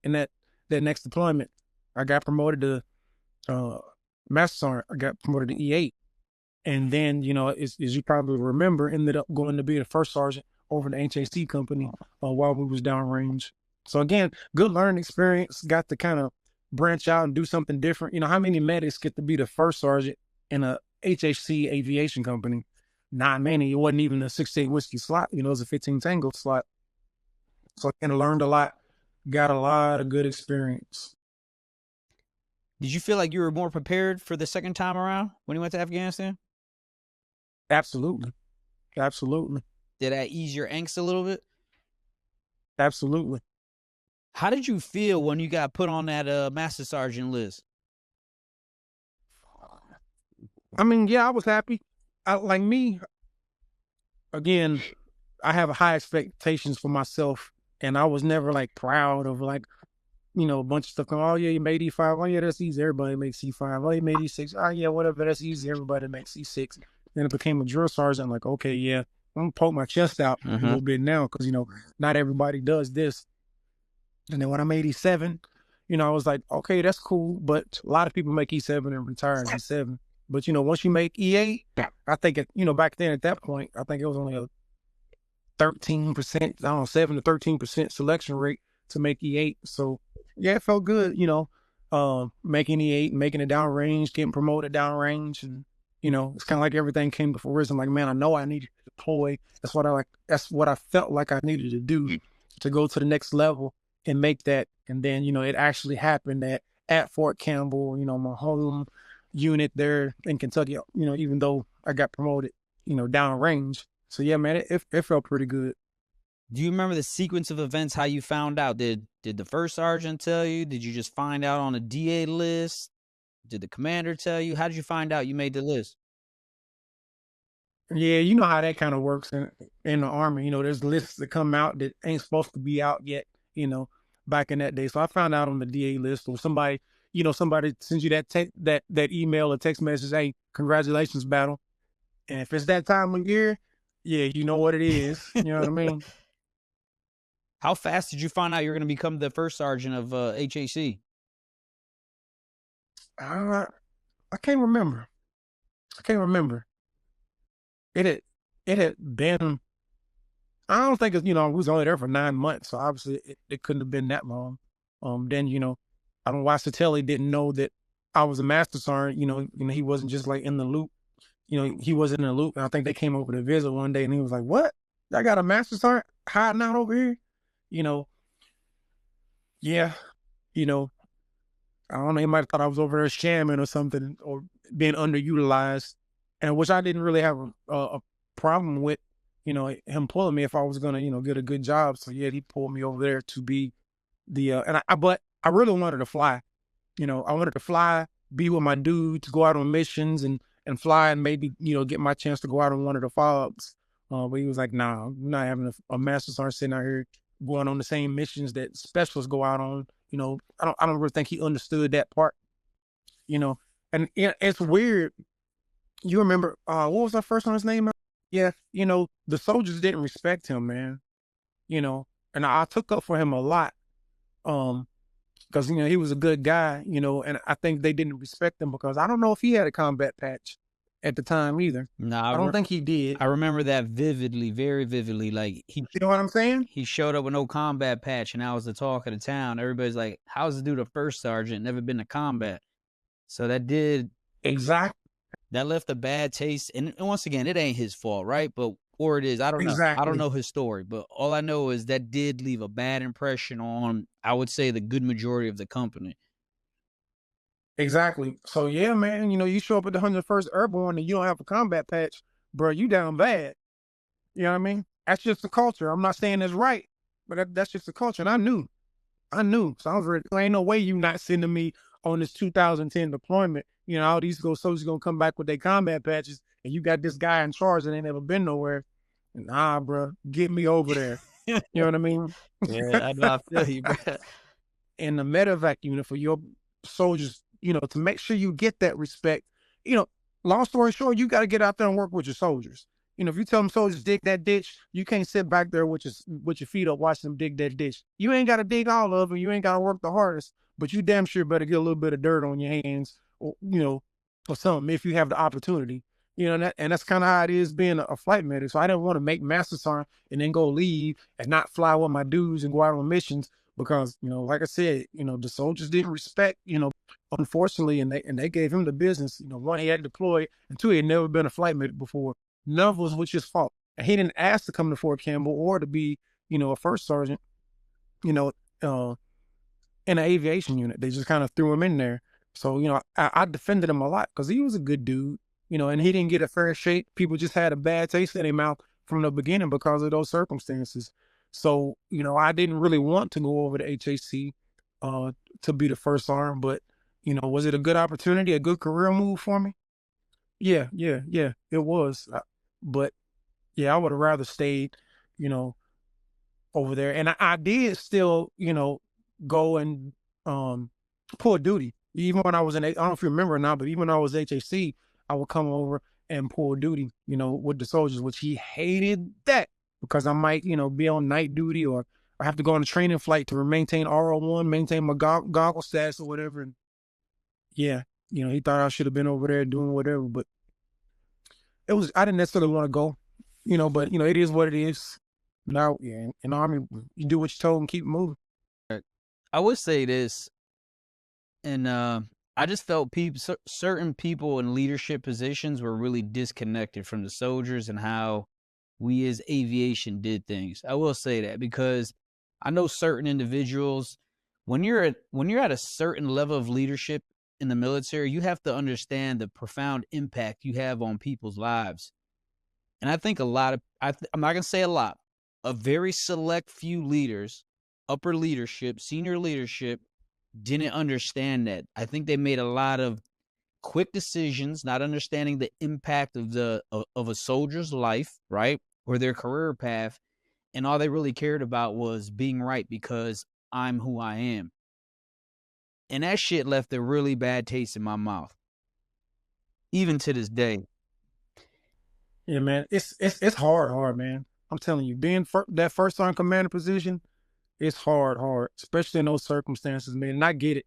[SPEAKER 2] in that next deployment? I got promoted to master sergeant. I got promoted to E8. And then, as you probably remember, ended up going to be the first sergeant over the HAC company while we was downrange. So again, good learning experience. Got to kind of branch out and do something different. How many medics get to be the first sergeant in a HHC aviation company? 9 Manny. It wasn't even a 16 whiskey slot. You know, it was a 15 Tango slot. So I kind of learned a lot, got a lot of good experience.
[SPEAKER 1] Did you feel like you were more prepared for the second time around when you went to Afghanistan?
[SPEAKER 2] Absolutely. Absolutely.
[SPEAKER 1] Did that ease your angst a little bit?
[SPEAKER 2] Absolutely.
[SPEAKER 1] How did you feel when you got put on that master sergeant list?
[SPEAKER 2] I mean, yeah, I was happy. Like me, again, I have high expectations for myself, and I was never like proud of like, you know, a bunch of stuff going, oh yeah, you made E5. Oh yeah, that's easy. Everybody makes E5. Oh, you made E6. Oh yeah, whatever, that's easy. Everybody makes E6. Then it became a drill sergeant. I'm like, okay, yeah, I'm gonna poke my chest out a little bit now, because you know, not everybody does this. And then when I made E7, you know, I was like, okay, that's cool. But a lot of people make E7 and retire at E7. But you know, once you make E8, I think it, you know, back then at that point, I think it was only a 13%, I don't know, 7 to 13% selection rate to make E8. So yeah, it felt good, you know, making E8, making it downrange, getting promoted downrange. And, you know, it's kind of like everything came to fruition. Like, man, I know I needed to deploy. That's what I felt like I needed to do to go to the next level and make that. And then, you know, it actually happened at Fort Campbell, you know, my home unit there in Kentucky, you know, even though I got promoted, you know, downrange. So yeah, man, it felt pretty good.
[SPEAKER 1] Do you remember the sequence of events, how you found out? Did the first sergeant tell you? Did you just find out on a DA list? Did the commander tell you? How did you find out you made the list?
[SPEAKER 2] Yeah, you know how that kind of works in the Army. You know, there's lists that come out that ain't supposed to be out yet, you know, back in that day. So I found out on the DA list, or somebody, you know, somebody sends you that email or text message, hey, congratulations, battle. And if it's that time of year, yeah, you know what it is. You know what I mean?
[SPEAKER 1] How fast did you find out you're going to become the first sergeant of HAC?
[SPEAKER 2] I can't remember. I can't remember. It had it had been. I don't think it's, you know, we was only there for 9 months, so obviously it couldn't have been that long. Then, you know, I don't know why Satelli didn't know that I was a master sergeant. You know, he wasn't just like in the loop. You know, he wasn't in the loop. And I think they came over to visit one day, and he was like, "What? I got a master sergeant hiding out over here?" You know, yeah, you know, I don't know. He might have thought I was over there shamming or something, or being underutilized, and which I didn't really have a problem with. You know, him pulling me if I was gonna, you know, get a good job. So yeah, he pulled me over there to be the but I really wanted to fly. You know, I wanted to fly, be with my dudes, go out on missions and fly, and maybe, you know, get my chance to go out on one of the FOBs. But he was like, nah, I'm not having a master sergeant sitting out here going on the same missions that specialists go out on. You know, I don't really think he understood that part. You know, and it's weird. You remember what was our first one's name? Yeah, you know, the soldiers didn't respect him, man. You know, and I took up for him a lot. Because, you know, he was a good guy, you know, and I think they didn't respect him because I don't know if he had a combat patch at the time either.
[SPEAKER 1] Nah,
[SPEAKER 2] I don't think he did.
[SPEAKER 1] I remember that vividly, very vividly. Like
[SPEAKER 2] You know what I'm saying?
[SPEAKER 1] he showed up with no combat patch, and I was the talk of the town. Everybody's like, "How's the dude a first sergeant? Never been to combat." So
[SPEAKER 2] Exactly.
[SPEAKER 1] that left a bad taste. And once again, it ain't his fault, right? But or it is, I don't know. I don't
[SPEAKER 2] Exactly.
[SPEAKER 1] know his story, but all I know is that did leave a bad impression on, I would say, the good majority of the company.
[SPEAKER 2] Exactly. So yeah, man, you know, you show up at the 101st Airborne and you don't have a combat patch, bro, you down bad. You know what I mean? That's just the culture. I'm not saying that's right, but that's just the culture. And I knew. So I was ready. There ain't no way you not sending me on this 2010 deployment. You know, all these soldiers gonna come back with their combat patches, and you got this guy in charge that ain't never been nowhere. Nah, bro, get me over there. You know what I mean?
[SPEAKER 1] Yeah, I know. I feel you, bro.
[SPEAKER 2] And the medevac unit for your soldiers, you know, to make sure you get that respect. You know, long story short, you got to get out there and work with your soldiers. You know, if you tell them soldiers dig that ditch, you can't sit back there with your feet up watching them dig that ditch. You ain't got to dig all of them. You ain't got to work the hardest, but you damn sure better get a little bit of dirt on your hands, or, you know, or something if you have the opportunity. You know, and that's kind of how it is being a flight medic. So I didn't want to make master sergeant and then go leave and not fly with my dudes and go out on missions because, you know, like I said, you know, the soldiers didn't respect, you know, unfortunately, and they gave him the business. You know, one, he had deployed, and two, he had never been a flight medic before. None of us was his fault. And he didn't ask to come to Fort Campbell or to be, a first sergeant, you know, uh, in an aviation unit. They just kind of threw him in there. So, I defended him a lot because he was a good dude, and he didn't get a fair shake. People just had a bad taste in their mouth from the beginning because of those circumstances. So, I didn't really want to go over to HAC to be the first arm, but, was it a good opportunity, a good career move for me? Yeah, yeah, yeah, it was. But yeah, I would have rather stayed, you know, over there. And I did still, go and pull duty. Even when I was in, I don't know if you remember or not, but even when I was HAC, I would come over and pull duty, with the soldiers, which he hated that because I might, be on night duty or I have to go on a training flight to maintain RO1, maintain my goggle status or whatever. And yeah, he thought I should have been over there doing whatever, but I didn't necessarily want to go, but it is what it is. Now, yeah, in the Army, you do what you're told and keep moving.
[SPEAKER 1] I would say this, and I just felt certain people in leadership positions were really disconnected from the soldiers and how we as aviation did things. I will say that because I know certain individuals, when you're at a certain level of leadership in the military, you have to understand the profound impact you have on people's lives. And I think I'm not going to say a lot, a very select few leaders, upper leadership, senior leadership, didn't understand that. I think they made a lot of quick decisions, not understanding the impact of a soldier's life, right? Or their career path. And all they really cared about was being right because I'm who I am. And that shit left a really bad taste in my mouth, even to this day.
[SPEAKER 2] Yeah, man, it's hard, man. I'm telling you, being that first sergeant commander position, it's hard, especially in those circumstances, man. And I get it.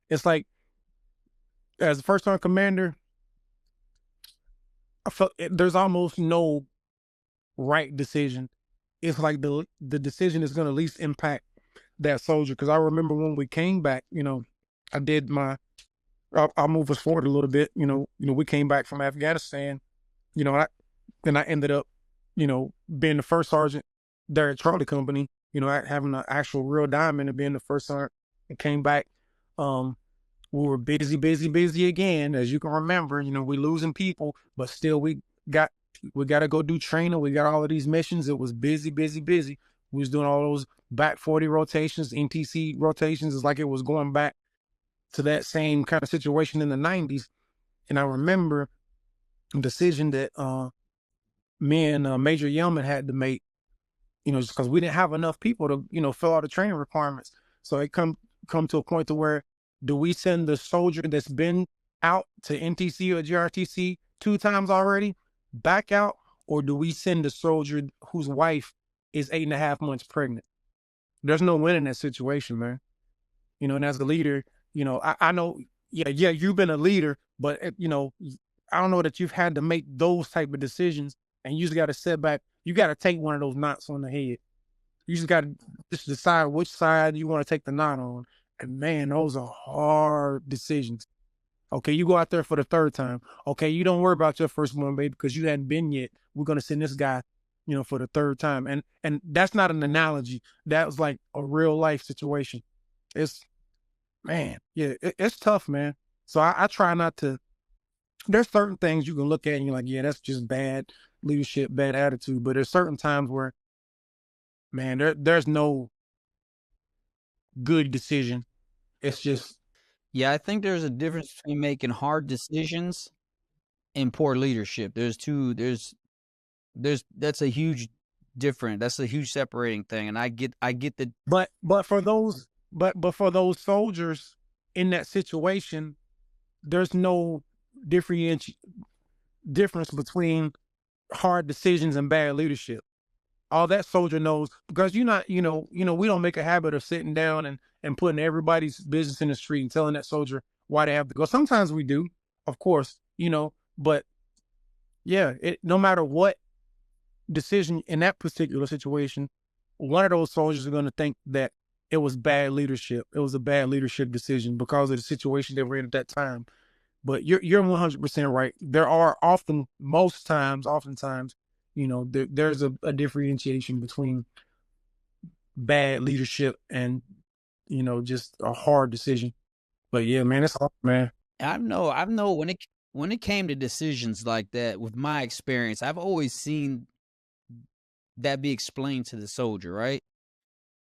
[SPEAKER 2] It's like as a first sergeant commander, I felt there's almost no right decision. It's like the decision is going to least impact that soldier. Because I remember when we came back, I did my. I'll move us forward a little bit. We came back from Afghanistan. I ended up, being the first sergeant there at Charlie Company. Having an actual real diamond and being the first sergeant. And came back. We were busy again, as you can remember. We losing people, but still we got to go do training. We got all of these missions. It was busy. We was doing all those back 40 rotations, NTC rotations. It's like it was going back to that same kind of situation in the 90s. And I remember a decision that me and Major Yeoman had to make, just because we didn't have enough people to, fill out the training requirements. So it come to a point to where, do we send the soldier that's been out to NTC or GRTC 2 times already back out, or do we send the soldier whose wife is 8.5 months pregnant? There's no win in that situation, man. And as a leader, I know, yeah, you've been a leader, but I don't know that you've had to make those type of decisions, and you just got to sit back. You got to take one of those knots on the head. You just got to just decide which side you want to take the knot on. And man, those are hard decisions. Okay, you go out there for the 3rd time. Okay, you don't worry about your first one, baby, because you hadn't been yet. We're gonna send this guy, for the 3rd time. And that's not an analogy. That was like a real life situation. It's it's tough, man. So I try not to. There's certain things you can look at and you're like, yeah, that's just bad leadership, bad attitude. But there's certain times where, man, there's no good decision. It's just
[SPEAKER 1] Yeah, I think there's a difference between making hard decisions and poor leadership. That's a huge different. That's a huge separating thing. And I get the
[SPEAKER 2] but for those for those soldiers in that situation, there's no difference between hard decisions and bad leadership. All that soldier knows, because you're not, we don't make a habit of sitting down and putting everybody's business in the street and telling that soldier why they have to go. Sometimes we do, of course, but yeah, no matter what decision in that particular situation, one of those soldiers are going to think that it was bad leadership. It was a bad leadership decision because of the situation they were in at that time. But you're 100% right. There are oftentimes, there's a differentiation between bad leadership and just a hard decision. But yeah, man, it's hard, man.
[SPEAKER 1] I know when it came to decisions like that, with my experience, I've always seen that be explained to the soldier, right?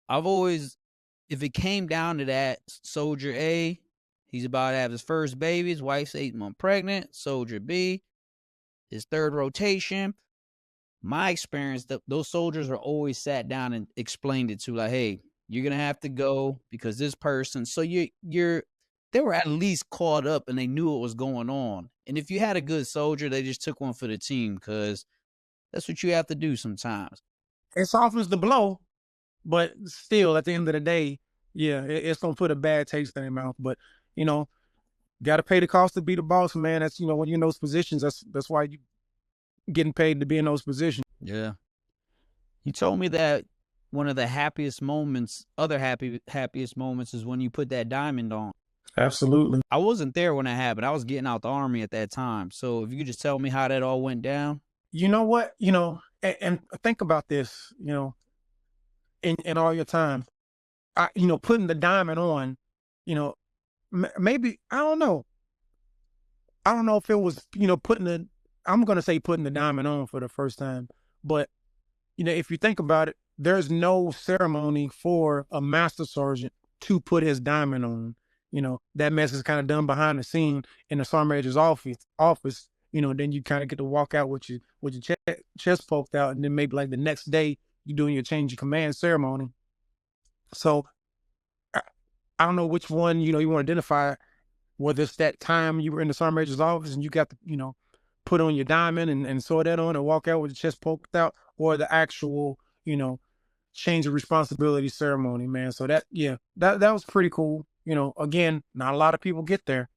[SPEAKER 1] I've always, if it came down to that, soldier A, he's about to have his first baby, his wife's 8 months pregnant. Soldier B, his third rotation. My experience, those soldiers are always sat down and explained it to, like, hey, you're gonna have to go because this person. So they were at least caught up and they knew what was going on. And if you had a good soldier, they just took one for the team because that's what you have to do sometimes.
[SPEAKER 2] It softens the blow, but still, at the end of the day, yeah, it's gonna put a bad taste in their mouth. But you know, got to pay the cost to be the boss, man. That's when you're in those positions. That's why you getting paid to be in those positions.
[SPEAKER 1] Yeah. You told me that one of the happiest moments is when you put that diamond on.
[SPEAKER 2] Absolutely.
[SPEAKER 1] I wasn't there when that happened. I was getting out the army at that time. So if you could just tell me how that all went down.
[SPEAKER 2] You know what? And think about this. In all your time, putting the diamond on. You know, maybe I don't know. I don't know if it was putting the. I'm gonna say putting the diamond on for the first time, but if you think about it, there's no ceremony for a master sergeant to put his diamond on. That mess is kind of done behind the scene in the sergeant major's office. Then you kind of get to walk out with your chest poked out, and then maybe like the next day you're doing your change of command ceremony. So I don't know which one you want to identify. Whether it's that time you were in the sergeant major's office and you got to put on your diamond and sew that on and walk out with your chest poked out, or the actual change of responsibility ceremony, man. So that that was pretty cool. Again, not a lot of people get there.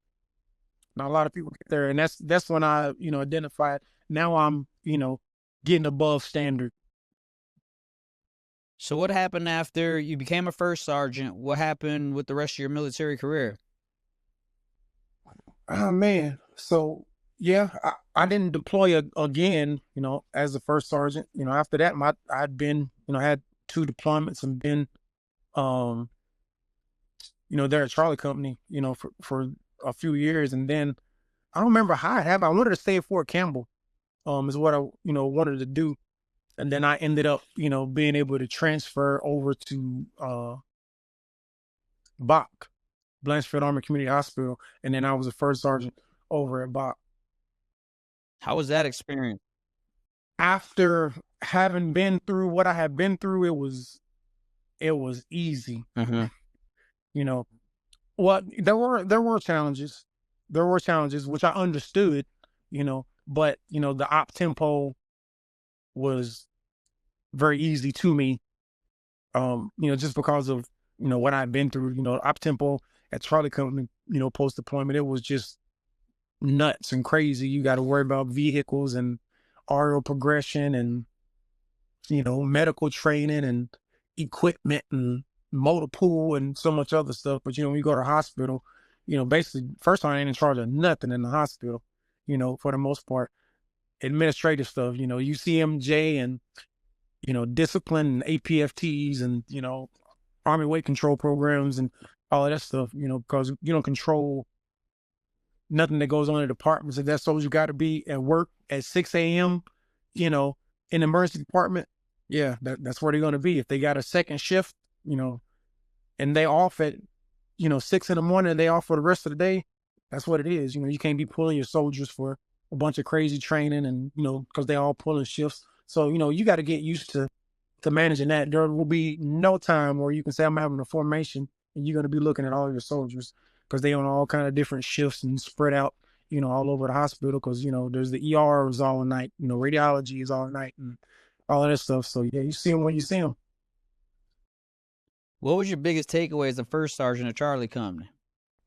[SPEAKER 2] Not a lot of people get there, and that's when I identified. Now I'm getting above standard.
[SPEAKER 1] So what happened after you became a first sergeant? What happened with the rest of your military career?
[SPEAKER 2] Oh man, so yeah, I didn't deploy again. As a first sergeant. After that, I'd been had 2 deployments and been um there at Charlie Company for a few years, and then I don't remember how it happened. I wanted to stay at Fort Campbell. Is what I wanted to do, and then I ended up being able to transfer over to Bach, Blanchfield Army Community Hospital, and then I was a first sergeant over at Bach.
[SPEAKER 1] How was that experience?
[SPEAKER 2] After having been through what I had been through, it was easy.
[SPEAKER 1] Mhm.
[SPEAKER 2] You know, well, there were challenges. There were challenges which I understood, but the op tempo was very easy to me. Just because of what I've been through. Op tempo at Charlie Company, post deployment, it was just nuts and crazy. You got to worry about vehicles and aerial progression and medical training and equipment and motor pool and so much other stuff. But when you go to the hospital, basically first time I ain't in charge of nothing in the hospital. For the most part, administrative stuff. UCMJ and discipline and APFTs and Army weight control programs and all of that stuff. Because you don't control nothing that goes on in the departments. If that's all you got to be at work at 6 a.m., in the emergency department, yeah, that's where they're going to be. If they got a second shift, and they off at, 6 in the morning and they off for the rest of the day, that's what it is. You can't be pulling your soldiers for a bunch of crazy training and, because they all pulling shifts. So, you got to get used to managing that. There will be no time where you can say I'm having a formation and you're going to be looking at all your soldiers because they on all kind of different shifts and spread out, all over the hospital. Because, there's the ERs all night, radiology is all night and all of that stuff. So yeah, you see them when you see them.
[SPEAKER 1] What was your biggest takeaway as a first sergeant at Charlie Company?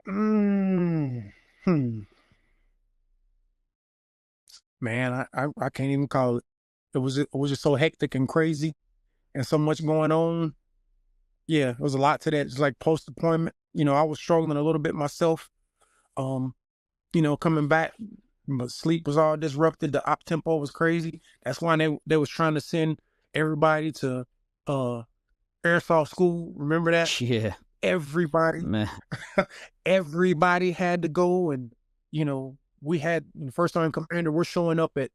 [SPEAKER 2] Mm, hmm. Man, I can't even call it. It was just so hectic and crazy and so much going on. Yeah, it was a lot to that. It's like post deployment. I was struggling a little bit myself. Um, coming back, but sleep was all disrupted. The op tempo was crazy. That's why they was trying to send everybody to uh airsoft school. Remember that?
[SPEAKER 1] Yeah,
[SPEAKER 2] Everybody,
[SPEAKER 1] man.
[SPEAKER 2] everybody had to go, and we had the first time commander. We're showing up at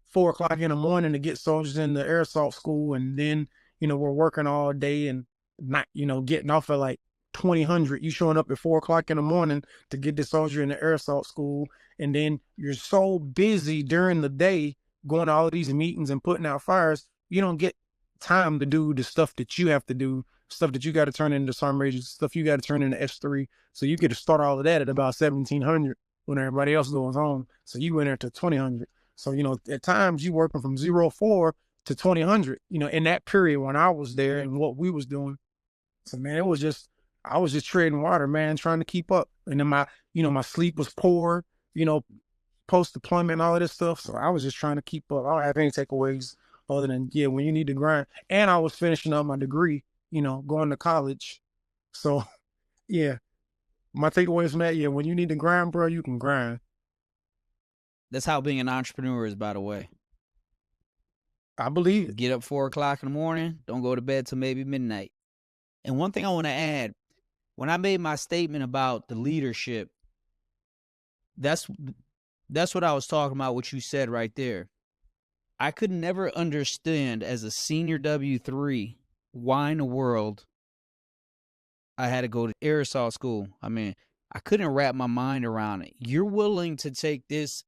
[SPEAKER 2] 4 o'clock in the morning to get soldiers in the air assault school, and then we're working all day and not getting off at like 2000. You showing up at 4 o'clock in the morning to get the soldier in the air assault school, and then you're so busy during the day going to all of these meetings and putting out fires, you don't get time to do the stuff that you have to do, stuff that you got to turn into sergeant majors, stuff you got to turn into S3. So you get to start all of that at about 1700 when everybody else goes home. So you went there to 2000. So, at times you working from 04 to 2000, in that period when I was there and what we was doing. So, man, I was just treading water, man, trying to keep up. And then my sleep was poor, post deployment and all of this stuff. So I was just trying to keep up. I don't have any takeaways other than, when you need to grind. And I was finishing up my degree, going to college. So, yeah, my takeaways from that, when you need to grind, bro, you can grind.
[SPEAKER 1] That's how being an entrepreneur is, by the way.
[SPEAKER 2] I believe it.
[SPEAKER 1] Get up 4 o'clock in the morning. Don't go to bed till maybe midnight. And one thing I want to add, when I made my statement about the leadership, that's what I was talking about, what you said right there. I could never understand as a senior W3 why in the world I had to go to air assault school. I mean, I couldn't wrap my mind around it. You're willing to take this,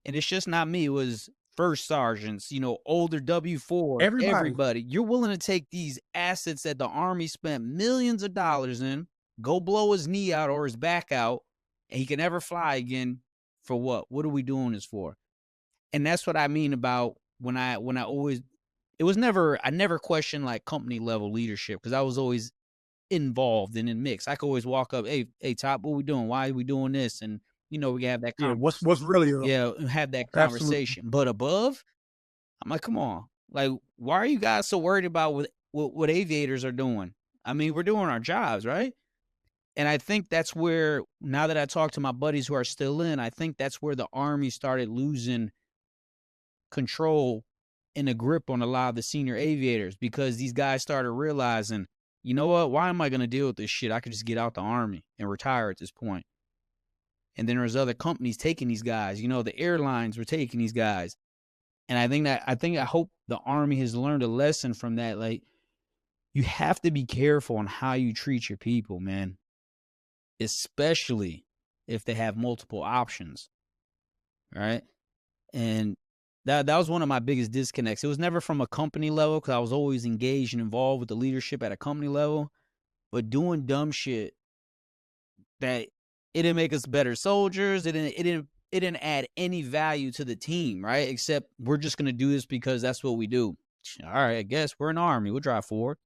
[SPEAKER 1] and it's just not me. It was first sergeants, older W4, everybody. You're willing to take these assets that the Army spent millions of dollars in, go blow his knee out or his back out, and he can never fly again. For what? What are we doing this for? And that's what I mean about when I always, I never questioned like company level leadership, because I was always involved and in mix. I could always walk up, hey, Top, what we doing? Why are we doing this? And we have that
[SPEAKER 2] conversation. What's really up?
[SPEAKER 1] Have that conversation. Absolutely. But above, I'm like, come on. Like, why are you guys so worried about what aviators are doing? I mean, we're doing our jobs, right? And I think that's where, now that I talk to my buddies who are still in, I think that's where the Army started losing control and a grip on a lot of the senior aviators, because these guys started realizing, you know what, why am I going to deal with this shit? I could just get out the Army and retire at this point. And then there's other companies taking these guys. The airlines were taking these guys. And I hope the Army has learned a lesson from that. Like, you have to be careful on how you treat your people, man. Especially if they have multiple options. Right? And that was one of my biggest disconnects. It was never from a company level, because I was always engaged and involved with the leadership at a company level. But doing dumb shit that it didn't make us better soldiers. It didn't add any value to the team, right? Except we're just going to do this because that's what we do. All right, I guess we're an Army. We'll drive forward.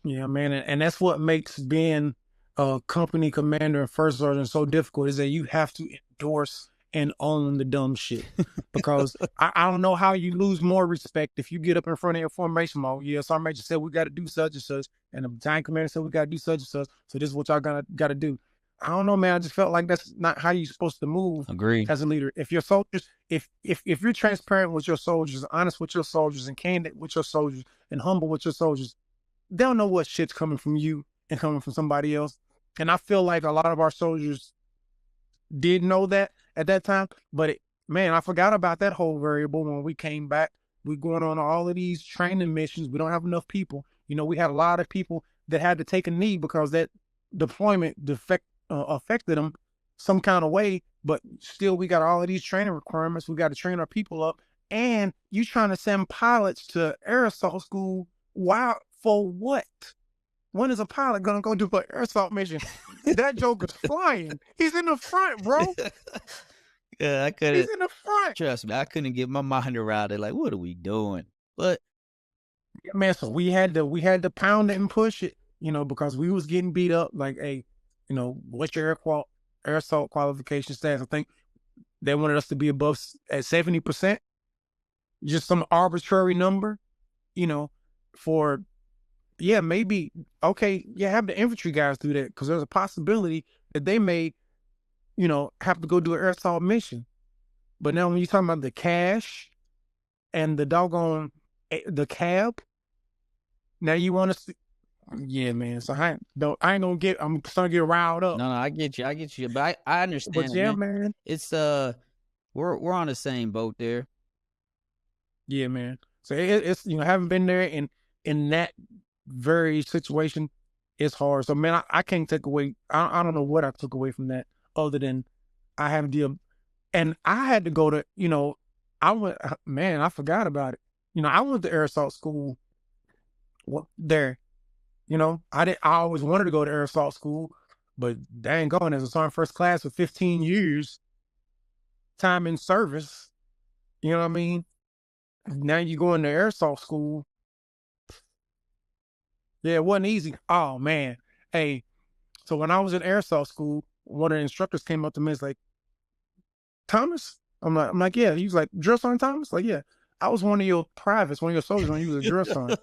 [SPEAKER 2] Yeah, man. And that's what makes being a company commander and first sergeant so difficult, is that you have to endorse and own the dumb shit. Because I don't know how you lose more respect if you get up in front of your formation mode. Yeah, sergeant major said we got to do such and such, and the battalion commander said we got to do such and such. So this is what y'all got to do. I don't know, man. I just felt like that's not how you're supposed to move.
[SPEAKER 1] Agreed.
[SPEAKER 2] As a leader. If your soldiers, if you're transparent with your soldiers, honest with your soldiers, and candid with your soldiers, and humble with your soldiers, they'll know what shit's coming from you and coming from somebody else. And I feel like a lot of our soldiers did know that at that time, but man, I forgot about that whole variable when we came back. We're going on all of these training missions. We don't have enough people. We had a lot of people that had to take a knee because that deployment affected them some kind of way, but still we got all of these training requirements. We got to train our people up, and you trying to send pilots to air assault school. Wow, for what? When is a pilot gonna go do an air assault mission? That joker's flying. He's in the front, bro.
[SPEAKER 1] Yeah, I couldn't.
[SPEAKER 2] He's in the front.
[SPEAKER 1] Trust me, I couldn't get my mind around it. Like, what are we doing? But
[SPEAKER 2] yeah, man, so we had to pound it and push it, because we was getting beat up. Like, hey, what's your air assault qualification status? I think they wanted us to be above at 70%, just some arbitrary number, for, yeah, maybe, okay, yeah, have the infantry guys do that, because there's a possibility that they may have to go do an air assault mission. But now when you're talking about the cash and the doggone the cab, now you want to see, yeah, man. So I ain't gonna get. I'm starting to get riled up.
[SPEAKER 1] No, I get you, but I understand
[SPEAKER 2] But
[SPEAKER 1] it,
[SPEAKER 2] yeah,
[SPEAKER 1] man.
[SPEAKER 2] man.
[SPEAKER 1] It's we're on the same boat there.
[SPEAKER 2] Yeah, man. So it's having been there in that very situation, it's hard. So man, I can't take away. I don't know what I took away from that other than I have and I had to go to I went, man. I forgot about it. I went to air assault school there. I always wanted to go to air assault school, but dang going as a sergeant first class for 15 years, time in service. You know what I mean? Now you go into air assault school. Yeah, it wasn't easy. Oh man. Hey, so when I was in air assault school, one of the instructors came up to me and was like, Thomas? I'm like, yeah. He was like, drill sergeant Thomas? Like, yeah. I was one of your privates, one of your soldiers when you was a drill sergeant.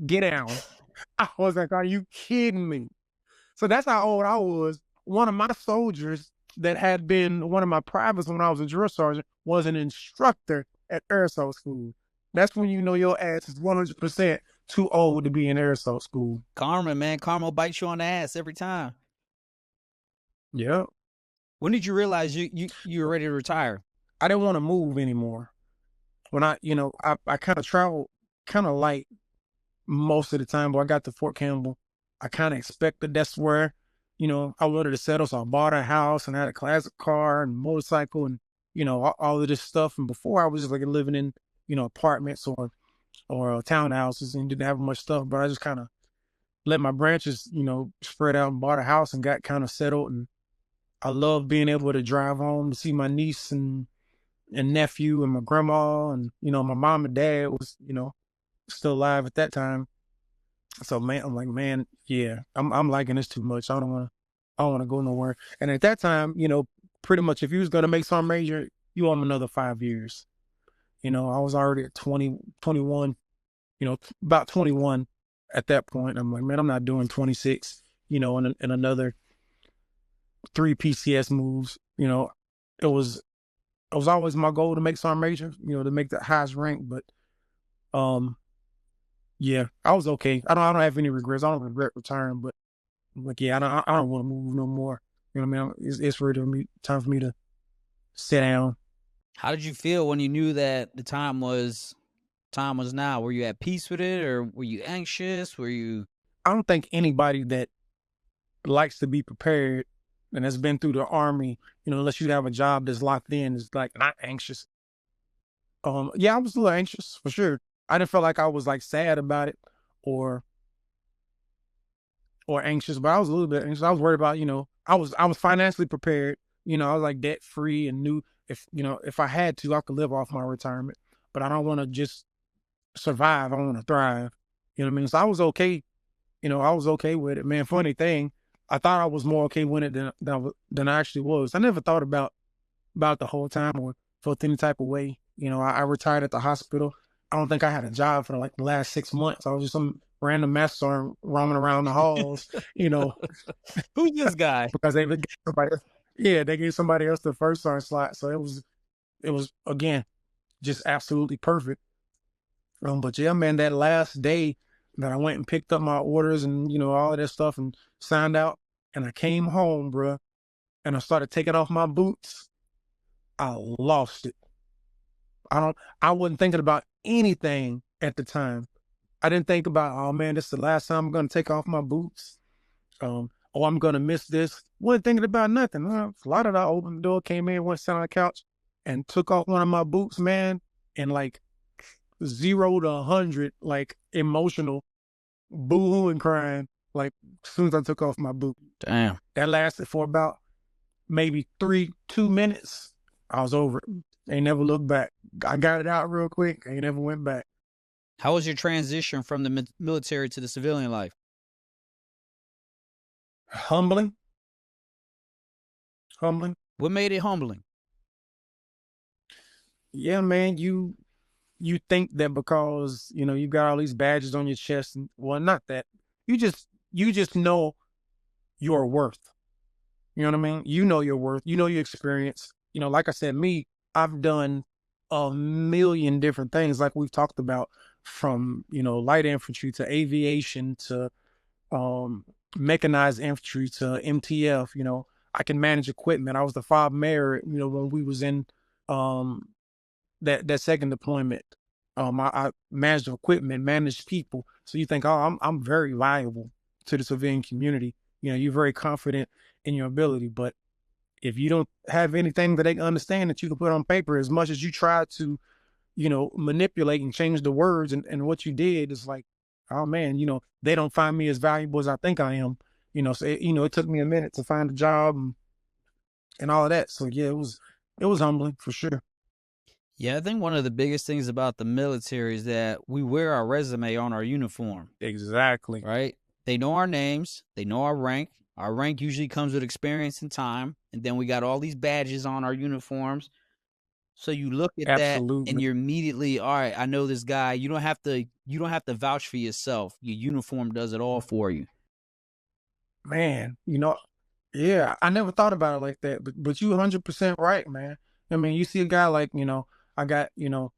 [SPEAKER 2] Get down. I was like, are you kidding me? So that's how old I was. One of my soldiers that had been one of my privates when I was a drill sergeant was an instructor at air assault school. That's when you know your ass is 100% too old to be in air assault school.
[SPEAKER 1] Karma, man. Karma bites you on the ass every time.
[SPEAKER 2] Yeah.
[SPEAKER 1] When did you realize you were ready to retire?
[SPEAKER 2] I didn't want to move anymore. When I kind of traveled kind of light most of the time, but I got to Fort Campbell. I kind of expected that's where, I wanted to settle. So I bought a house and had a classic car and motorcycle and, all of this stuff. And before I was just like living in, apartments or townhouses and didn't have much stuff, but I just kind of let my branches, spread out and bought a house and got kind of settled. And I love being able to drive home to see my niece and nephew and my grandma and, my mom and dad was, still alive at that time. So man, I'm like, man, yeah, I'm liking this too much. I don't want to go nowhere. And at that time, pretty much if you was going to make some major, you want another 5 years. I was already at 20, 21, about 21 at that point. I'm like, man, I'm not doing 26, in another 3 PCS moves. It was always my goal to make some major, to make the highest rank. But, yeah, I was okay. I don't have any regrets. I don't regret retiring, but like, yeah, I don't want to move no more. You know what I mean? It's ready time for me to sit down.
[SPEAKER 1] How did you feel when you knew that the time was now? Were you at peace with it, or were you anxious? Were you?
[SPEAKER 2] I don't think anybody that likes to be prepared and has been through the Army, unless you have a job that's locked in, is like not anxious. Yeah, I was a little anxious for sure. I didn't feel like I was like sad about it or anxious, but I was a little bit anxious. I was worried about, I was financially prepared. I was like debt free and knew if I had to, I could live off my retirement. But I don't want to just survive. I want to thrive. You know what I mean? So I was okay. I was okay with it, man. Funny thing, I thought I was more okay with it than I actually was. I never thought about the whole time or felt any type of way. I retired at the hospital. I don't think I had a job for like the last 6 months. I was just some random master sergeant roaming around the halls,
[SPEAKER 1] Who's this guy?
[SPEAKER 2] because they gave somebody, yeah, they gave somebody else the first sergeant slot. So it was again, just absolutely perfect. But yeah, man, that last day that I went and picked up my orders and, all of that stuff and signed out and I came home, bro, and I started taking off my boots, I lost it. I wasn't thinking about anything at the time. I didn't think about, oh man, this is the last time I'm going to take off my boots. Oh, I'm going to miss this. Wasn't thinking about nothing. A lot of that opened the door, came in, went sat on the couch and took off one of my boots, man. And like 0 to 100, like emotional boo-hooing crying, like as soon as I took off my boot.
[SPEAKER 1] Damn.
[SPEAKER 2] That lasted for about maybe 2 minutes. I was over it. Ain't never looked back. I got it out real quick. Ain't never went back.
[SPEAKER 1] How was your transition from the military to the civilian life?
[SPEAKER 2] Humbling.
[SPEAKER 1] What made it humbling?
[SPEAKER 2] Yeah, man, you think that because, you got all these badges on your chest, and well, not that. You just know your worth. You know what I mean? You know your worth, you know your experience. Like I said, me, I've done a million different things like we've talked about, from, light infantry to aviation to mechanized infantry to MTF. I can manage equipment. I was the fob mayor, when we was in um that second deployment. I managed equipment, managed people. So you think, oh, I'm very valuable to the civilian community. You're very confident in your ability, but if you don't have anything that they can understand that you can put on paper, as much as you try to, manipulate and change the words and what you did, is like, oh man, they don't find me as valuable as I think I am. So it took me a minute to find a job and all of that. So yeah, it was humbling for sure.
[SPEAKER 1] Yeah, I think one of the biggest things about the military is that we wear our resume on our uniform,
[SPEAKER 2] Exactly.
[SPEAKER 1] right? They know our names, they know our rank. Our rank usually comes with experience and time, and then we got all these badges on our uniforms. So you look at that and
[SPEAKER 2] Absolutely.
[SPEAKER 1] you're immediately, all right, I know this guy. You don't have to vouch for yourself. Your uniform does it all for you.
[SPEAKER 2] Man, yeah, I never thought about it like that, but you 100% right, man. I mean, you see a guy like, I got, drill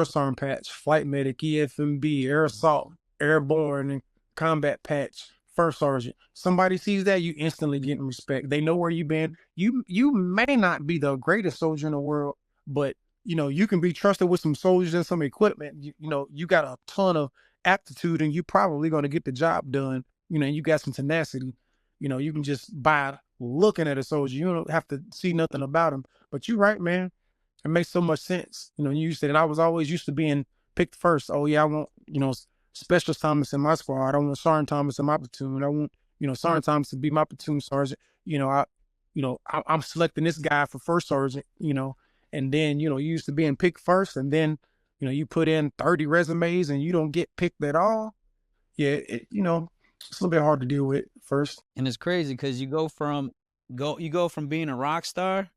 [SPEAKER 2] sergeant patch, flight medic, EFMB, air assault, airborne, and combat patch, first sergeant. Somebody sees that, you instantly get respect. They know where you've been. You may not be the greatest soldier in the world, but you can be trusted with some soldiers and some equipment. You got a ton of aptitude, and you probably going to get the job done. You got some tenacity. You can just, by looking at a soldier, you don't have to see nothing about him. But you're right, man. It makes so much sense. You said, and I was always used to being picked first. Oh yeah, I want, Specialist Thomas in my squad. I want Sergeant Thomas in my platoon. I want, Sergeant Thomas to be my platoon sergeant. I'm selecting this guy for first sergeant, and then, you used to being picked first, and then, you put in 30 resumes and you don't get picked at all. Yeah, it's a little bit hard to deal with first.
[SPEAKER 1] And it's crazy because you go from being a rock star,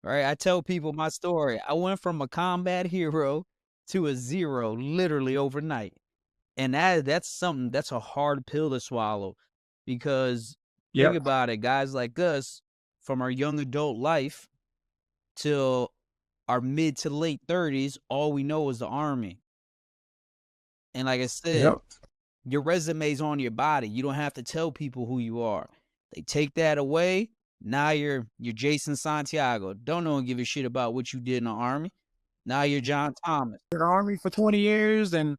[SPEAKER 1] right? I tell people my story. I went from a combat hero to a zero literally overnight. And that's a hard pill to swallow, because think
[SPEAKER 2] Yep.
[SPEAKER 1] about it, guys like us, from our young adult life till our mid to late 30s, all we know is the army. And like I said,
[SPEAKER 2] Yep.
[SPEAKER 1] your resume's on your body. You don't have to tell people who you are. They take that away. Now you're Jason Santiago. Don't no one give a shit about what you did in the army. Now you're John Thomas.
[SPEAKER 2] In the Army for 20 years and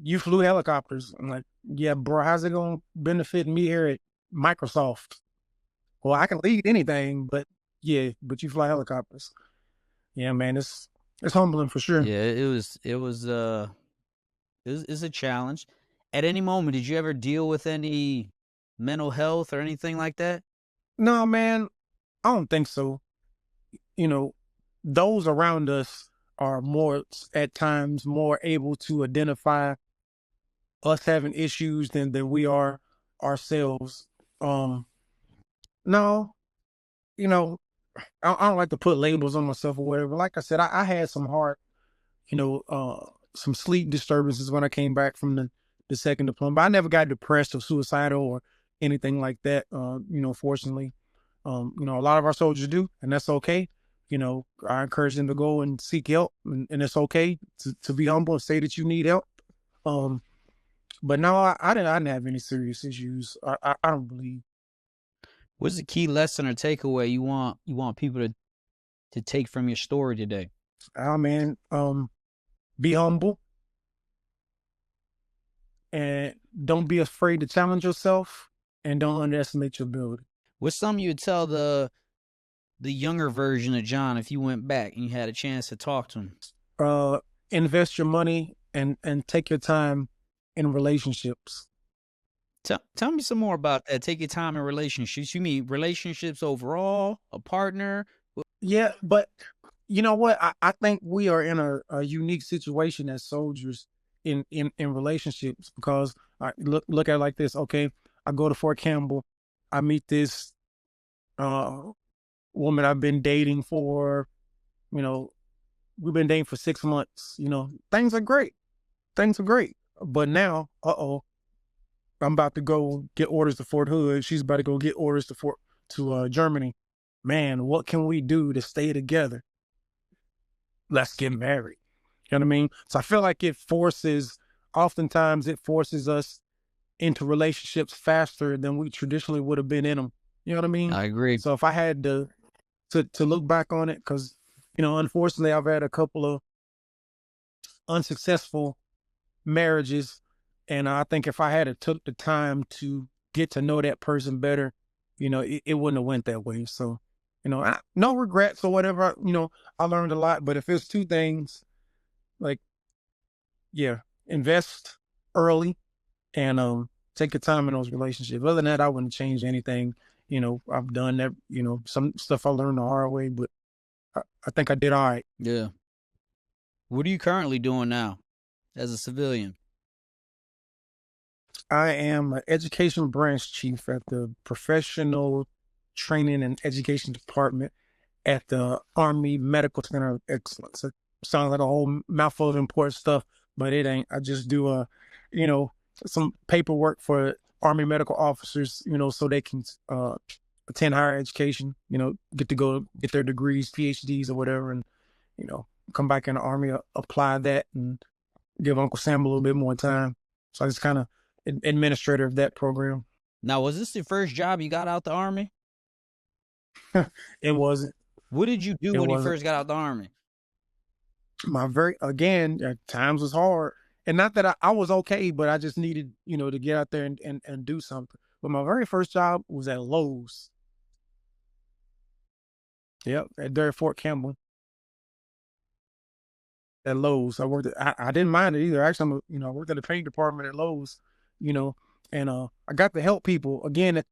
[SPEAKER 2] you flew helicopters. I'm like, yeah, bro, how's it going to benefit me here at Microsoft? Well, I can lead anything, but yeah, but you fly helicopters. Yeah, man, it's humbling for sure.
[SPEAKER 1] Yeah, it's a challenge. At any moment, did you ever deal with any mental health or anything like that?
[SPEAKER 2] No, man, I don't think so. You know, those around us are more, at times, more able to identify us having issues than we are ourselves. Um, no, you know, I don't like to put labels on myself or whatever. Like I said, I had some hard, some sleep disturbances when I came back from the second deployment. But I never got depressed or suicidal or anything like that. Fortunately, a lot of our soldiers do, and that's okay. I encourage them to go and seek help, and it's okay to be humble and say that you need help. Um, but no, I didn't have any serious issues. I don't believe.
[SPEAKER 1] What's the key lesson or takeaway you want people to take from your story today?
[SPEAKER 2] Man, be humble and don't be afraid to challenge yourself, and don't underestimate your ability.
[SPEAKER 1] What's something you would tell the younger version of John if you went back and you had a chance to talk to him?
[SPEAKER 2] Uh, Invest your money and take your time in relationships.
[SPEAKER 1] Tell me some more about that. Take your time in relationships. You mean relationships overall, a partner?
[SPEAKER 2] Yeah, but you know what? I think we are in a unique situation as soldiers in relationships, because I look at it like this. Okay, I go to Fort Campbell, I meet this uh woman I've been dating for, you know, we've been dating for 6 months. Things are great. Things are great. But now, I'm about to go get orders to Fort Hood. She's about to go get orders to Germany. Man, what can we do to stay together? Let's get married. You know what I mean? So I feel like oftentimes it forces us into relationships faster than we traditionally would have been in them. You know what I mean?
[SPEAKER 1] I agree.
[SPEAKER 2] So if I had to look back on it, because, unfortunately I've had a couple of unsuccessful marriages. And I think if I had took the time to get to know that person better, it wouldn't have went that way. So, no regrets or whatever. I learned a lot. But if it's two things, like, yeah, invest early and take your time in those relationships. Other than that, I wouldn't change anything. I've done that. Some stuff I learned the hard way, but I think I did all right.
[SPEAKER 1] Yeah. What are you currently doing now as a civilian?
[SPEAKER 2] I am an education branch chief at the Professional Training and Education Department at the Army Medical Center of Excellence. It sounds like a whole mouthful of important stuff, but it ain't. I just do some paperwork for Army medical officers, so they can attend higher education, get to go get their degrees, PhDs or whatever, and come back in the Army, apply that, and give Uncle Sam a little bit more time. So I just kind of administrator of that program.
[SPEAKER 1] Now, was this the first job you got out the Army?
[SPEAKER 2] It wasn't.
[SPEAKER 1] What did you do when you first got out the Army?
[SPEAKER 2] Times was hard. And not that I was okay, but I just needed, to get out there and do something. But my very first job was at Lowe's. Yep, at Fort Campbell. At Lowe's. I didn't mind it either. Actually, I worked at the paint department at Lowe's, and I got to help people. Again,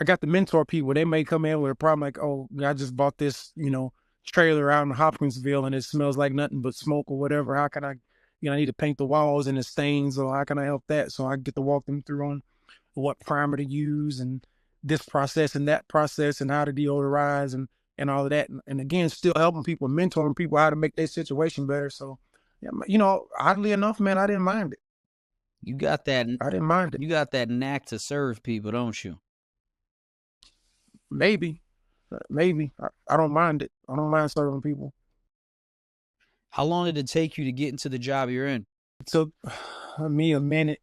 [SPEAKER 2] I got to mentor people. They may come in with a problem like, oh, I just bought this, trailer out in Hopkinsville and it smells like nothing but smoke or whatever. How can I need to paint the walls and the stains, or how can I help that? So I get to walk them through on what primer to use and this process and that process and how to deodorize and all of that. And again, still helping people, mentoring people how to make their situation better. So, yeah, oddly enough, man, I didn't mind it.
[SPEAKER 1] You got that.
[SPEAKER 2] I didn't mind it.
[SPEAKER 1] You got that knack to serve people, don't you?
[SPEAKER 2] Maybe. I don't mind it. I don't mind serving people.
[SPEAKER 1] How long did it take you to get into the job you're in?
[SPEAKER 2] It took me a minute.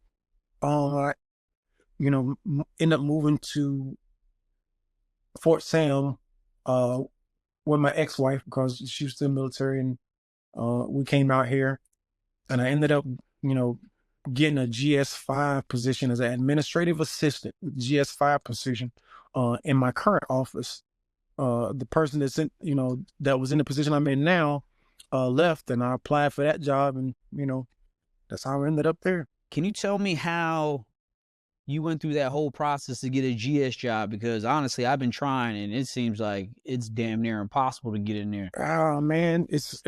[SPEAKER 2] I, end up moving to Fort Sam with my ex-wife because she was still military, and we came out here, and I ended up, getting a GS5 position as an administrative assistant, GS5 position in my current office. The person that's that was in the position I'm in now left, and I applied for that job, and that's how I ended up there.
[SPEAKER 1] Can you tell me how you went through that whole process to get a GS job? Because honestly, I've been trying, and it seems like it's damn near impossible to get in there.
[SPEAKER 2] Oh man, it's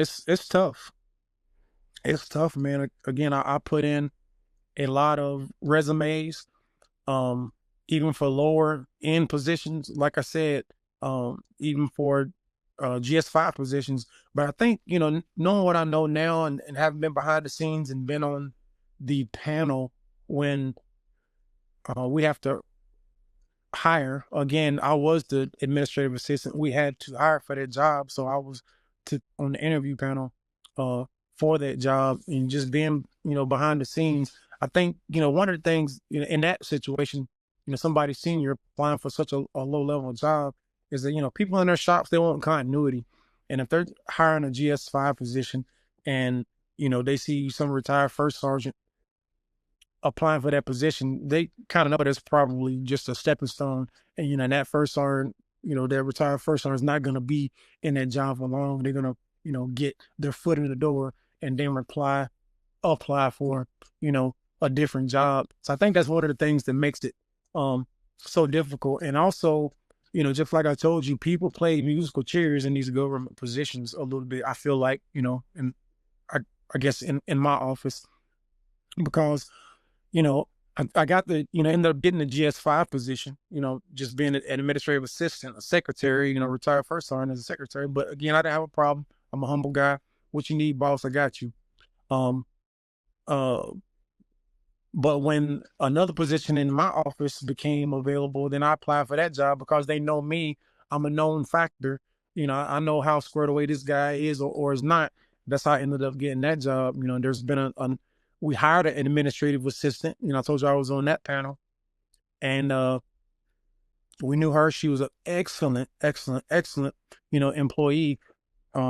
[SPEAKER 2] tough. It's tough, man. Again, I put in a lot of resumes, even for lower end positions. Like I said, even for GS5 positions. But I think, knowing what I know now and having been behind the scenes and been on the panel when we have to hire, again, I was the administrative assistant. We had to hire for that job. So I was on the interview panel for that job, and just being, behind the scenes. I think, one of the things in that situation, somebody senior applying for such a low level job is that, people in their shops, they want continuity. And if they're hiring a GS5 position and, they see some retired first sergeant applying for that position, they kind of know that's probably just a stepping stone. And, that first sergeant, that retired first sergeant is not going to be in that job for long. They're going to, get their foot in the door and then apply for, a different job. So I think that's one of the things that makes it so difficult. And also, just like I told you, people play musical chairs in these government positions a little bit. I feel like, and I guess in my office, because, I got ended up getting the GS5 position, just being an administrative assistant, a secretary, retired first sergeant as a secretary. But again, I didn't have a problem. I'm a humble guy. What you need, boss, I got you. But when another position in my office became available, then I applied for that job because they know me. I'm a known factor. I know how squared away this guy is or is not. That's how I ended up getting that job. There's been we hired an administrative assistant. I told you I was on that panel, and we knew her. She was an excellent, excellent, excellent, employee.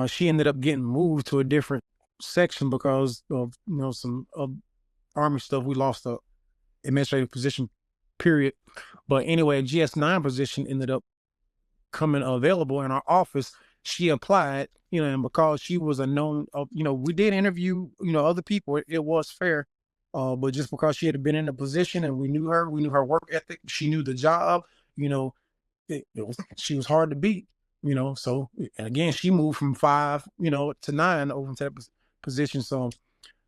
[SPEAKER 2] She ended up getting moved to a different section because of some army stuff. We lost a administrative position, period. But anyway, a GS9 position ended up coming available in our office. She applied, and because she was a known, we did interview, other people. It was fair. But just because she had been in the position and we knew her work ethic, she knew the job, you know, she was hard to beat, So, and again, she moved from 5, to 9 over into that position. So,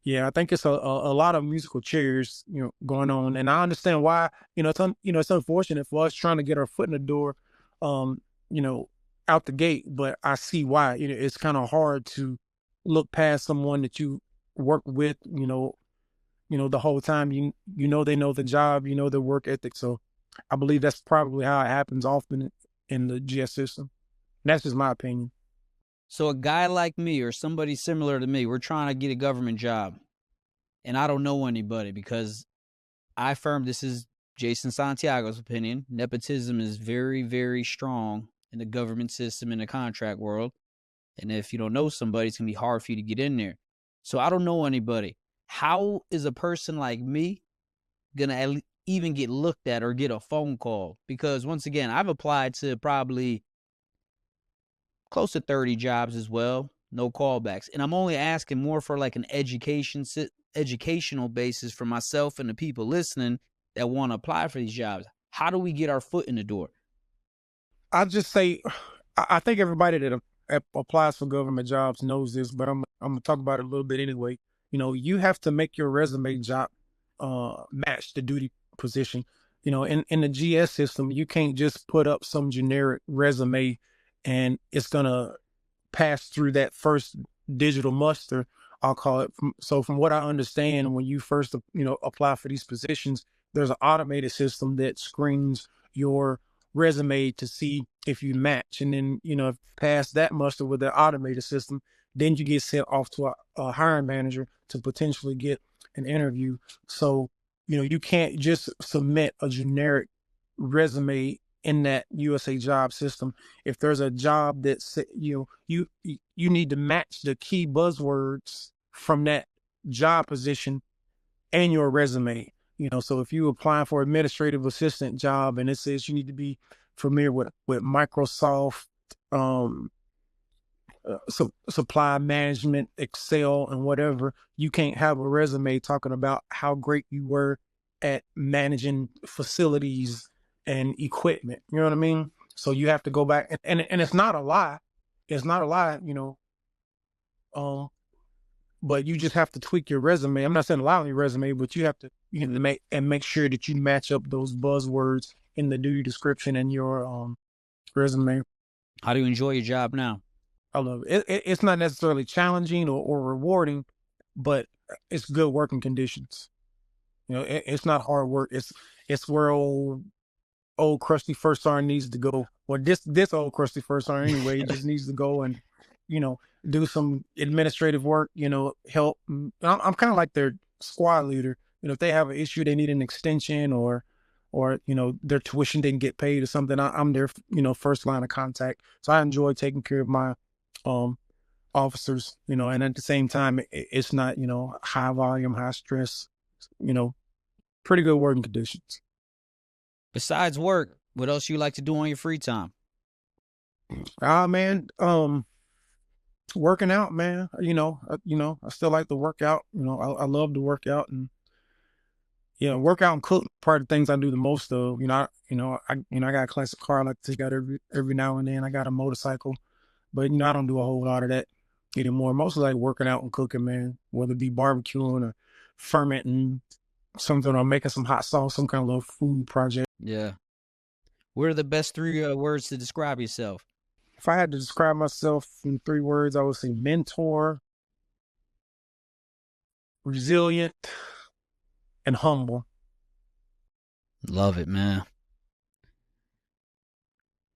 [SPEAKER 2] yeah, I think it's a lot of musical chairs, going on, and I understand why. It's unfortunate for us trying to get our foot in the door, um, you know, out the gate. But I see why. It's kind of hard to look past someone that you work with, the whole time. They know the job, their work ethic. So I believe that's probably how it happens often in the GS system. And that's just my opinion.
[SPEAKER 1] So a guy like me or somebody similar to me, we're trying to get a government job, and I don't know anybody because I affirm this is Jason Santiago's opinion. Nepotism is very, very strong in the government system, in the contract world. And if you don't know somebody, it's going to be hard for you to get in there. So I don't know anybody. How is a person like me going to even get looked at or get a phone call? Because once again, I've applied to probably close to 30 jobs as well. No callbacks. And I'm only asking more for like an educational basis for myself and the people listening that want to apply for these jobs. How do we get our foot in the door?
[SPEAKER 2] I just say, I think everybody that applies for government jobs knows this, but I'm gonna talk about it a little bit anyway. You have to make your resume job match the duty position. In the GS system, you can't just put up some generic resume and it's gonna pass through that first digital muster, I'll call it. So from what I understand, when you first, apply for these positions, there's an automated system that screens your resume to see if you match. And then, if past that muster with the automated system, then you get sent off to a hiring manager to potentially get an interview. So, you can't just submit a generic resume in that USA job system. If there's a job that's, you need to match the key buzzwords from that job position and your resume. So if you apply for administrative assistant job and it says you need to be familiar with Microsoft, supply management, Excel, and whatever, you can't have a resume talking about how great you were at managing facilities and equipment. You know what I mean? So you have to go back, and it's not a lie. It's not a lie, um, but you just have to tweak your resume. I'm not saying lie on your resume, but you have to make sure that you match up those buzzwords in the duty description and your resume.
[SPEAKER 1] How do you enjoy your job now?
[SPEAKER 2] I love it. It's not necessarily challenging or rewarding, but it's good working conditions. It's not hard work. It's where old crusty first sergeant needs to go. Well, this old crusty first sergeant anyway, he just needs to go and do some administrative work. Help. I'm kind of like their squad leader. If they have an issue, they need an extension or their tuition didn't get paid or something, I'm their first line of contact. So I enjoy taking care of my officers, and at the same time, it's not high volume, high stress, pretty good working conditions.
[SPEAKER 1] Besides work, what else you like to do on your free time?
[SPEAKER 2] Man, working out, man. I still like to work out. I love to work out, and work out and cook. Part of the things I do the most of. I got a classic car I like to take out every now and then. I got a motorcycle, but I don't do a whole lot of that anymore. Mostly like working out and cooking, man. Whether it be barbecuing or fermenting something or making some hot sauce, some kind of little food project.
[SPEAKER 1] Yeah. What are the best 3 words to describe yourself?
[SPEAKER 2] If I had to describe myself in 3 words, I would say mentor, resilient, and humble.
[SPEAKER 1] Love it, man.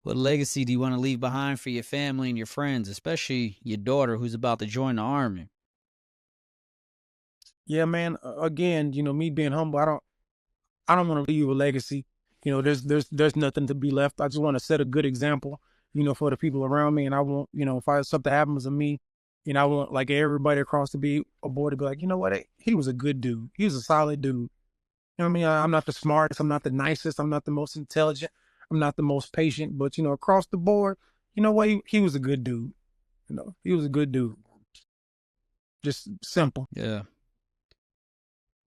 [SPEAKER 1] What legacy do you want to leave behind for your family and your friends, especially your daughter who's about to join the army?
[SPEAKER 2] Yeah, man. Again, me being humble, I don't want to leave a legacy. There's nothing to be left. I just want to set a good example, for the people around me. And I want, if something happens to me, I want like everybody across the board to be like, you know what, he was a good dude. He was a solid dude. You know what I mean? I'm not the smartest. I'm not the nicest. I'm not the most intelligent. I'm not the most patient. But across the board, you know what? He was a good dude. He was a good dude. Just simple.
[SPEAKER 1] Yeah.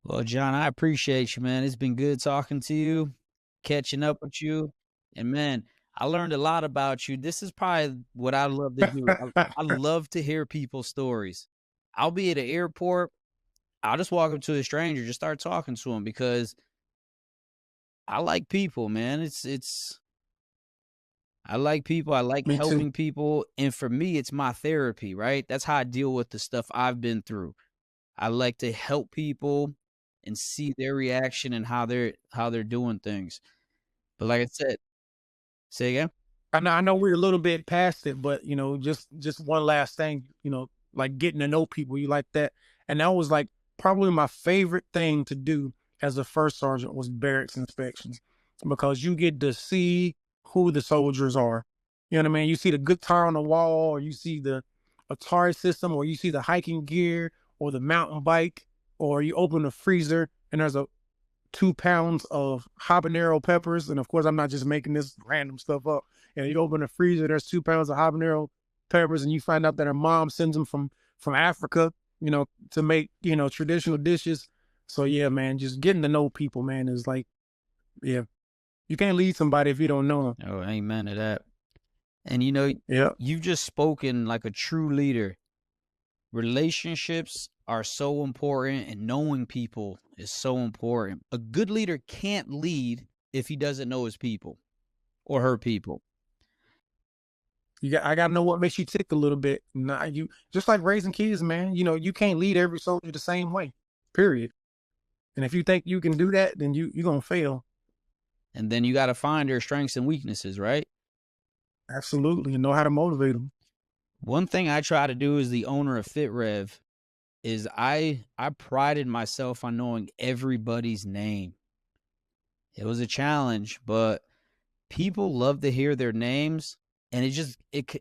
[SPEAKER 1] Well, John, I appreciate you, man. It's been good talking to you, catching up with you. And man, I learned a lot about you. This is probably what I love to do. I love to hear people's stories. I'll be at an airport. I'll just walk up to a stranger, just start talking to them because I like people, man. I like people. I like
[SPEAKER 2] Me too.
[SPEAKER 1] helping people. And for me, it's my therapy, right? That's how I deal with the stuff I've been through. I like to help people and see their reaction and how they're doing things. But like I said, say again?
[SPEAKER 2] I know we're a little bit past it, but just one last thing, like getting to know people, you like that. And that was like probably my favorite thing to do as a first sergeant was barracks inspections because you get to see who the soldiers are. You know what I mean? You see the guitar on the wall, or you see the Atari system, or you see the hiking gear or the mountain bike, or you open the freezer and there's a 2 pounds of habanero peppers. And of course, I'm not just making this random stuff up. You open the freezer, there's 2 pounds of habanero peppers, and you find out that her mom sends them from Africa, to make, traditional dishes. So yeah, man, just getting to know people, man, is like, yeah, you can't lead somebody if you don't know them.
[SPEAKER 1] Oh, amen to that. And
[SPEAKER 2] Yeah.
[SPEAKER 1] you've just spoken like a true leader. Relationships are so important and knowing people is so important. A good leader can't lead if he doesn't know his people or her people.
[SPEAKER 2] I gotta know what makes you tick a little bit. Nah, you just like raising kids, man. You can't lead every soldier the same way. Period. And if you think you can do that, then you're gonna fail.
[SPEAKER 1] And then you got to find their strengths and weaknesses, right?
[SPEAKER 2] Absolutely. And know how to motivate them.
[SPEAKER 1] One thing I try to do as the owner of FitRev is I prided myself on knowing everybody's name. It was a challenge, but people love to hear their names, and it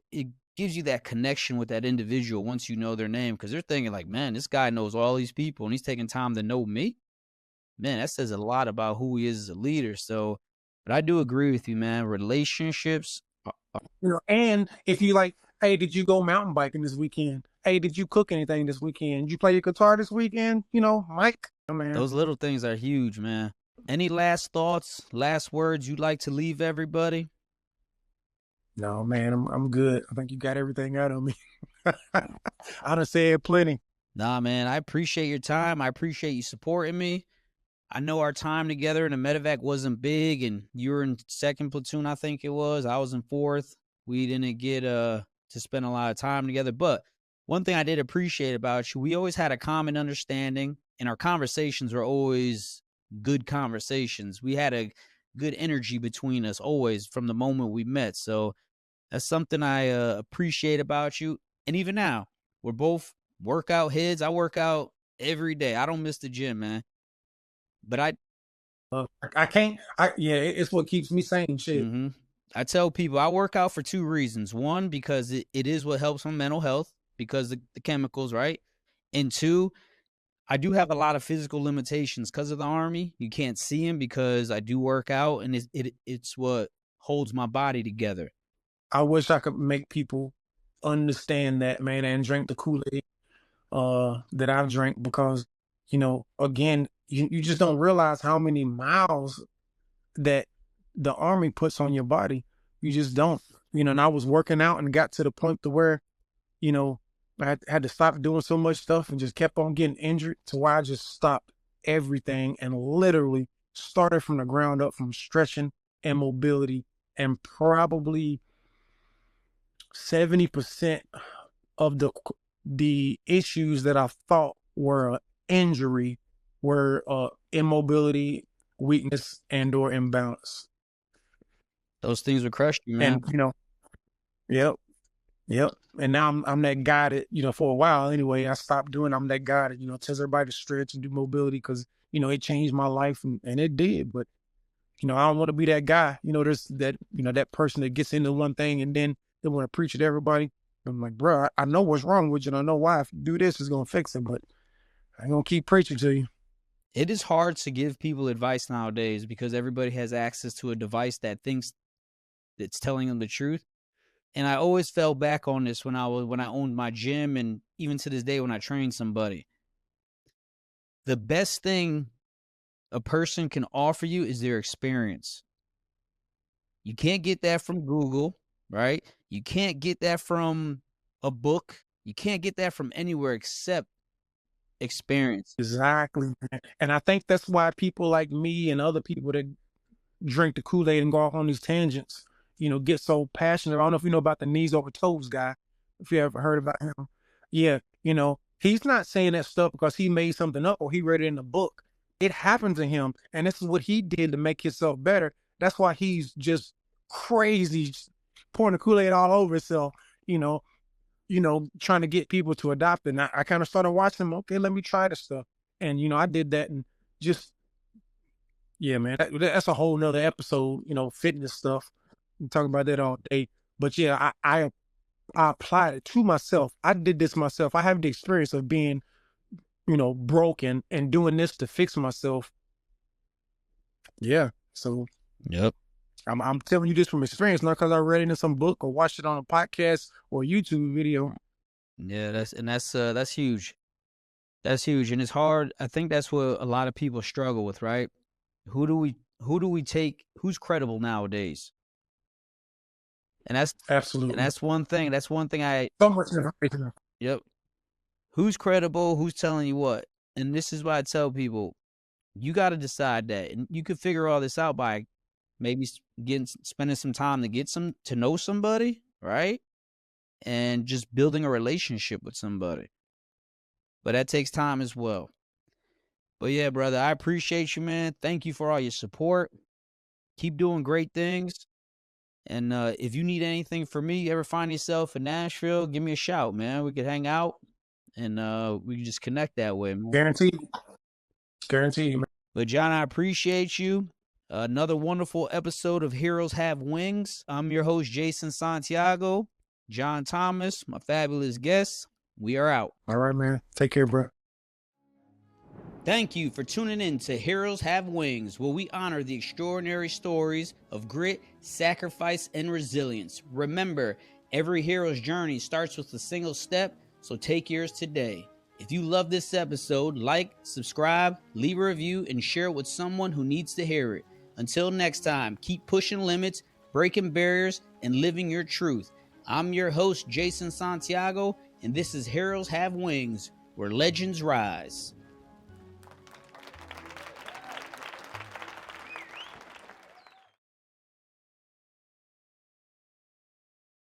[SPEAKER 1] gives you that connection with that individual once you know their name because they're thinking like, man, this guy knows all these people and he's taking time to know me. Man, that says a lot about who he is as a leader. So, but I do agree with you, man. Relationships,
[SPEAKER 2] And if you like, hey, did you go mountain biking this weekend? Hey, did you cook anything this weekend? Did you play your guitar this weekend? Mike, oh, man.
[SPEAKER 1] those little things are huge, man. Any last thoughts, last words you'd like to leave everybody?
[SPEAKER 2] No, man, I'm good. I think you got everything out of me. I done said plenty.
[SPEAKER 1] Nah, man, I appreciate your time. I appreciate you supporting me. I know our time together in the medevac wasn't big, and you were in second platoon, I think it was. I was in fourth. We didn't get to spend a lot of time together. But one thing I did appreciate about you, we always had a common understanding, and our conversations were always good conversations. We had a good energy between us always from the moment we met. So that's something I appreciate about you. And even now, we're both workout heads. I work out every day. I don't miss the gym, man. But
[SPEAKER 2] I can't. Yeah, it's what keeps me sane. Shit.
[SPEAKER 1] mhm. I tell people I work out for two reasons. One, because it is what helps my mental health because the chemicals, right? And two, I do have a lot of physical limitations because of the army. You can't see them because I do work out, and it's what holds my body together.
[SPEAKER 2] I wish I could make people understand that, man, and drink the Kool-Aid that I've drank because, again, you just don't realize how many miles that the army puts on your body. You just don't. And I was working out and got to the point to where, you know, I had to stop doing so much stuff and just kept on getting injured to where I just stopped everything and literally started from the ground up from stretching and mobility, and probably 70% of the issues that I thought were an injury were immobility, weakness, and/or imbalance.
[SPEAKER 1] Those things would crush you, man.
[SPEAKER 2] And yep, yep. And now I'm that guy that, for a while anyway, I stopped doing. I'm that guy that tells everybody to stretch and do mobility because it changed my life, and it did. But I don't want to be that guy. There's that that person that gets into one thing and then they want to preach it to everybody. I'm like, bro, I know what's wrong with you, and I know why. If you do this, it's gonna fix it. But I ain't gonna keep preaching to you.
[SPEAKER 1] It is hard to give people advice nowadays because everybody has access to a device that thinks it's telling them the truth. And I always fell back on this when I owned my gym, and even to this day when I train somebody. The best thing a person can offer you is their experience. You can't get that from Google, right? You can't get that from a book. You can't get that from anywhere except experience.
[SPEAKER 2] Exactly. And I think that's why people like me and other people that drink the Kool-Aid and go off on these tangents, get so passionate. I don't know if you know about the knees over toes guy, if you ever heard about him. Yeah, he's not saying that stuff because he made something up or he read it in a book. It happened to him, and this is what he did to make himself better. That's why he's just crazy, pouring the Kool-Aid all over himself, trying to get people to adopt it. And I kind of started watching him. Okay, let me try this stuff. And, I did that, and just, yeah, man, that's a whole nother episode, fitness stuff. We talk about that all day. But yeah, I applied it to myself. I did this myself. I have the experience of being, broken and doing this to fix myself. Yeah. So
[SPEAKER 1] Yep.
[SPEAKER 2] I'm telling you this from experience, not because I read it in some book or watched it on a podcast or YouTube video.
[SPEAKER 1] Yeah, that's huge. That's huge, and it's hard. I think that's what a lot of people struggle with, right? Who do we take? Who's credible nowadays? And
[SPEAKER 2] Absolutely.
[SPEAKER 1] that's one thing. That's one thing
[SPEAKER 2] So much information.
[SPEAKER 1] Yep. Who's credible? Who's telling you what? And this is why I tell people, you got to decide that, and you could figure all this out by maybe spending some time to know somebody, right? And just building a relationship with somebody. But that takes time as well. But yeah, brother, I appreciate you, man. Thank you for all your support. Keep doing great things. And if you need anything from me, you ever find yourself in Nashville, give me a shout, man. We could hang out and we can just connect that way, man.
[SPEAKER 2] Guaranteed. Guaranteed, man.
[SPEAKER 1] But John, I appreciate you. Another wonderful episode of Heroes Have Wings. I'm your host, Jason Santiago. John Thomas, my fabulous guest. We are out.
[SPEAKER 2] All right, man. Take care, bro.
[SPEAKER 1] Thank you for tuning in to Heroes Have Wings, where we honor the extraordinary stories of grit, sacrifice, and resilience. Remember, every hero's journey starts with a single step, so take yours today. If you love this episode, like, subscribe, leave a review, and share it with someone who needs to hear it. Until next time, keep pushing limits, breaking barriers, and living your truth. I'm your host, Jason Santiago, and this is Heroes Have Wings, where legends rise.